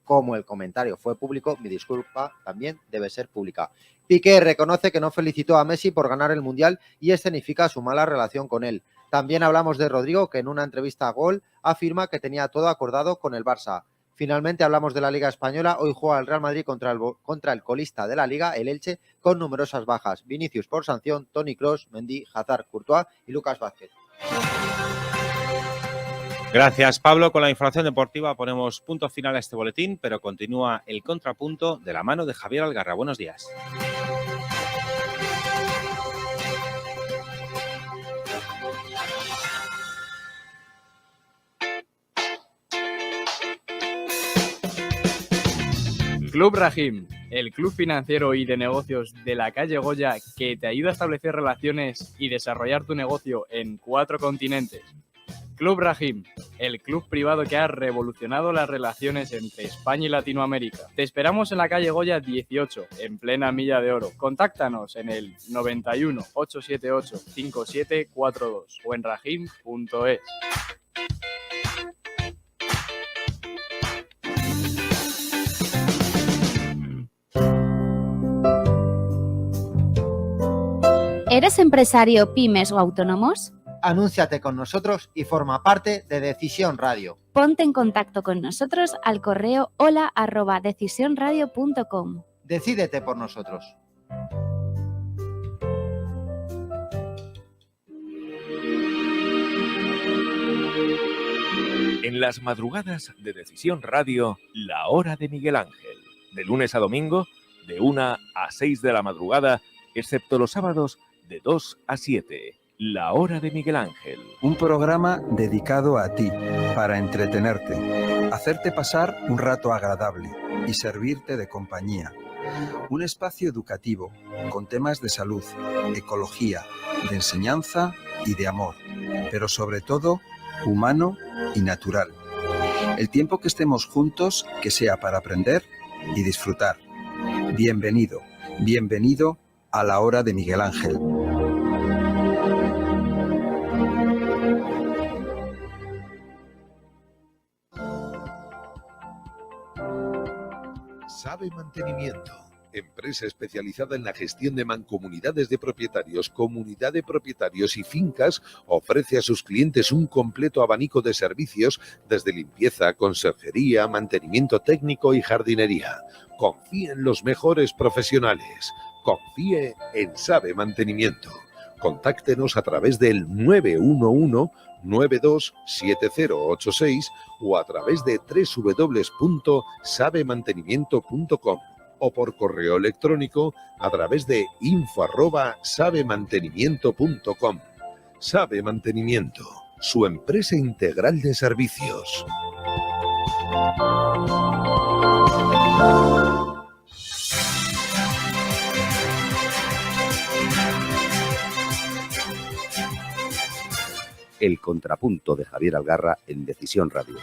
como el comentario fue público, mi disculpa también debe ser pública. Piqué reconoce que no felicitó a Messi por ganar el Mundial y escenifica su mala relación con él. También hablamos de Rodrigo, que en una entrevista a Gol afirma que tenía todo acordado con el Barça. Finalmente hablamos de la Liga Española. Hoy juega el Real Madrid contra el colista de la Liga, el Elche, con numerosas bajas. Vinicius por sanción, Toni Kroos, Mendy, Hazard, Courtois y Lucas Vázquez. Gracias, Pablo. Con la información deportiva ponemos punto final a este boletín, pero continúa el contrapunto de la mano de Javier Algarra. Buenos días. Club Rahim, el club financiero y de negocios de la calle Goya que te ayuda a establecer relaciones y desarrollar tu negocio en 4 continentes. Club Rahim, el club privado que ha revolucionado las relaciones entre España y Latinoamérica. Te esperamos en la calle Goya 18, en plena Milla de Oro. Contáctanos en el 91 878 5742 o en rahim.es. ¿Eres empresario, pymes o autónomos? Anúnciate con nosotros y forma parte de Decisión Radio. Ponte en contacto con nosotros al correo hola@decisionradio.com. Decídete por nosotros. En las madrugadas de Decisión Radio, la hora de Miguel Ángel. De lunes a domingo, de 1 a 6 de la madrugada, excepto los sábados, de 2 a 7. La hora de Miguel Ángel. Un programa dedicado a ti, para entretenerte, hacerte pasar un rato agradable y servirte de compañía. Un espacio educativo, con temas de salud, ecología, de enseñanza y de amor, pero sobre todo humano y natural. El tiempo que estemos juntos, que sea para aprender y disfrutar. Bienvenido, bienvenido a la hora de Miguel Ángel. Sabe Mantenimiento, empresa especializada en la gestión de mancomunidades de propietarios, comunidad de propietarios y fincas, ofrece a sus clientes un completo abanico de servicios desde limpieza, conserjería, mantenimiento técnico y jardinería. Confíe en los mejores profesionales. Confíe en Sabe Mantenimiento. Contáctenos a través del 911-927086 o a través de www.sabemantenimiento.com o por correo electrónico a través de info@sabemantenimiento.com. Sabe Mantenimiento, su empresa integral de servicios. El contrapunto de Javier Algarra en Decisión Radio.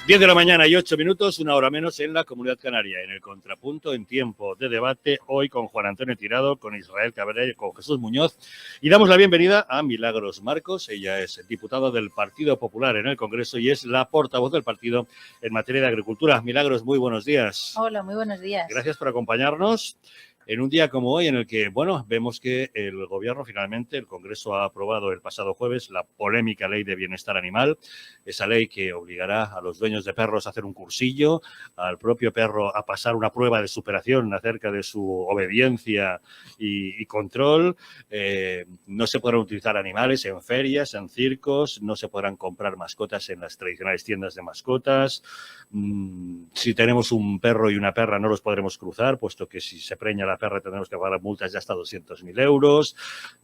10 de la mañana y 8 minutos, una hora menos en la Comunidad Canaria, en el contrapunto en tiempo de debate, hoy con Juan Antonio Tirado, con Israel Cabrera y con Jesús Muñoz. Y damos la bienvenida a Milagros Marcos. Ella es diputada del Partido Popular en el Congreso y es la portavoz del partido en materia de agricultura. Milagros, muy buenos días. Hola, muy buenos días. Gracias por acompañarnos. En un día como hoy, en el que, bueno, vemos que el Gobierno finalmente, el Congreso ha aprobado el pasado jueves la polémica Ley de Bienestar Animal, esa ley que obligará a los dueños de perros a hacer un cursillo, al propio perro a pasar una prueba de superación acerca de su obediencia y control. No se podrán utilizar animales en ferias, en circos, no se podrán comprar mascotas en las tradicionales tiendas de mascotas. Si tenemos un perro y una perra no los podremos cruzar, puesto que si se preña la perra tendremos que pagar multas de hasta 200.000 euros.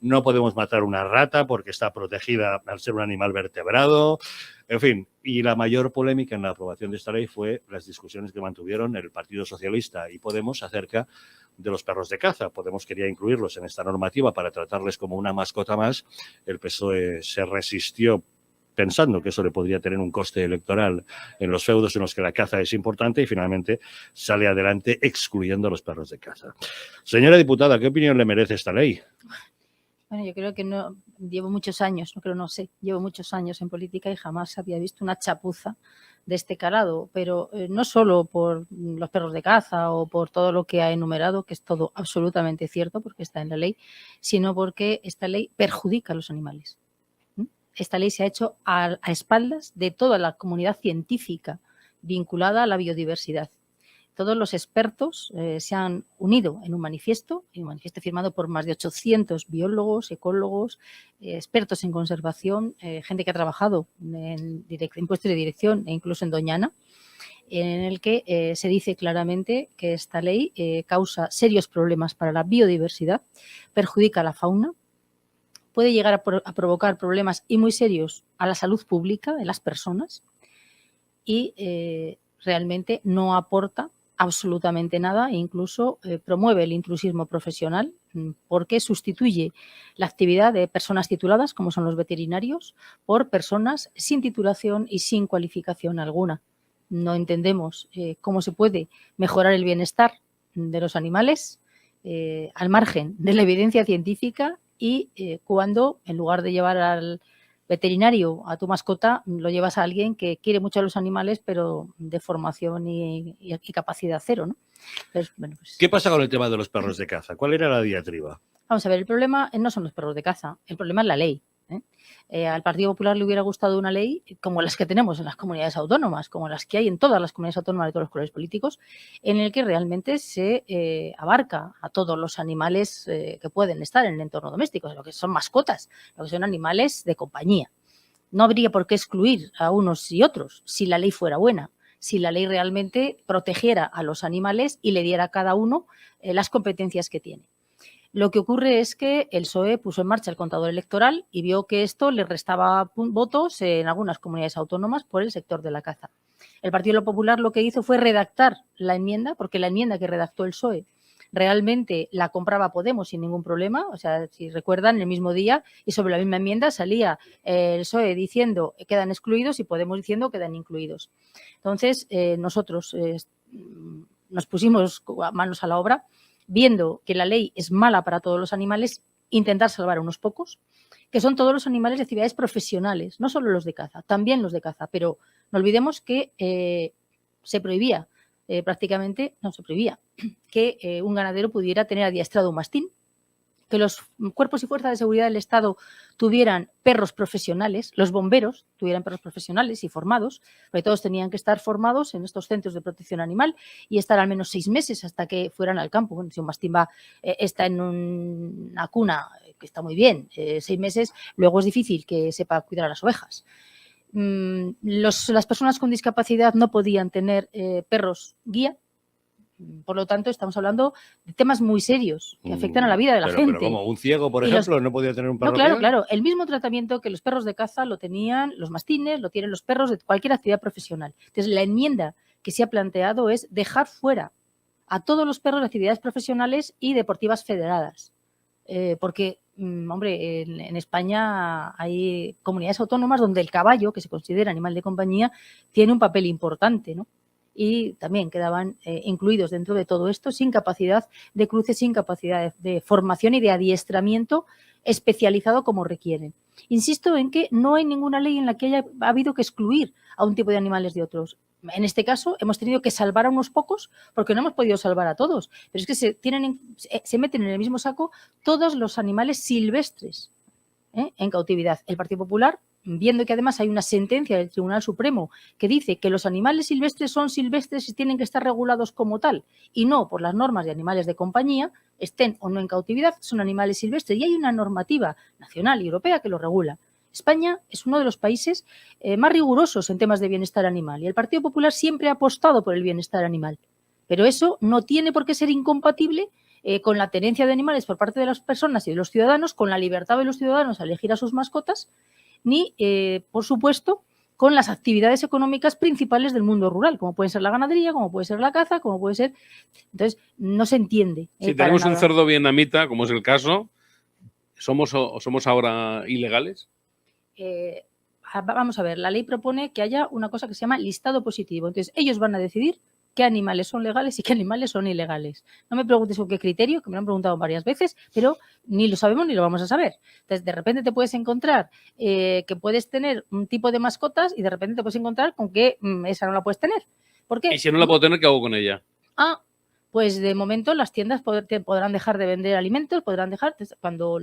No podemos matar una rata porque está protegida al ser un animal vertebrado. En fin, y la mayor polémica en la aprobación de esta ley fue las discusiones que mantuvieron el Partido Socialista y Podemos acerca de los perros de caza. Podemos quería incluirlos en esta normativa para tratarles como una mascota más. El PSOE se resistió pensando que eso le podría tener un coste electoral en los feudos en los que la caza es importante y finalmente sale adelante excluyendo a los perros de caza. Señora diputada, ¿qué opinión le merece esta ley? Bueno, yo creo que no, llevo muchos años en política y jamás había visto una chapuza de este calado, pero no solo por los perros de caza o por todo lo que ha enumerado, que es todo absolutamente cierto porque está en la ley, sino porque esta ley perjudica a los animales. Esta ley se ha hecho a espaldas de toda la comunidad científica vinculada a la biodiversidad. todos los expertos se han unido en un manifiesto firmado por más de 800 biólogos, ecólogos, expertos en conservación, gente que ha trabajado en puestos de dirección e incluso en Doñana, en el que se dice claramente que esta ley causa serios problemas para la biodiversidad, perjudica a la fauna, puede llegar a provocar problemas y muy serios a la salud pública de las personas y realmente no aporta absolutamente nada e incluso promueve el intrusismo profesional porque sustituye la actividad de personas tituladas, como son los veterinarios, por personas sin titulación y sin cualificación alguna. No entendemos cómo se puede mejorar el bienestar de los animales al margen de la evidencia científica y cuando, en lugar de llevar al veterinario a tu mascota, lo llevas a alguien que quiere mucho a los animales, pero de formación y capacidad cero, ¿no? Entonces, bueno, pues, ¿Qué pasa con el tema de los perros de caza? ¿Cuál era la diatriba? vamos a ver, el problema no son los perros de caza, el problema es la ley. Al Partido Popular le hubiera gustado una ley como las que tenemos en las comunidades autónomas, como las que hay en todas las comunidades autónomas de todos los colores políticos, en el que realmente se abarca a todos los animales que pueden estar en el entorno doméstico, lo que son mascotas, lo que son animales de compañía. No habría por qué excluir a unos y otros si la ley fuera buena, si la ley realmente protegiera a los animales y le diera a cada uno las competencias que tiene. Lo que ocurre es que el PSOE puso en marcha el contador electoral y vio que esto le restaba votos en algunas comunidades autónomas por el sector de la caza. El Partido Popular lo que hizo fue redactar la enmienda, porque la enmienda que redactó el PSOE realmente la compraba Podemos sin ningún problema. O sea, si recuerdan, el mismo día y sobre la misma enmienda salía el PSOE diciendo que quedan excluidos y Podemos diciendo que quedan incluidos. Entonces, nosotros nos pusimos manos a la obra, viendo que la ley es mala para todos los animales, intentar salvar a unos pocos, que son todos los animales de actividades profesionales, no solo los de caza, también los de caza, pero no olvidemos que se prohibía, que un ganadero pudiera tener adiestrado un mastín, que los cuerpos y fuerzas de seguridad del Estado tuvieran perros profesionales, los bomberos tuvieran perros profesionales y formados, porque todos tenían que estar formados en estos centros de protección animal y estar al menos 6 meses hasta que fueran al campo. Bueno, si un mastín está en una cuna, que está muy bien, 6 meses, luego es difícil que sepa cuidar a las ovejas. Las personas con discapacidad no podían tener perros guía. Por lo tanto, estamos hablando de temas muy serios que afectan a la vida de la gente. Pero como un ciego, por ejemplo, no podía tener un perro. No, claro, guía. claro. El mismo tratamiento que los perros de caza lo tenían los mastines, lo tienen los perros de cualquier actividad profesional. Entonces, la enmienda que se ha planteado es dejar fuera a todos los perros de actividades profesionales y deportivas federadas. Porque, hombre, en España hay comunidades autónomas donde el caballo, que se considera animal de compañía, tiene un papel importante, ¿no? Y también quedaban incluidos dentro de todo esto sin capacidad de cruce, sin capacidad de formación y de adiestramiento especializado como requieren. Insisto en que no hay ninguna ley en la que haya habido que excluir a un tipo de animales de otros. En este caso hemos tenido que salvar a unos pocos porque no hemos podido salvar a todos. Pero es que se meten en el mismo saco todos los animales silvestres en cautividad. El Partido Popular, viendo que además hay una sentencia del Tribunal Supremo que dice que los animales silvestres son silvestres y tienen que estar regulados como tal y no por las normas de animales de compañía, estén o no en cautividad, son animales silvestres y hay una normativa nacional y europea que lo regula. España es uno de los países más rigurosos en temas de bienestar animal y el Partido Popular siempre ha apostado por el bienestar animal, pero eso no tiene por qué ser incompatible con la tenencia de animales por parte de las personas y de los ciudadanos, con la libertad de los ciudadanos a elegir a sus mascotas, ni, por supuesto, con las actividades económicas principales del mundo rural, como puede ser la ganadería, como puede ser la caza, como puede ser... Entonces, no se entiende. Si tenemos un cerdo vietnamita, como es el caso, ¿somos ahora ilegales? Vamos a ver, la ley propone que haya una cosa que se llama listado positivo. Entonces, ellos van a decidir qué animales son legales y qué animales son ilegales. No me preguntes con qué criterio, que me lo han preguntado varias veces, pero ni lo sabemos ni lo vamos a saber. Entonces, de repente te puedes encontrar que puedes tener un tipo de mascotas y de repente te puedes encontrar con que esa no la puedes tener. ¿Por qué? Y si no la puedo tener, ¿qué hago con ella? Pues de momento las tiendas te podrán dejar de vender alimentos, podrán dejar, cuando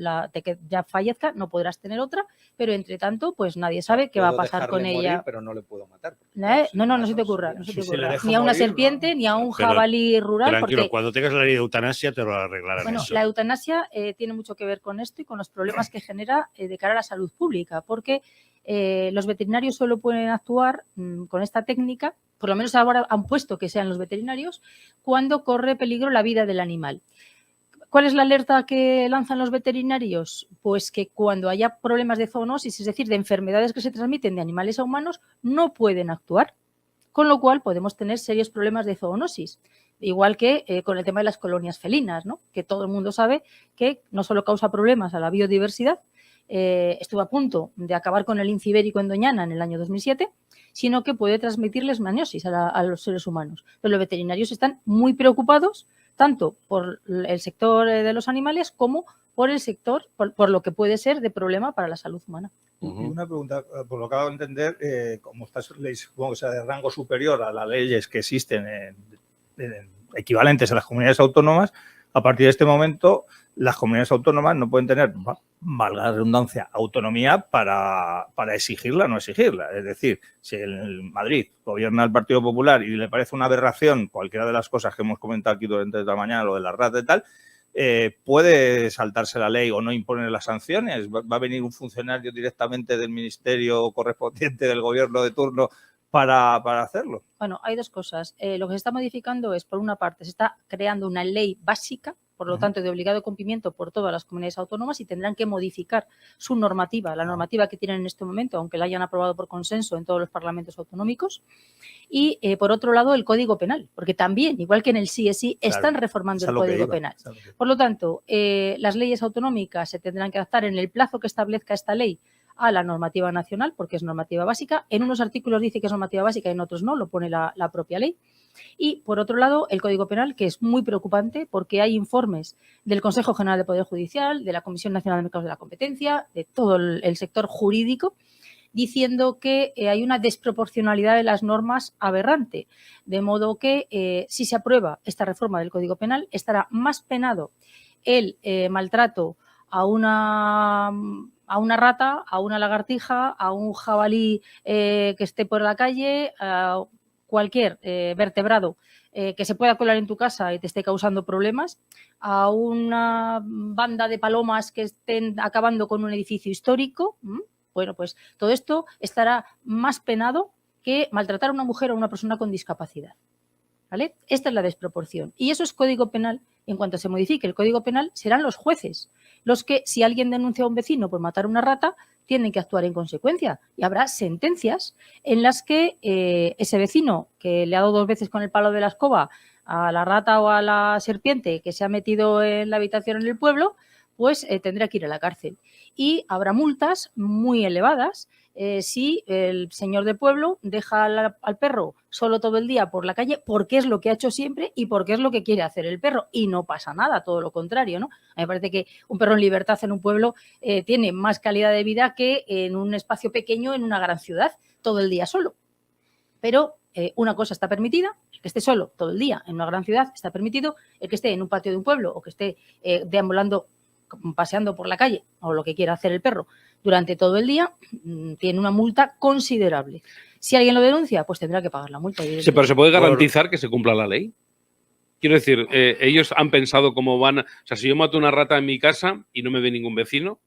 ya fallezca no podrás tener otra, pero entre tanto pues nadie sabe qué va a pasar con ella. Morir, pero no le puedo matar. No se te ocurra, ni a una serpiente, ni a un jabalí rural. Tranquilo, porque, cuando tengas la ley de eutanasia te lo arreglarán. bueno, eso. la eutanasia tiene mucho que ver con esto y con los problemas que genera de cara a la salud pública, porque los veterinarios solo pueden actuar con esta técnica, por lo menos ahora han puesto que sean los veterinarios, cuando corre peligro la vida del animal. ¿Cuál es la alerta que lanzan los veterinarios? Pues que cuando haya problemas de zoonosis, es decir, de enfermedades que se transmiten de animales a humanos, no pueden actuar, con lo cual podemos tener serios problemas de zoonosis. Igual que con el tema de las colonias felinas, ¿no? Que todo el mundo sabe que no solo causa problemas a la biodiversidad, estuvo a punto de acabar con el lince ibérico en Doñana en el año 2007, sino que puede transmitir leishmaniosis a los seres humanos. Pero los veterinarios están muy preocupados tanto por el sector de los animales como por el sector, por lo que puede ser de problema para la salud humana. Y una pregunta, por lo que acabo de entender, como esta ley supongo que sea de rango superior a las leyes que existen equivalentes a las comunidades autónomas, a partir de este momento las comunidades autónomas no pueden tener, valga la redundancia, autonomía para exigirla o no exigirla. Es decir, si en Madrid gobierna el Partido Popular y le parece una aberración cualquiera de las cosas que hemos comentado aquí durante la mañana, lo de las ratas y tal, puede saltarse la ley o no imponer las sanciones. Va a venir un funcionario directamente del ministerio correspondiente del gobierno de turno para hacerlo. Bueno, hay dos cosas. Lo que se está modificando es, por una parte, se está creando una ley básica, por lo tanto, de obligado cumplimiento por todas las comunidades autónomas y tendrán que modificar su normativa, la normativa que tienen en este momento, aunque la hayan aprobado por consenso en todos los parlamentos autonómicos. Y, por otro lado, el Código Penal, porque también, igual que en el CSI, están reformando el Código Penal. Por lo tanto, las leyes autonómicas se tendrán que adaptar en el plazo que establezca esta ley a la normativa nacional, porque es normativa básica. En unos artículos dice que es normativa básica y en otros no, lo pone la propia ley. Y, por otro lado, el Código Penal, que es muy preocupante porque hay informes del Consejo General del Poder Judicial, de la Comisión Nacional de Mercados de la Competencia, de todo el sector jurídico, diciendo que hay una desproporcionalidad de las normas aberrante. De modo que, si se aprueba esta reforma del Código Penal, estará más penado el maltrato a una rata, a una lagartija, a un jabalí que esté por la calle, a cualquier vertebrado que se pueda colar en tu casa y te esté causando problemas, a una banda de palomas que estén acabando con un edificio histórico. Bueno, pues todo esto estará más penado que maltratar a una mujer o a una persona con discapacidad. ¿Vale? Esta es la desproporción. Y eso es Código Penal. En cuanto se modifique el Código Penal, serán los jueces los que, si alguien denuncia a un vecino por matar a una rata, tienen que actuar en consecuencia. Y habrá sentencias en las que ese vecino que le ha dado 2 veces con el palo de la escoba a la rata o a la serpiente que se ha metido en la habitación en el pueblo, pues tendrá que ir a la cárcel. Y habrá multas muy elevadas si el señor de pueblo deja al perro solo todo el día por la calle, porque es lo que ha hecho siempre y porque es lo que quiere hacer el perro. Y no pasa nada, todo lo contrario, ¿no? A mí me parece que un perro en libertad en un pueblo tiene más calidad de vida que en un espacio pequeño en una gran ciudad, todo el día solo. Pero una cosa está permitida, el que esté solo todo el día en una gran ciudad está permitido, el que esté en un patio de un pueblo o que esté deambulando, paseando por la calle o lo que quiera hacer el perro durante todo el día, tiene una multa considerable. Si alguien lo denuncia, pues tendrá que pagar la multa. Sí, pero ¿se puede garantizar que se cumpla la ley? Quiero decir, ellos han pensado cómo van... O sea, si yo mato una rata en mi casa y no me ve ningún vecino,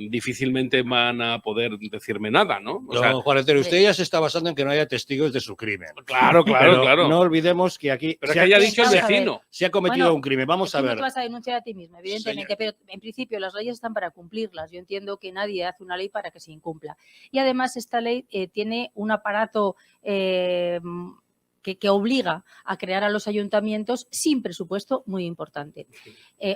difícilmente van a poder decirme nada, ¿no? O sea, Juan Etero, usted ya se está basando en que no haya testigos de su crimen. Claro, claro. No olvidemos que aquí... Pero que haya dicho el vecino. Se ha cometido un crimen. Vamos a ver. No te vas a denunciar a ti mismo, evidentemente, pero en principio las leyes están para cumplirlas. Yo entiendo que nadie hace una ley para que se incumpla. Y además esta ley tiene un aparato... que obliga a crear a los ayuntamientos sin presupuesto, muy importante.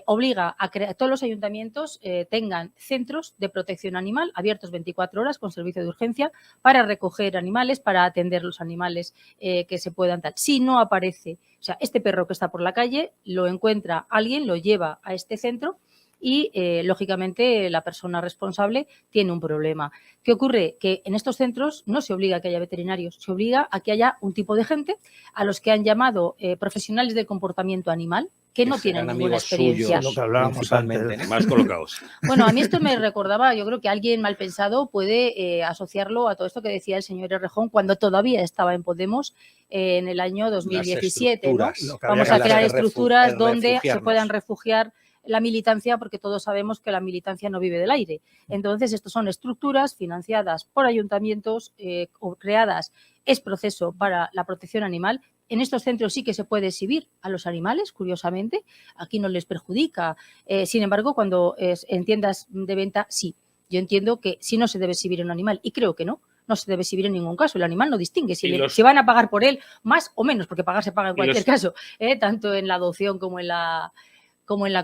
Obliga a que todos los ayuntamientos tengan centros de protección animal abiertos 24 horas con servicio de urgencia para recoger animales, para atender los animales que se puedan dar. Si no aparece, o sea, este perro que está por la calle, lo encuentra alguien, lo lleva a este centro y, lógicamente, la persona responsable tiene un problema. ¿Qué ocurre? Que en estos centros no se obliga a que haya veterinarios, se obliga a que haya un tipo de gente a los que han llamado profesionales del comportamiento animal, que no tienen ninguna experiencia. Lo que hablábamos antes. Más colocados. Bueno, a mí esto me recordaba, yo creo que alguien mal pensado puede asociarlo a todo esto que decía el señor Errejón cuando todavía estaba en Podemos en el año 2017. ¿no? Vamos a crear estructuras donde se puedan refugiar la militancia, porque todos sabemos que la militancia no vive del aire. Entonces, estos son estructuras financiadas por ayuntamientos o creadas es proceso para la protección animal. En estos centros sí que se puede exhibir a los animales, curiosamente. Aquí no les perjudica. Sin embargo, cuando en tiendas de venta, sí. Yo entiendo que sí no se debe exhibir un animal, y creo que no se debe exhibir en ningún caso. El animal no distingue si van a pagar por él más o menos, porque pagar se paga en cualquier caso, tanto en la adopción como en la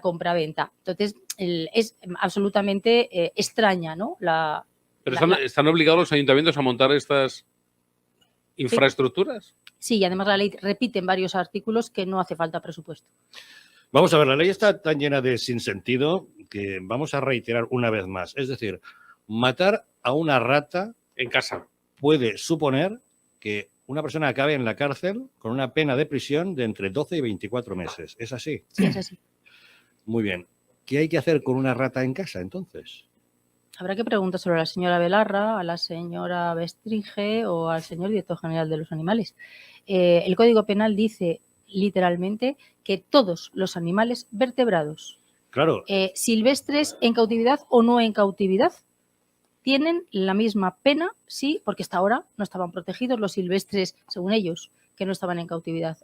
compraventa. Entonces, es absolutamente extraña, ¿no? Pero están obligados los ayuntamientos a montar estas infraestructuras. Sí, y además la ley repite en varios artículos que no hace falta presupuesto. Vamos a ver, la ley está tan llena de sinsentido que vamos a reiterar una vez más. Es decir, matar a una rata en casa puede suponer que una persona acabe en la cárcel con una pena de prisión de entre 12 y 24 meses. ¿Es así? Sí, es así. Muy bien. ¿Qué hay que hacer con una rata en casa, entonces? Habrá que preguntárselo a la señora Belarra, a la señora Bestringe o al señor director general de los animales. El Código Penal dice literalmente que todos los animales vertebrados, claro, silvestres, en cautividad o no en cautividad, tienen la misma pena, sí, porque hasta ahora no estaban protegidos los silvestres, según ellos, que no estaban en cautividad.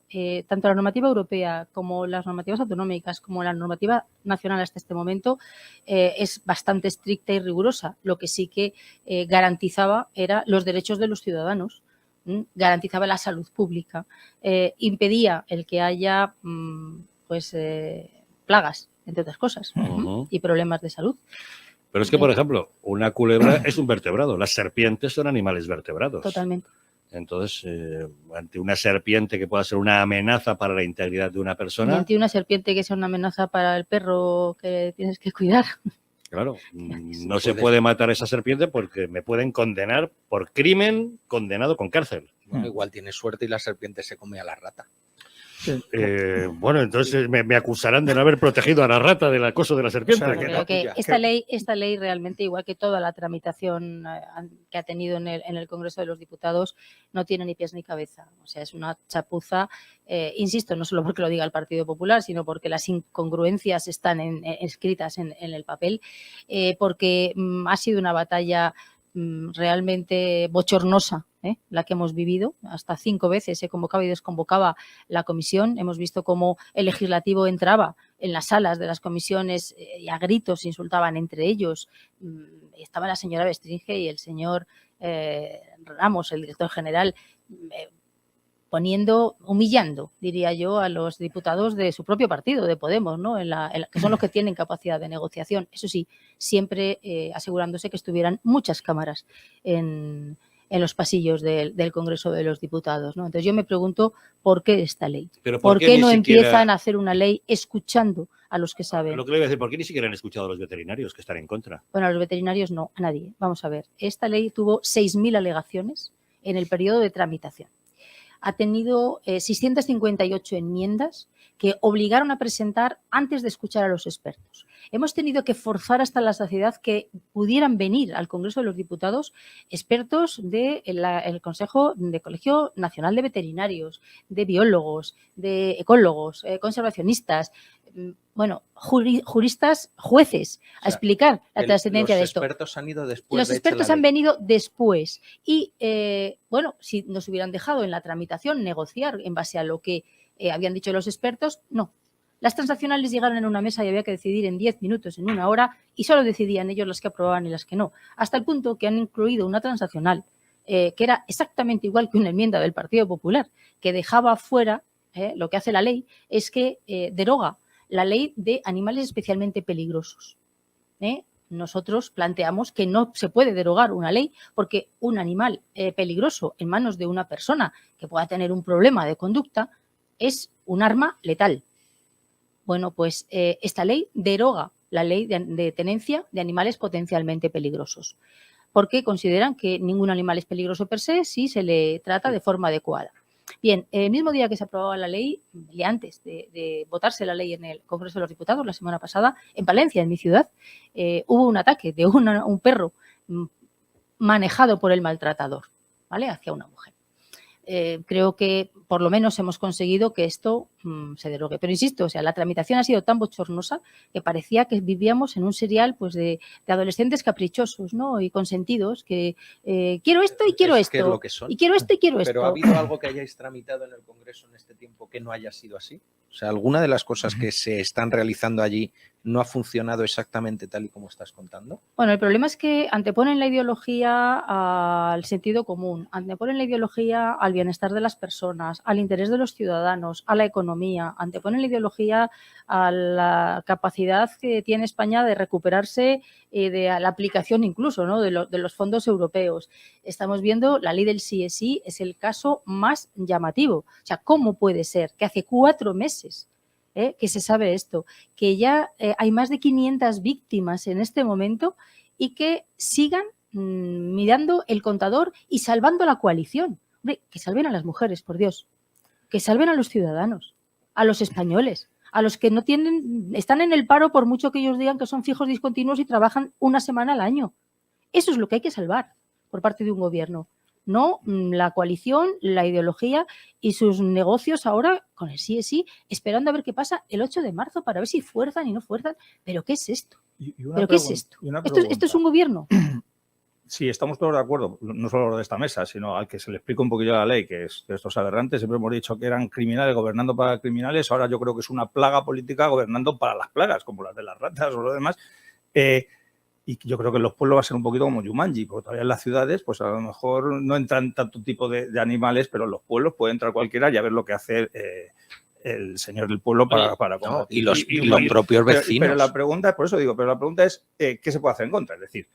Tanto la normativa europea como las normativas autonómicas como la normativa nacional hasta este momento es bastante estricta y rigurosa. Lo que sí que garantizaba era los derechos de los ciudadanos, garantizaba la salud pública, impedía el que haya plagas, entre otras cosas, y problemas de salud. Pero es que, por ejemplo, una culebra es un vertebrado, las serpientes son animales vertebrados. Totalmente. Entonces, ante una serpiente que pueda ser una amenaza para la integridad de una persona... Y ante una serpiente que sea una amenaza para el perro que tienes que cuidar. Claro, no se puede matar a esa serpiente porque me pueden condenar por crimen condenado con cárcel. Bueno, igual tiene suerte y la serpiente se come a la rata. Bueno, entonces me acusarán de no haber protegido a la rata del acoso de la serpiente. O sea, creo que esta ley realmente, igual que toda la tramitación que ha tenido en el Congreso de los Diputados, no tiene ni pies ni cabeza. O sea, es una chapuza, insisto, no solo porque lo diga el Partido Popular, sino porque las incongruencias están escritas en el papel, porque ha sido una batalla realmente bochornosa, la que hemos vivido. Hasta 5 veces se convocaba y desconvocaba la comisión. Hemos visto cómo el legislativo entraba en las salas de las comisiones y a gritos insultaban entre ellos. Estaba la señora Bestringe y el señor Ramos, el director general, humillando, diría yo, a los diputados de su propio partido, de Podemos, ¿no? Que son los que tienen capacidad de negociación. Eso sí, siempre asegurándose que estuvieran muchas cámaras en los pasillos del Congreso de los Diputados, ¿no? Entonces yo me pregunto por qué esta ley. ¿Por qué no empiezan a hacer una ley escuchando a los que saben? Lo que le voy a decir, ¿por qué ni siquiera han escuchado a los veterinarios que están en contra? Bueno, a los veterinarios no, a nadie. Vamos a ver, esta ley tuvo 6.000 alegaciones en el periodo de tramitación. Ha tenido 658 enmiendas que obligaron a presentar antes de escuchar a los expertos. Hemos tenido que forzar hasta la saciedad que pudieran venir al Congreso de los Diputados expertos del Consejo de Colegio Nacional de Veterinarios, de biólogos, de ecólogos, conservacionistas, bueno, juristas, jueces, a explicar la trascendencia de esto. Los expertos han ido después. Los expertos han venido después. Y, bueno, si nos hubieran dejado en la tramitación negociar en base a lo que habían dicho los expertos, no. Las transaccionales llegaron en una mesa y había que decidir en 10 minutos, en 1 hora, y solo decidían ellos las que aprobaban y las que no. Hasta el punto que han incluido una transaccional que era exactamente igual que una enmienda del Partido Popular, que dejaba fuera, lo que hace la ley, es que deroga la ley de animales especialmente peligrosos. Nosotros planteamos que no se puede derogar una ley porque un animal peligroso en manos de una persona que pueda tener un problema de conducta es un arma letal. Bueno, pues esta ley deroga la ley de tenencia de animales potencialmente peligrosos, porque consideran que ningún animal es peligroso per se si se le trata de forma adecuada. Bien, el mismo día que se aprobaba la ley, y antes de votarse la ley en el Congreso de los Diputados, la semana pasada, en Palencia, en mi ciudad, hubo un ataque de un perro manejado por el maltratador, ¿vale?, hacia una mujer. Creo que por lo menos hemos conseguido que esto se derogue. Pero insisto, o sea, la tramitación ha sido tan bochornosa que parecía que vivíamos en un serial pues de adolescentes caprichosos, ¿no?, y consentidos que quiero esto y quiero esto, que es lo que son. y quiero esto y quiero esto. ¿Pero ha habido algo que hayáis tramitado en el Congreso en este tiempo que no haya sido así? O sea, ¿alguna de las cosas que se están realizando allí no ha funcionado exactamente tal y como estás contando? Bueno, el problema es que anteponen la ideología al sentido común, anteponen la ideología al bienestar de las personas, al interés de los ciudadanos, a la economía, anteponen la ideología a la capacidad que tiene España de recuperarse de la aplicación incluso, ¿no?, de los fondos europeos. Estamos viendo la ley del sí es el caso más llamativo. O sea, ¿cómo puede ser que hace 4 meses que se sabe esto, que ya hay más de 500 víctimas en este momento y que sigan mirando el contador y salvando a la coalición? Hombre, que salven a las mujeres, por Dios, que salven a los ciudadanos, a los españoles, a los que no tienen, están en el paro por mucho que ellos digan que son fijos discontinuos y trabajan una semana al año. Eso es lo que hay que salvar por parte de un gobierno. No la coalición, la ideología y sus negocios ahora con el sí, esperando a ver qué pasa el 8 de marzo para ver si fuerzan y no fuerzan. ¿Pero qué es esto? ¿Pero qué es esto? ¿Esto es un gobierno? Sí, estamos todos de acuerdo, no solo los de esta mesa, sino al que se le explica un poquillo la ley, que es de estos aberrantes. Siempre hemos dicho que eran criminales gobernando para criminales, ahora yo creo que es una plaga política gobernando para las plagas, como las de las ratas o lo demás. Y yo creo que en los pueblos va a ser un poquito como Jumanji, porque todavía en las ciudades, pues a lo mejor no entran tanto tipo de animales, pero en los pueblos puede entrar cualquiera y a ver lo que hace el señor del pueblo para no, y los propios vecinos. Pero la pregunta, por eso digo, pero la pregunta es ¿qué se puede hacer en contra? Es decir,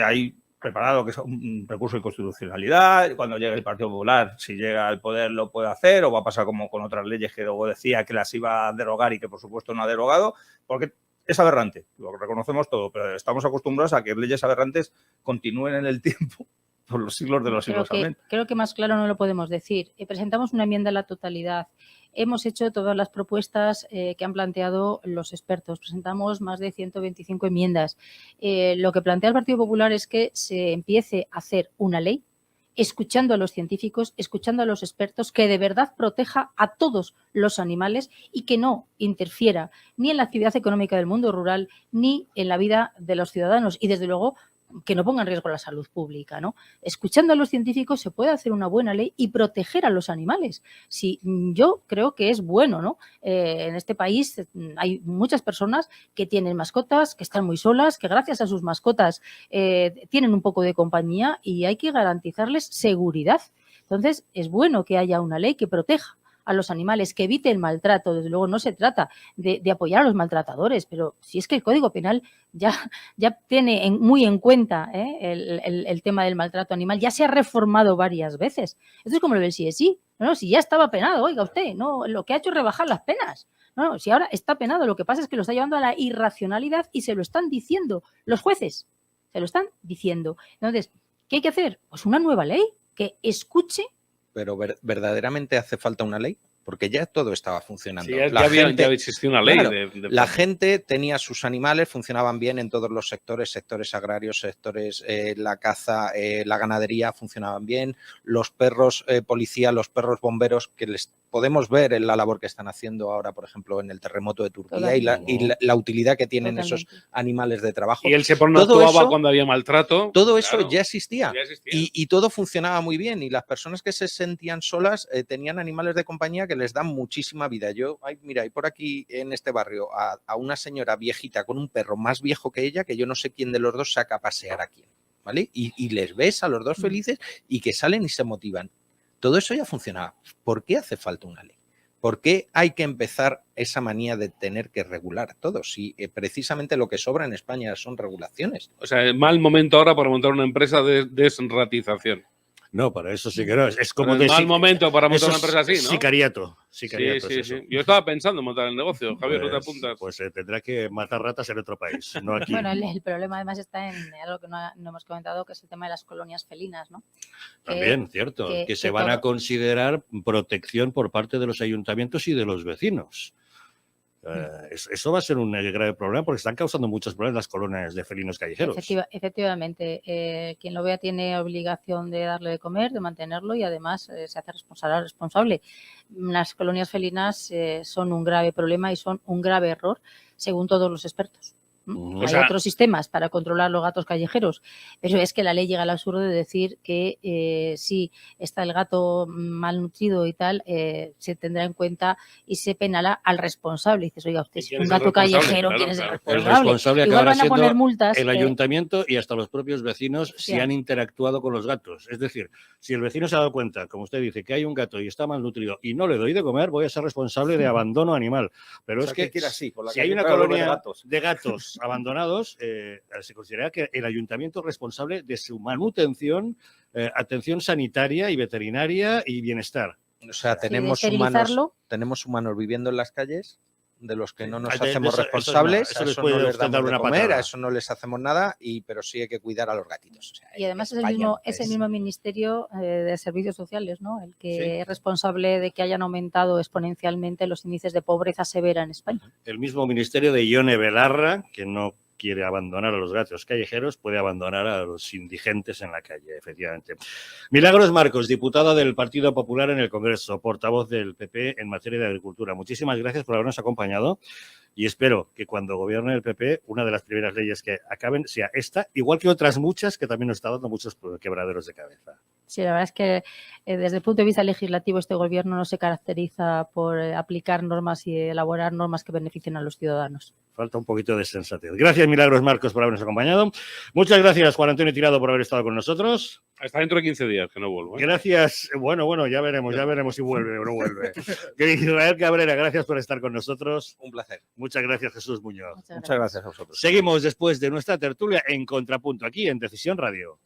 hay preparado que es un recurso de inconstitucionalidad, cuando llegue el Partido Popular, si llega al poder lo puede hacer, o va a pasar como con otras leyes que luego decía que las iba a derogar y que por supuesto no ha derogado, porque es aberrante, lo reconocemos todo, pero estamos acostumbrados a que leyes aberrantes continúen en el tiempo por los siglos de los siglos. Creo que más claro no lo podemos decir. Presentamos una enmienda a la totalidad. Hemos hecho todas las propuestas que han planteado los expertos. Presentamos más de 125 enmiendas. Lo que plantea el Partido Popular es que se empiece a hacer una ley escuchando a los científicos, escuchando a los expertos, que de verdad proteja a todos los animales y que no interfiera ni en la actividad económica del mundo rural ni en la vida de los ciudadanos y, desde luego, que no ponga en riesgo la salud pública, ¿no? Escuchando a los científicos se puede hacer una buena ley y proteger a los animales. Sí, yo creo que es bueno, ¿no? En este país hay muchas personas que tienen mascotas, que están muy solas, que gracias a sus mascotas tienen un poco de compañía y hay que garantizarles seguridad. Entonces, es bueno que haya una ley que proteja a los animales, que evite el maltrato. Desde luego no se trata de apoyar a los maltratadores, pero si es que el Código Penal ya tiene muy en cuenta el tema del maltrato animal, ya se ha reformado varias veces. Esto es como lo del sí. No, si ya estaba penado, oiga usted, no, lo que ha hecho es rebajar las penas. No, si ahora está penado, lo que pasa es que lo está llevando a la irracionalidad y se lo están diciendo los jueces, se lo están diciendo. Entonces, ¿qué hay que hacer? Pues una nueva ley que escuche. Pero ¿verdaderamente hace falta una ley? Porque ya todo estaba funcionando. Sí, ya existía una ley. Claro, la gente tenía sus animales, funcionaban bien en todos los sectores agrarios, sectores la caza, la ganadería, funcionaban bien. Los perros policía, los perros bomberos, que les podemos ver en la labor que están haciendo ahora, por ejemplo, en el terremoto de Turquía y la utilidad que tienen esos animales de trabajo. Y el SEPOR no actuaba cuando había maltrato. Todo eso ya existía. Y todo funcionaba muy bien. Y las personas que se sentían solas tenían animales de compañía que les dan muchísima vida. Mira, hay por aquí en este barrio a una señora viejita con un perro más viejo que ella, que yo no sé quién de los dos saca a pasear a quién, ¿vale? Y les ves a los dos felices y que salen y se motivan. Todo eso ya funcionaba. ¿Por qué hace falta una ley? ¿Por qué hay que empezar esa manía de tener que regular todo? Si precisamente lo que sobra en España son regulaciones. O sea, mal momento ahora para montar una empresa de desratización. No, para eso sí que no. Es como Pero de es mal momento para montar eso una empresa así, ¿no? Sicariato. Sí, Sicariato sí, es eso. sí. Yo estaba pensando en montar el negocio. Javier, ¿no te Pues, apuntas? pues tendrá que matar ratas en otro país, no aquí. Bueno, el problema además está en algo que no hemos comentado, que es el tema de las colonias felinas, ¿no? También, cierto, que se van a considerar protección por parte de los ayuntamientos y de los vecinos. Eso va a ser un grave problema porque están causando muchos problemas las colonias de felinos callejeros. Efectivamente, quien lo vea tiene obligación de darle de comer, de mantenerlo y además se hace responsable. Las colonias felinas son un grave problema y son un grave error, según todos los expertos. Hay otros sistemas para controlar los gatos callejeros, pero es que la ley llega al absurdo de decir que si está el gato malnutrido y tal, se tendrá en cuenta y se penará al responsable. Y dices, oiga, usted es un gato callejero, ¿quién es el responsable? El responsable Igual acabará van a poner siendo multas. el ayuntamiento y hasta los propios vecinos si han interactuado con los gatos. Es decir, si el vecino se ha dado cuenta, como usted dice, que hay un gato y está malnutrido y no le doy de comer, voy a ser responsable de abandono animal. Pero O sea, es que que quiere así, por la si calle, hay una claro, colonia de gatos abandonados, se considera que el ayuntamiento es responsable de su manutención, atención sanitaria y veterinaria y bienestar. O sea, tenemos humanos viviendo en las calles de los que no nos hacemos responsables, eso les a puede no les usted damos dar de una comer, patada. a eso no les hacemos nada, pero sí hay que cuidar a los gatitos. O sea, Y además es España el mismo Ministerio de Servicios Sociales, ¿no? El que Sí. es responsable de que hayan aumentado exponencialmente los índices de pobreza severa en España. El mismo ministerio de Ione Belarra, que no quiere abandonar a los gatos callejeros, puede abandonar a los indigentes en la calle, efectivamente. Milagros Marcos, diputada del Partido Popular en el Congreso, portavoz del PP en materia de agricultura. Muchísimas gracias por habernos acompañado y espero que cuando gobierne el PP, una de las primeras leyes que acaben sea esta, igual que otras muchas que también nos está dando muchos quebraderos de cabeza. Sí, la verdad es que desde el punto de vista legislativo este gobierno no se caracteriza por aplicar normas y elaborar normas que beneficien a los ciudadanos. Falta un poquito de sensatez. Gracias, Milagros Marcos, por habernos acompañado. Muchas gracias, Juan Antonio Tirado, por haber estado con nosotros. Hasta dentro de 15 días, que no vuelvo. Gracias. Bueno, ya veremos si vuelve o no vuelve. Israel Cabrera, gracias por estar con nosotros. Un placer. Muchas gracias, Jesús Muñoz. Muchas gracias a vosotros. Seguimos después de nuestra tertulia en Contrapunto, aquí en Decisión Radio.